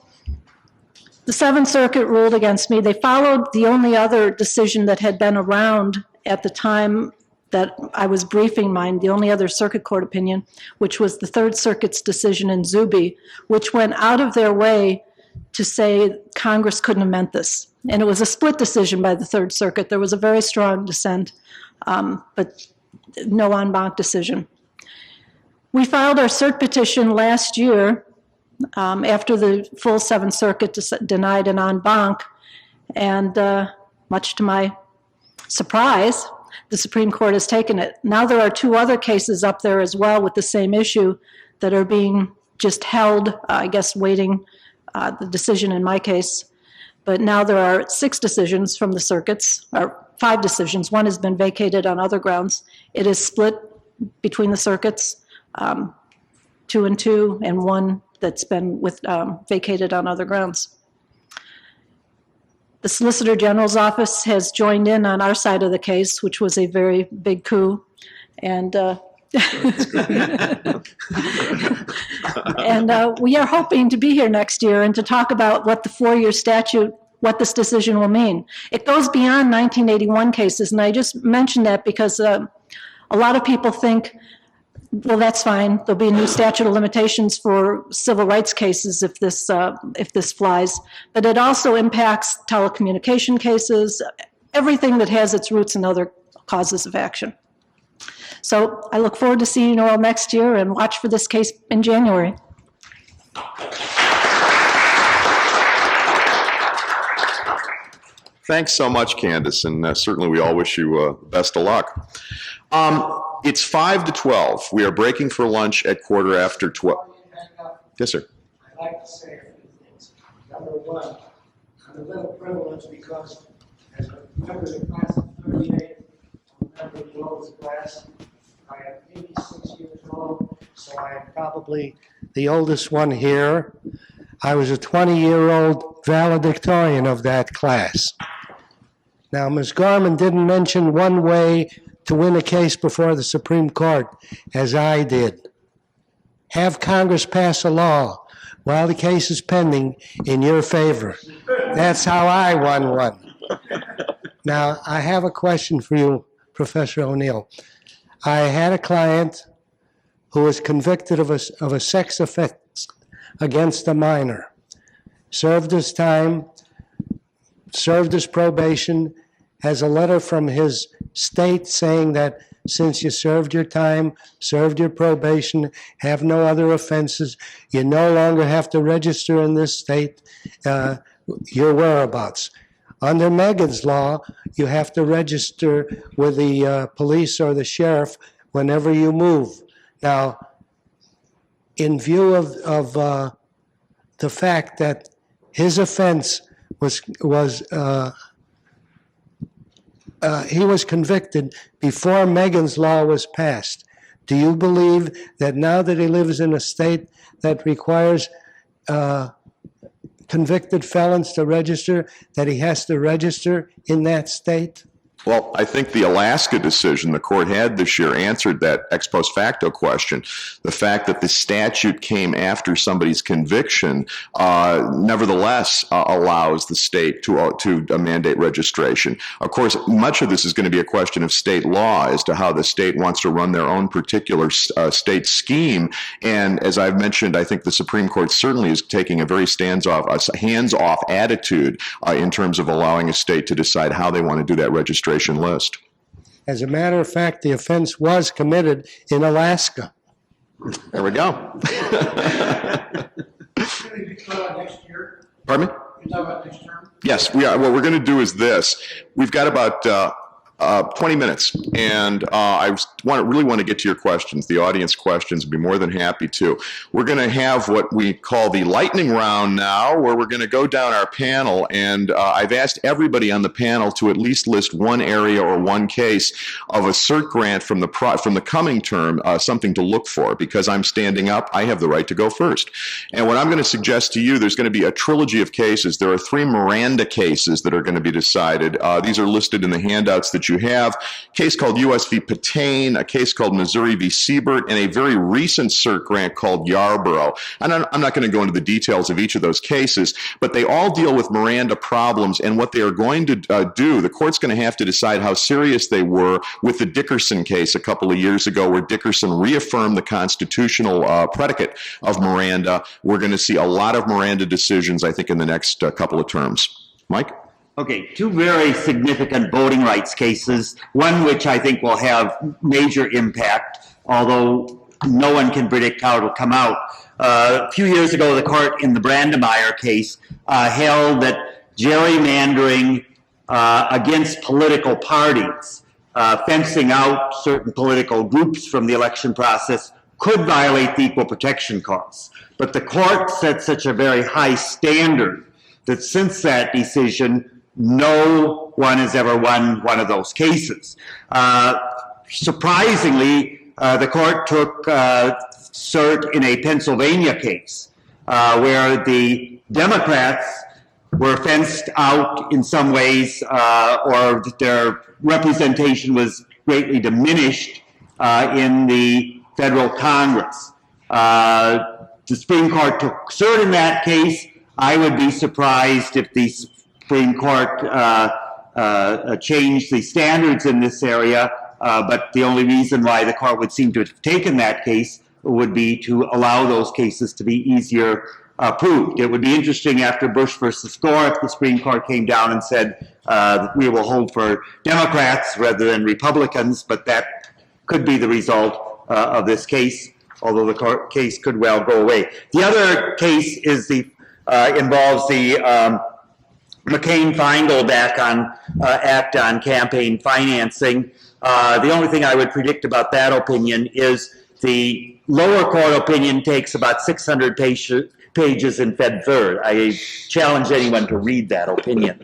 the Seventh Circuit ruled against me. They followed the only other decision that had been around at the time that I was briefing mine, the only other circuit court opinion, which was the Third Circuit's decision in Zuby, which went out of their way to say Congress couldn't have meant this. And it was a split decision by the Third Circuit. There was a very strong dissent, but no en banc decision. We filed our cert petition last year after the full Seventh Circuit denied an en banc, and much to my surprise, the Supreme Court has taken it. Now there are 2 other cases up there as well with the same issue that are being just held, I guess, waiting the decision in my case. But now there are 6 decisions from the circuits, or 5 decisions. One has been vacated on other grounds. It is split between the circuits, 2 and 2, and 1 that's been vacated on other grounds. The Solicitor General's office has joined in on our side of the case, which was a very big coup, and and we are hoping to be here next year and to talk about what the 4-year statute, what this decision will mean. It goes beyond 1981 cases, and I just mentioned that because a lot of people think, well, that's fine. There'll be a new statute of limitations for civil rights cases if this flies. But it also impacts telecommunication cases, everything that has its roots in other causes of action. So I look forward to seeing you all next year, and watch for this case in January. Thanks so much, Candace, and certainly we all wish you best of luck. It's 5 to 12. We are breaking for lunch at 12:15. Yes, sir. I'd like to say a few things. Number one, I'm a little privileged because as a member of the class of 38, I'm a member of the oldest class. I am 86 years old, so I am probably the oldest one here. I was a 20-year-old valedictorian of that class. Now, Ms. Gorman didn't mention one way to win a case before the Supreme Court, as I did. Have Congress pass a law while the case is pending in your favor. That's how I won one. Now, I have a question for you, Professor O'Neill. I had a client who was convicted of a sex offense against a minor, served his time, served his probation, has a letter from his state saying that since you served your time, served your probation, have no other offenses, you no longer have to register in this state your whereabouts. Under Megan's law, you have to register with the police or the sheriff whenever you move. Now, in view of the fact that his offense he was convicted before Megan's law was passed. Do you believe that now that he lives in a state that requires convicted felons to register, that he has to register in that state? Well, I think the Alaska decision the court had this year answered that ex post facto question. The fact that the statute came after somebody's conviction nevertheless allows the state to mandate registration. Of course, much of this is going to be a question of state law as to how the state wants to run their own particular state scheme. And as I've mentioned, I think the Supreme Court certainly is taking a very hands-off attitude in terms of allowing a state to decide how they want to do that registration list. As a matter of fact, the offense was committed in Alaska. There we go. Next year? Pardon me? You're talking about next term? Yes, we are. What we're going to do is this. We've got about 20 minutes, and I really want to get to your questions, the audience questions. I'd be more than happy to. We're going to have what we call the lightning round now, where we're going to go down our panel, and I've asked everybody on the panel to at least list one area or one case of a cert grant from the coming term, something to look for. Because I'm standing up, I have the right to go first. And what I'm going to suggest to you, there's going to be a trilogy of cases. There are 3 Miranda cases that are going to be decided. These are listed in the handouts that you have. A case called U.S. v. Patain, a case called Missouri v. Siebert, and a very recent cert grant called Yarborough. And I'm not going to go into the details of each of those cases, but they all deal with Miranda problems, and what they are going to do, the court's going to have to decide how serious they were with the Dickerson case a couple of years ago, where Dickerson reaffirmed the constitutional predicate of Miranda. We're going to see a lot of Miranda decisions, I think, in the next couple of terms. Mike? Okay, 2 very significant voting rights cases, one which I think will have major impact, although no one can predict how it'll come out. A few years ago, the court in the Brandemeyer case held that gerrymandering against political parties, fencing out certain political groups from the election process, could violate the Equal Protection Clause. But the court set such a very high standard that since that decision, no one has ever won one of those cases. Surprisingly, the court took cert in a Pennsylvania case where the Democrats were fenced out in some ways, or their representation was greatly diminished in the federal Congress. The Supreme Court took cert in that case. I would be surprised if the Supreme Court changed the standards in this area, but the only reason why the court would seem to have taken that case would be to allow those cases to be easier proved. It would be interesting after Bush versus Gore if the Supreme Court came down and said we will hold for Democrats rather than Republicans, but that could be the result of this case, although the court case could well go away. The other case is involves the McCain-Feingold Act on campaign financing. The only thing I would predict about that opinion is the lower court opinion takes about 600 pages in Fed Third. I challenge anyone to read that opinion.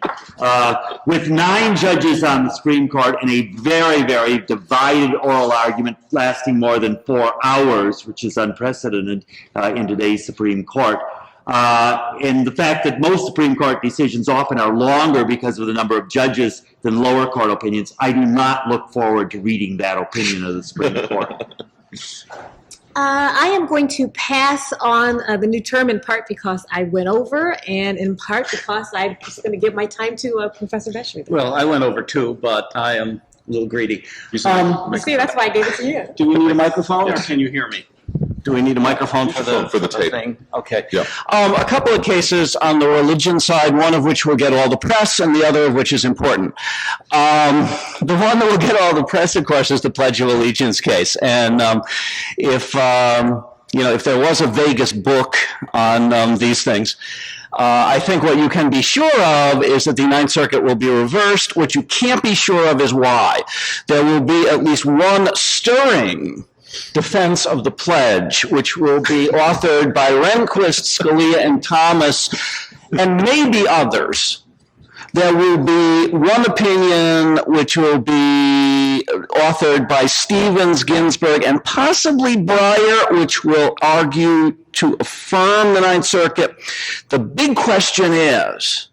With 9 judges on the Supreme Court and a very, very divided oral argument lasting more than 4 hours, which is unprecedented in today's Supreme Court, and the fact that most Supreme Court decisions often are longer because of the number of judges than lower court opinions, I do not look forward to reading that opinion of the Supreme Court. I am going to pass on the new term in part because I went over, and in part because I'm just going to give my time to Professor Beschle. Well, I went over too, but I am a little greedy. See, that's why I gave it to you. Do we need a microphone, or can you hear me? Do we need a microphone for the tape thing? Okay. Yeah. A couple of cases on the religion side, one of which will get all the press and the other of which is important. The one that will get all the press, of course, is the Pledge of Allegiance case. And if if there was a Vegas book on these things, I think what you can be sure of is that the Ninth Circuit will be reversed. What you can't be sure of is why. There will be at least one stirring defense of the pledge, which will be authored by Rehnquist, Scalia, and Thomas, and maybe others. There will be one opinion which will be authored by Stevens, Ginsburg, and possibly Breyer, which will argue to affirm the Ninth Circuit. The big question is,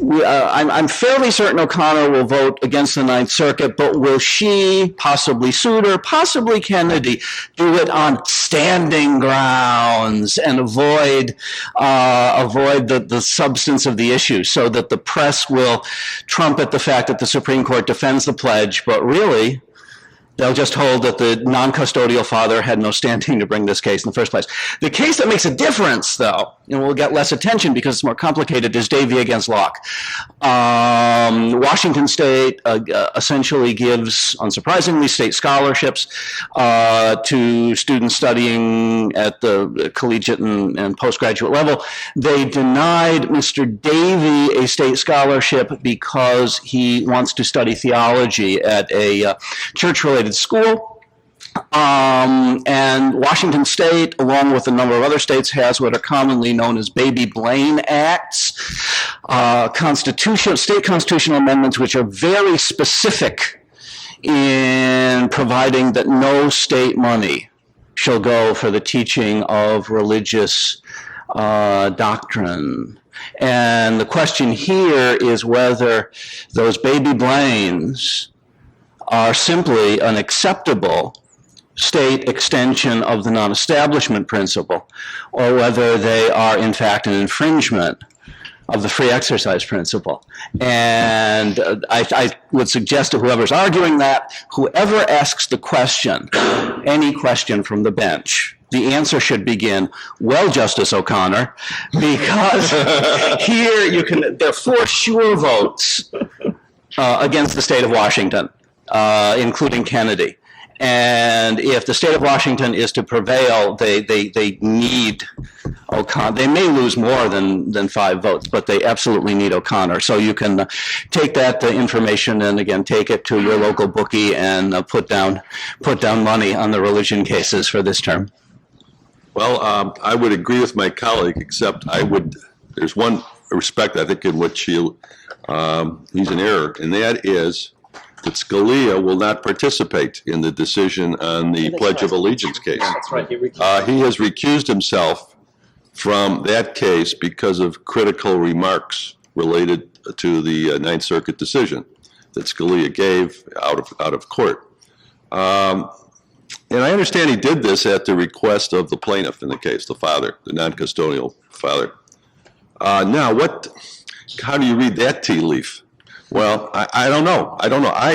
I'm fairly certain O'Connor will vote against the Ninth Circuit, but will she, possibly Souter, possibly Kennedy, do it on standing grounds and avoid the substance of the issue, so that the press will trumpet the fact that the Supreme Court defends the pledge, but really they'll just hold that the non-custodial father had no standing to bring this case in the first place. The case that makes a difference, though, and will get less attention because it's more complicated, is Davey against Locke. Washington State essentially gives, unsurprisingly, state scholarships to students studying at the collegiate and postgraduate level. They denied Mr. Davey a state scholarship because he wants to study theology at a church-related school. And Washington State, along with a number of other states, has what are commonly known as Baby Blaine Acts, state constitutional amendments which are very specific in providing that no state money shall go for the teaching of religious doctrine. And the question here is whether those Baby Blaines are simply an acceptable state extension of the non-establishment principle, or whether they are in fact an infringement of the free exercise principle. And I would suggest to whoever's arguing that, whoever asks the question, any question from the bench, the answer should begin, well, Justice O'Connor, because here there are 4 sure votes against the state of Washington, including Kennedy. And if the state of Washington is to prevail, they need O'Connor. They may lose more than 5 votes, but they absolutely need O'Connor. So you can take that information and again take it to your local bookie and put down money on the religion cases for this term. Well, I would agree with my colleague, except there's one respect I think in which he's in error, and that is that Scalia will not participate in the decision on the Pledge of Allegiance case. That's right. He has recused himself from that case because of critical remarks related to the Ninth Circuit decision that Scalia gave out of court. And I understand he did this at the request of the plaintiff in the case, the father, the non-custodial father. Now, how do you read that tea leaf? Well, I don't know.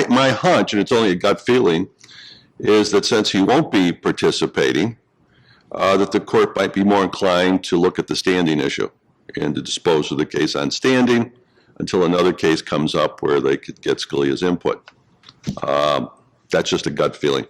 My hunch, and it's only a gut feeling, is that since he won't be participating, that the court might be more inclined to look at the standing issue and to dispose of the case on standing until another case comes up where they could get Scalia's input. That's just a gut feeling.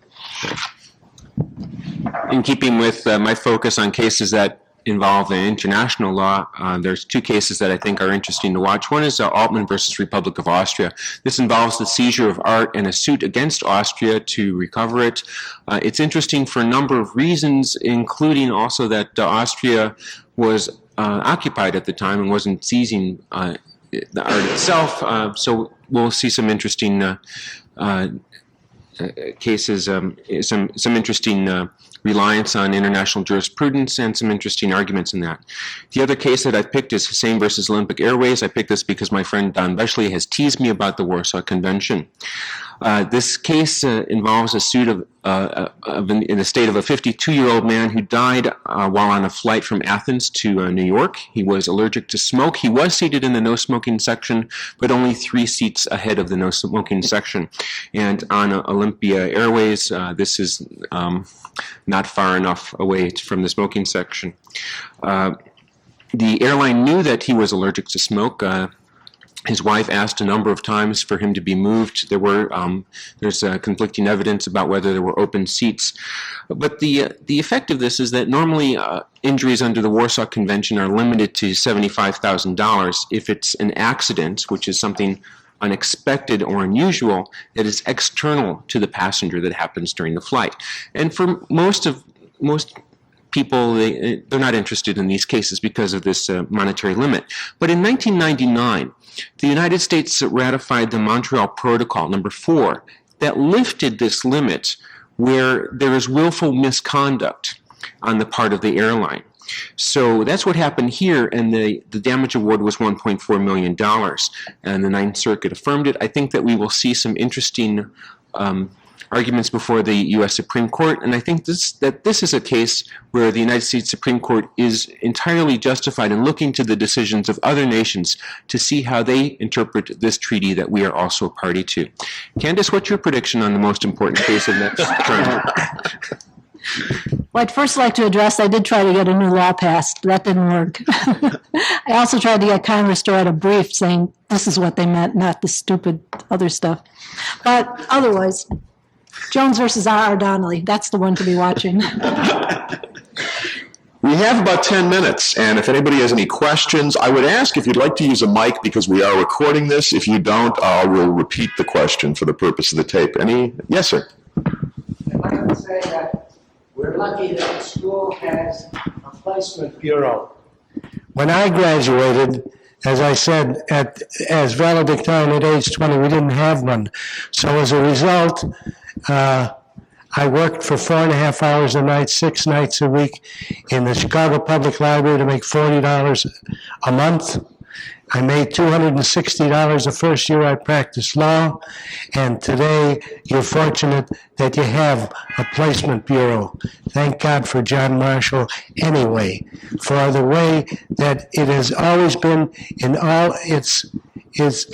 In keeping with my focus on cases that involve the international law, there's 2 cases that I think are interesting to watch. One is Altman versus Republic of Austria. This involves the seizure of art and a suit against Austria to recover it. It's interesting for a number of reasons, including also that Austria was occupied at the time and wasn't seizing the art itself. So we'll see some interesting cases, some interesting reliance on international jurisprudence and some interesting arguments in that. The other case that I've picked is Seng versus Olympic Airways. I picked this because my friend Don Beschle has teased me about the Warsaw Convention. This case involves a suit in the state of a 52-year-old man who died while on a flight from Athens to New York. He was allergic to smoke. He was seated in the no-smoking section, but only 3 seats ahead of the no-smoking section. And on Olympia Airways, this is not far enough away from the smoking section. The airline knew that he was allergic to smoke. His wife asked a number of times for him to be moved. There's conflicting evidence about whether there were open seats. But the effect of this is that normally injuries under the Warsaw Convention are limited to $75,000 if it's an accident, which is something unexpected or unusual that is external to the passenger that happens during the flight. And for most people, they're not interested in these cases because of this monetary limit. But in 1999, the United States ratified the Montreal Protocol, number 4, that lifted this limit where there is willful misconduct on the part of the airline. So that's what happened here, and the damage award was $1.4 million, and the Ninth Circuit affirmed it. I think that we will see some interesting arguments before the U.S. Supreme Court, and I think that this is a case where the United States Supreme Court is entirely justified in looking to the decisions of other nations to see how they interpret this treaty that we are also a party to. Candace, what's your prediction on the most important case of next term? Well, I'd first like to address, I did try to get a new law passed. That didn't work. I also tried to get Congress to write a brief saying this is what they meant, not the stupid other stuff. But otherwise, Jones versus R.R. Donnelly, that's the one to be watching. We have about 10 minutes, and if anybody has any questions, I would ask if you'd like to use a mic because we are recording this. If you don't, I will repeat the question for the purpose of the tape. Yes, sir? I would say that we're lucky that the school has a placement bureau. When I graduated, as I said, as valedictorian at age 20, we didn't have one. So as a result, I worked for 4.5 hours a night, 6 nights a week in the Chicago Public Library to make $40 a month. I made $260 the first year I practiced law, and today you're fortunate that you have a placement bureau. Thank God for John Marshall anyway, for the way that it has always been in all its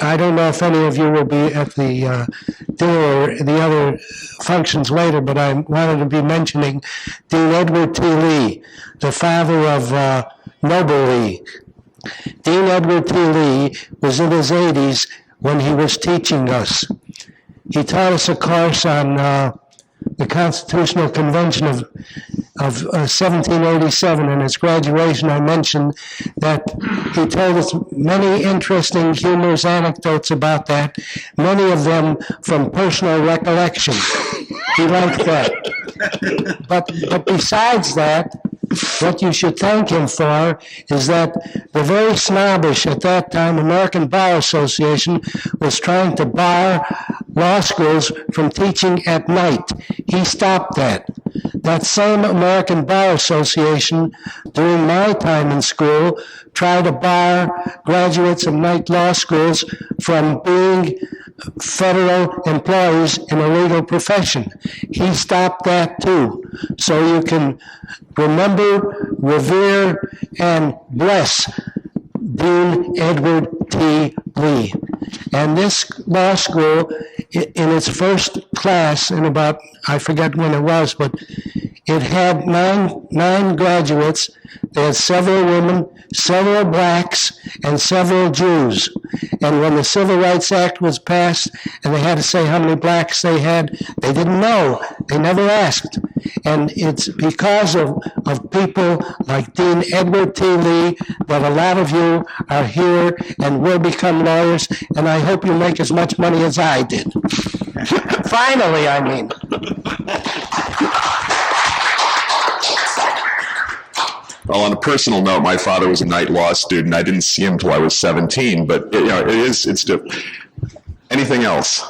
I don't know if any of you will be at the dinner or the other functions later, but I wanted to be mentioning Dean Edward T. Lee, the father of Noble Lee. Dean Edward T. Lee was in his 80s when he was teaching us. He taught us a course on the Constitutional Convention of 1787. In his graduation, I mentioned that he told us many interesting, humorous anecdotes about that, many of them from personal recollection. He liked that. But besides that, what you should thank him for is that the very snobbish, at that time, American Bar Association was trying to bar law schools from teaching at night. He stopped that. That same American Bar Association, during my time in school, tried to bar graduates of night law schools from being federal employees in a legal profession. He stopped that too. So you can remember, revere, and bless Dean Edward T. Lee. And this law school, in its first class, in about, I forget when it was, but it had nine graduates. They had several women, several blacks, and several Jews. And when the Civil Rights Act was passed, and they had to say how many blacks they had, they didn't know. They never asked. And it's because of people like Dean Edward T. Lee that a lot of you are here and will become lawyers, and I hope you make as much money as I did. Finally, I mean. Well, on a personal note, my father was a night law student. I didn't see him till I was 17, but it's different. Anything else?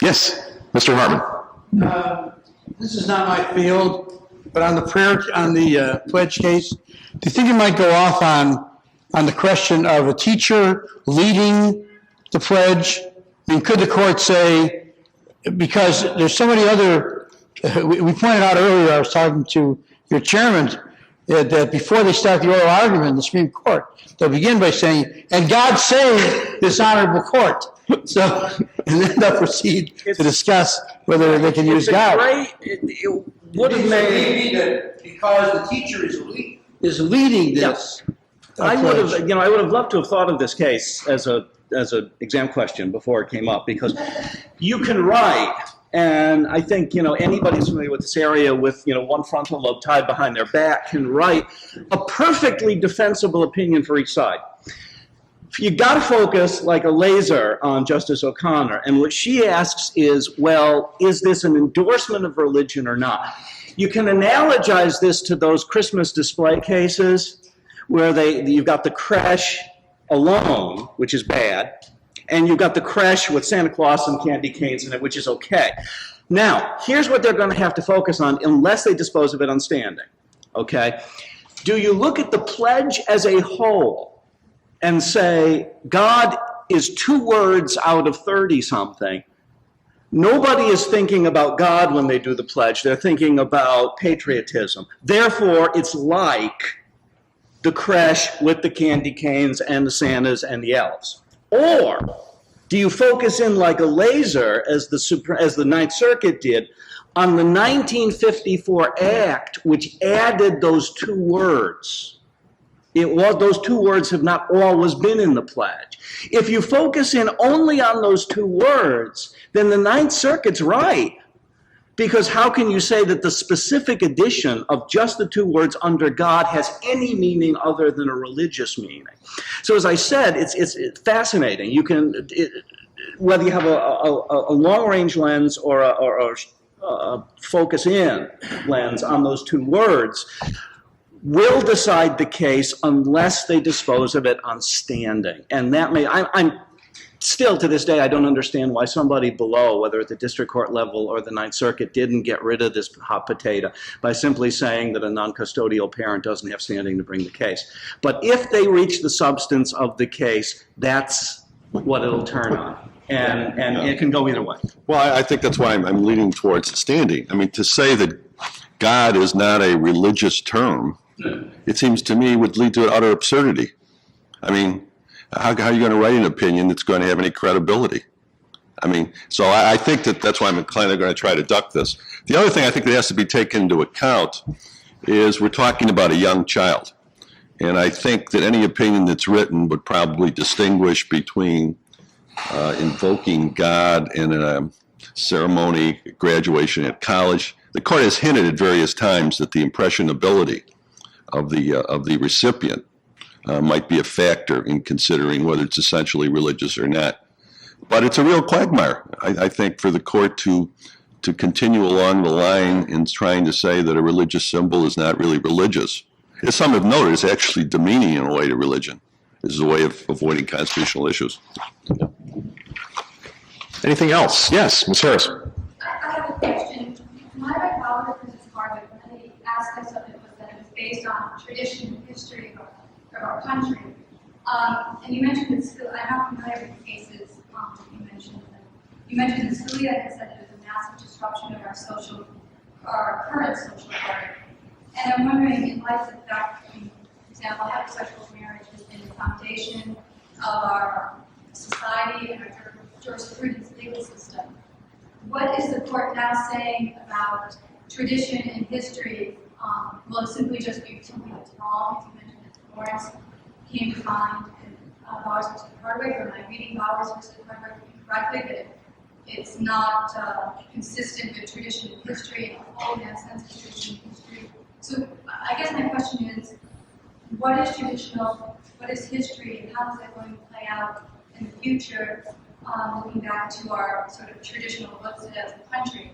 Yes, Mr. Hartman. This is not my field, but on the pledge case, do you think it might go off on the question of a teacher leading the pledge? I mean, could the court say, because there's so many other, we pointed out earlier, I was talking to your chairman, that before they start the oral argument in the Supreme Court, they'll begin by saying, and God save this honorable court. So, and then they'll proceed to discuss whether they can use God. It would have made that because the teacher is leading this, I would have, I would have loved to have thought of this case as an exam question before it came up, because you can write, and I think, anybody who's familiar with this area with, one frontal lobe tied behind their back can write a perfectly defensible opinion for each side. You got to focus like a laser on Justice O'Connor, and what she asks is, well, is this an endorsement of religion or not? You can analogize this to those Christmas display cases where you've got the creche alone, which is bad, and you've got the creche with Santa Claus and candy canes in it, which is okay. Now, here's what they're going to have to focus on unless they dispose of it on standing, okay? Do you look at the pledge as a whole and say, God is 2 words out of 30-something? Nobody is thinking about God when they do the pledge. They're thinking about patriotism. Therefore, it's like the creche with the candy canes and the Santas and the elves. Or do you focus in like a laser, as the Ninth Circuit did, on the 1954 Act, which added those 2 words? Those 2 words have not always been in the pledge. If you focus in only on those 2 words, then the Ninth Circuit's right. Because how can you say that the specific addition of just the 2 words under God has any meaning other than a religious meaning? So as I said, it's fascinating. You can, whether you have a long-range lens or a focus-in lens on those 2 words, will decide the case unless they dispose of it on standing. And that I'm still, to this day, I don't understand why somebody below, whether at the district court level or the Ninth Circuit, didn't get rid of this hot potato by simply saying that a non-custodial parent doesn't have standing to bring the case. But if they reach the substance of the case, that's what it'll turn on. And it can go either way. Well, I think that's why I'm leaning towards standing. I mean, to say that God is not a religious term, it seems to me would lead to utter absurdity. I mean, how are you going to write an opinion that's going to have any credibility? I mean, so I think that's why I'm inclined they're going to try to duck this. The other thing I think that has to be taken into account is we're talking about a young child. And I think that any opinion that's written would probably distinguish between invoking God in a ceremony, graduation at college. The court has hinted at various times that the impressionability of the recipient might be a factor in considering whether it's essentially religious or not. But it's a real quagmire, I think, for the court to continue along the line in trying to say that a religious symbol is not really religious. As some have noted, it's actually demeaning in a way to religion. This is a way of avoiding constitutional issues. Anything else? Yes, Ms. Harris. I have a question. My recollection is part of it, one of the aspects of it was that it was based on tradition and history of our country. And you mentioned that I'm not familiar with the cases you mentioned. You mentioned that Scalia has said it was a massive disruption of our current social order. And I'm wondering, in light of the fact, for example, heterosexual marriage has been the foundation of our society and our jurisprudence legal system. What is the court now saying about tradition and history? Will it simply just be something that's wrong? As you mentioned that Lawrence came to find in Bowers versus Hardwick, or am I reading Bowers versus Hardwick incorrectly, that it's not consistent with tradition and history, and all in that sense of tradition and history? So I guess my question is, what is traditional, what is history, and how is that going to play out in the future? Looking back to our sort of traditional looks at as a country.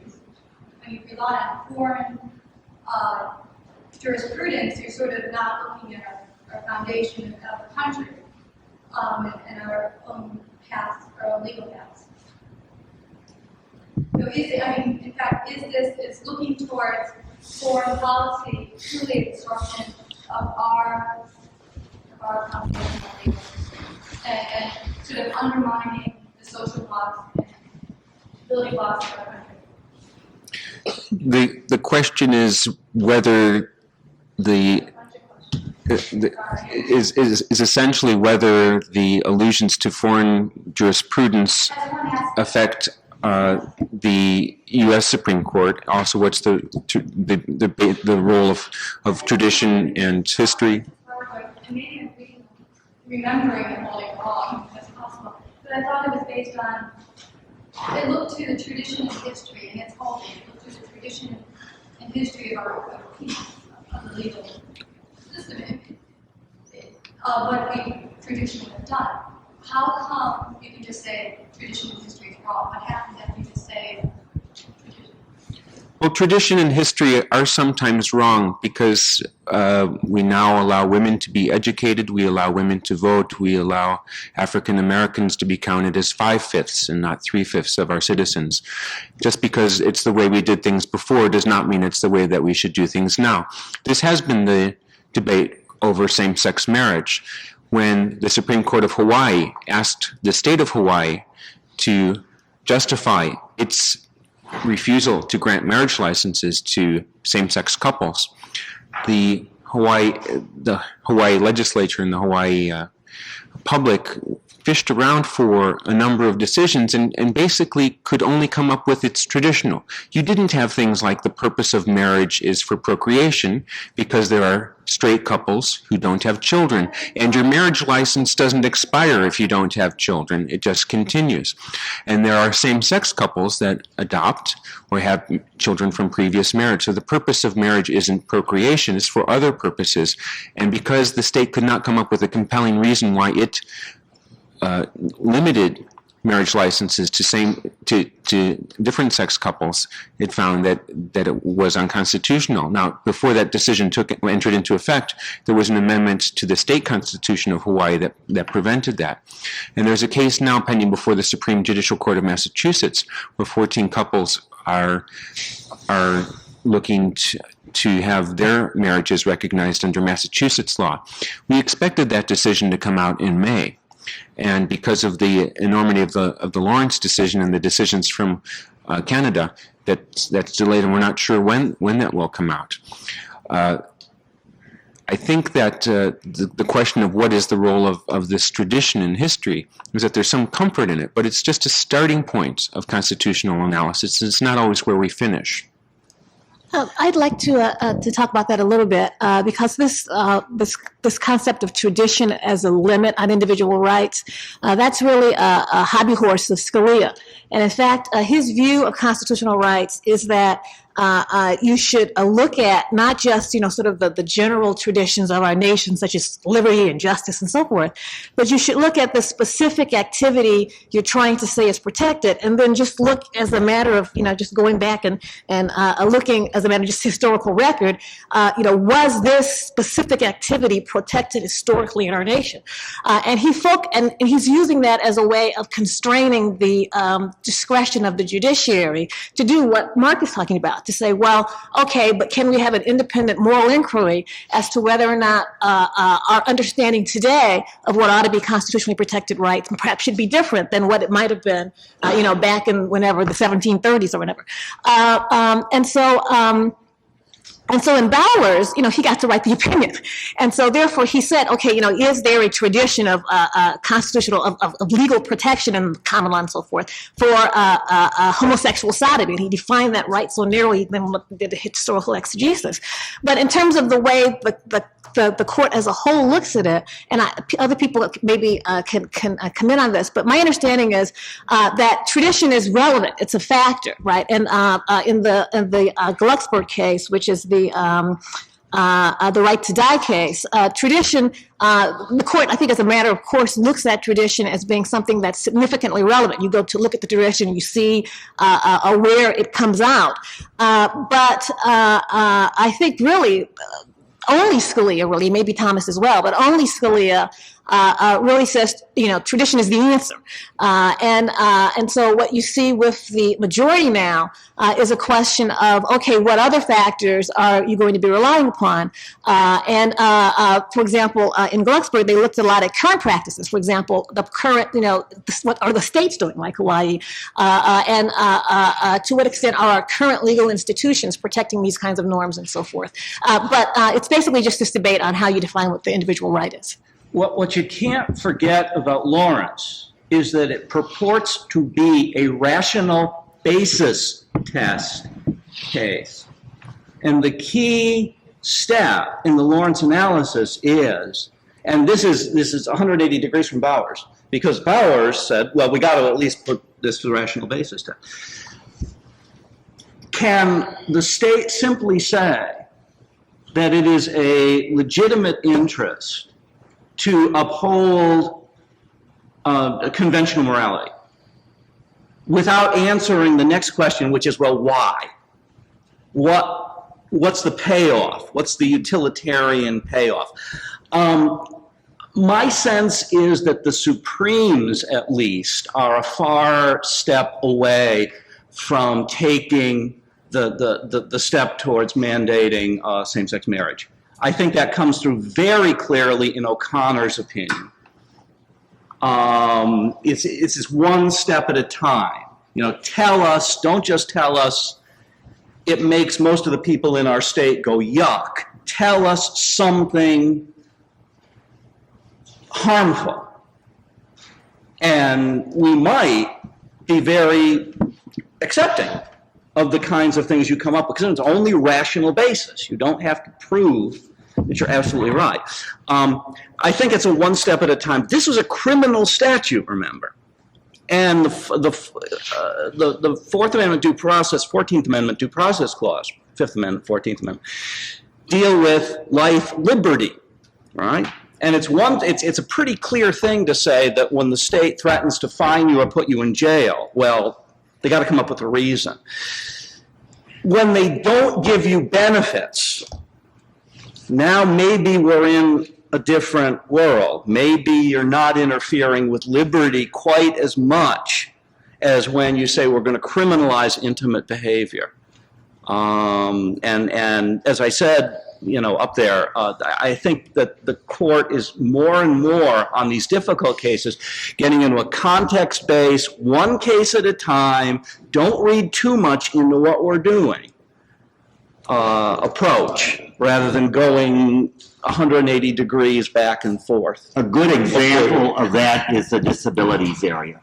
When you rely on foreign jurisprudence, you're sort of not looking at our foundation of the country and our own paths, our own legal paths. So in fact, is looking towards foreign policy truly a disruption of our foundational legal system and sort of undermining social blocks and building blocks of our country? The question is whether is essentially whether the allusions to foreign jurisprudence affect the U.S. Supreme Court. Also, what's the role of tradition and history? And maybe I'm reading remembering and holding wrong as possible. But I thought it was based on, it looked to the tradition and history and its holding. It looked to the tradition and history of of the legal system, of what we traditionally have done. How come you can just say tradition and history is wrong? What happens if you just say tradition? Well, tradition and history are sometimes wrong because we now allow women to be educated, we allow women to vote, we allow African Americans to be counted as 5/5 and not 3/5 of our citizens. Just because it's the way we did things before does not mean it's the way that we should do things now. This has been the debate over same-sex marriage. When the Supreme Court of Hawaii asked the state of Hawaii to justify its refusal to grant marriage licenses to same-sex couples, the Hawaii legislature and the Hawaii public fished around for a number of decisions and basically could only come up with it's traditional. You didn't have things like the purpose of marriage is for procreation because there are straight couples who don't have children, and your marriage license doesn't expire if you don't have children. It just continues. And there are same-sex couples that adopt or have children from previous marriage. So the purpose of marriage isn't procreation, it's for other purposes. And because the state could not come up with a compelling reason why it limited marriage licenses to different sex couples, it found that it was unconstitutional. Now, before that decision entered into effect, there was an amendment to the state constitution of Hawaii that prevented that. And there's a case now pending before the Supreme Judicial Court of Massachusetts where 14 couples are looking to have their marriages recognized under Massachusetts law. We expected that decision to come out in May. And because of the enormity of the Lawrence decision and the decisions from Canada, that's delayed, and we're not sure when that will come out. I think that the question of what is the role of this tradition in history is that there's some comfort in it, but it's just a starting point of constitutional analysis. It's not always where we finish. I'd like to talk about that a little bit because this concept of tradition as a limit on individual rights, that's really a hobby horse of Scalia. And in fact, his view of constitutional rights is that you should look at not just, sort of the general traditions of our nation, such as liberty and justice and so forth, but you should look at the specific activity you're trying to say is protected, and then just look as a matter of, just going back and looking as a matter of just historical record, was this specific activity protected historically in our nation? And he's using that as a way of constraining the discretion of the judiciary to do what Mark is talking about, to say, well, okay, but can we have an independent moral inquiry as to whether or not our understanding today of what ought to be constitutionally protected rights perhaps should be different than what it might have been, back in whenever, the 1730s or whatever. And so in Bowers, he got to write the opinion. And so therefore he said, okay, is there a tradition of constitutional, of legal protection in common law and so forth for homosexual sodomy? And he defined that right so narrowly, then did the historical exegesis. But in terms of the way the court as a whole looks at it, and other people maybe can comment on this, but my understanding is that tradition is relevant. It's a factor, right? And in the Glucksberg case, which is the right to die case, tradition, the court, I think as a matter of course, looks at tradition as being something that's significantly relevant. You go to look at the tradition, you see where it comes out. But I think really, only Scalia, really, maybe Thomas as well, but only Scalia really says, tradition is the answer. And so what you see with the majority now is a question of, okay, what other factors are you going to be relying upon? For example, in Glucksberg, they looked a lot at current practices. For example, the current, what are the states doing, like Hawaii? And to what extent are our current legal institutions protecting these kinds of norms and so forth? But it's basically just this debate on how you define what the individual right is. What you can't forget about Lawrence is that it purports to be a rational basis test case. And the key step in the Lawrence analysis is And this is 180 degrees from Bowers, because Bowers said, well, we got to at least put this to the rational basis test. Can the state simply say that it is a legitimate interest to uphold conventional morality without answering the next question, which is, well, why? What's the payoff? What's the utilitarian payoff? My sense is that the Supremes, at least, are a far step away from taking the step towards mandating same-sex marriage. I think that comes through very clearly in O'Connor's opinion. It's just one step at a time. Tell us, don't just tell us it makes most of the people in our state go yuck. Tell us something harmful. And we might be very accepting of the kinds of things you come up with, because it's only rational basis. You don't have to prove that you're absolutely right. I think it's a one step at a time. This was a criminal statute, remember. And the Fourth Amendment due process, 14th Amendment due process clause, Fifth Amendment, 14th Amendment, deal with life, liberty, right? And it's a pretty clear thing to say that when the state threatens to fine you or put you in jail, well, they got to come up with a reason. When they don't give you benefits, now maybe we're in a different world. Maybe you're not interfering with liberty quite as much as when you say we're going to criminalize intimate behavior. And as I said, up there, I think that the court is more and more on these difficult cases getting into a context-based, one case at a time, don't read too much into what we're doing approach, rather than going 180 degrees back and forth. A good example of that is the disabilities area,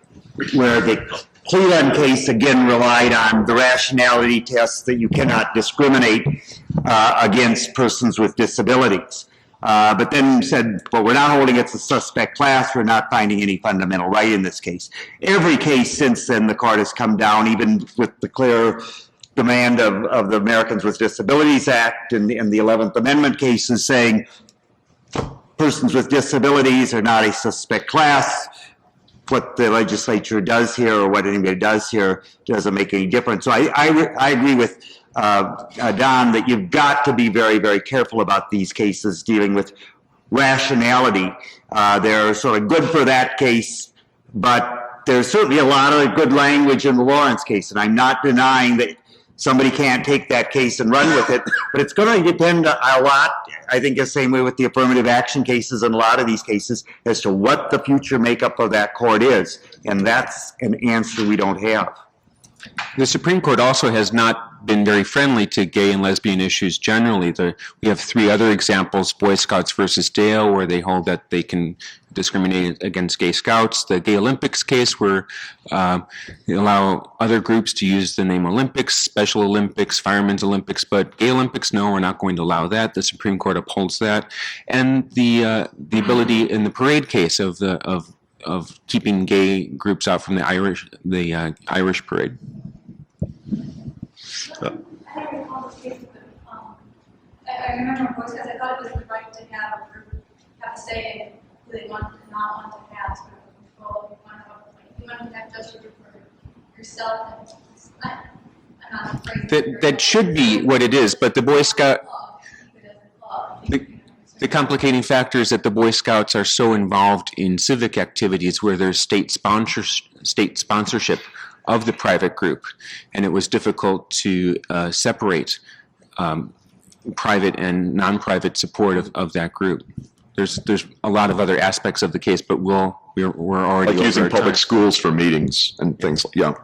where the Cleland case again relied on the rationality test that you cannot discriminate against persons with disabilities. But then said, well, we're not holding it as a suspect class, we're not finding any fundamental right in this case. Every case since then, the court has come down, even with the clear demand of the Americans with Disabilities Act and the 11th Amendment cases saying persons with disabilities are not a suspect class. What the legislature does here or what anybody does here doesn't make any difference. So I agree with Don that you've got to be very, very careful about these cases dealing with rationality. They're sort of good for that case, but there's certainly a lot of good language in the Lawrence case, and I'm not denying that somebody can't take that case and run with it, but it's going to depend a lot, I think the same way with the affirmative action cases and a lot of these cases, as to what the future makeup of that court is, and that's an answer we don't have. The Supreme Court also has not been very friendly to gay and lesbian issues generally. We have three other examples: Boy Scouts versus Dale, where they hold that they can discriminate against gay scouts; the Gay Olympics case, where they allow other groups to use the name Olympics, Special Olympics, Firemen's Olympics, but Gay Olympics, no, we're not going to allow that. The Supreme Court upholds that. And the ability in the parade case of keeping gay groups out from the Irish parade. I remember Boy Scouts, I thought it was the right to have a say in who they want and not want to have sort of control. You want to have just for yourself. And I'm not afraid That should be what it is, but the Boy Scout... The complicating factor is that the Boy Scouts are so involved in civic activities where there's state sponsorship of the private group, and it was difficult to separate private and non-private support of that group. There's a lot of other aspects of the case, but we're already like using public schools for meetings and things. Yeah.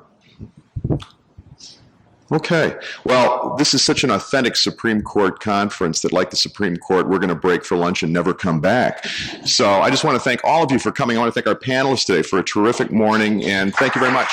Okay. Well, this is such an authentic Supreme Court conference that, like the Supreme Court, we're going to break for lunch and never come back. So I just want to thank all of you for coming. I want to thank our panelists today for a terrific morning, and thank you very much.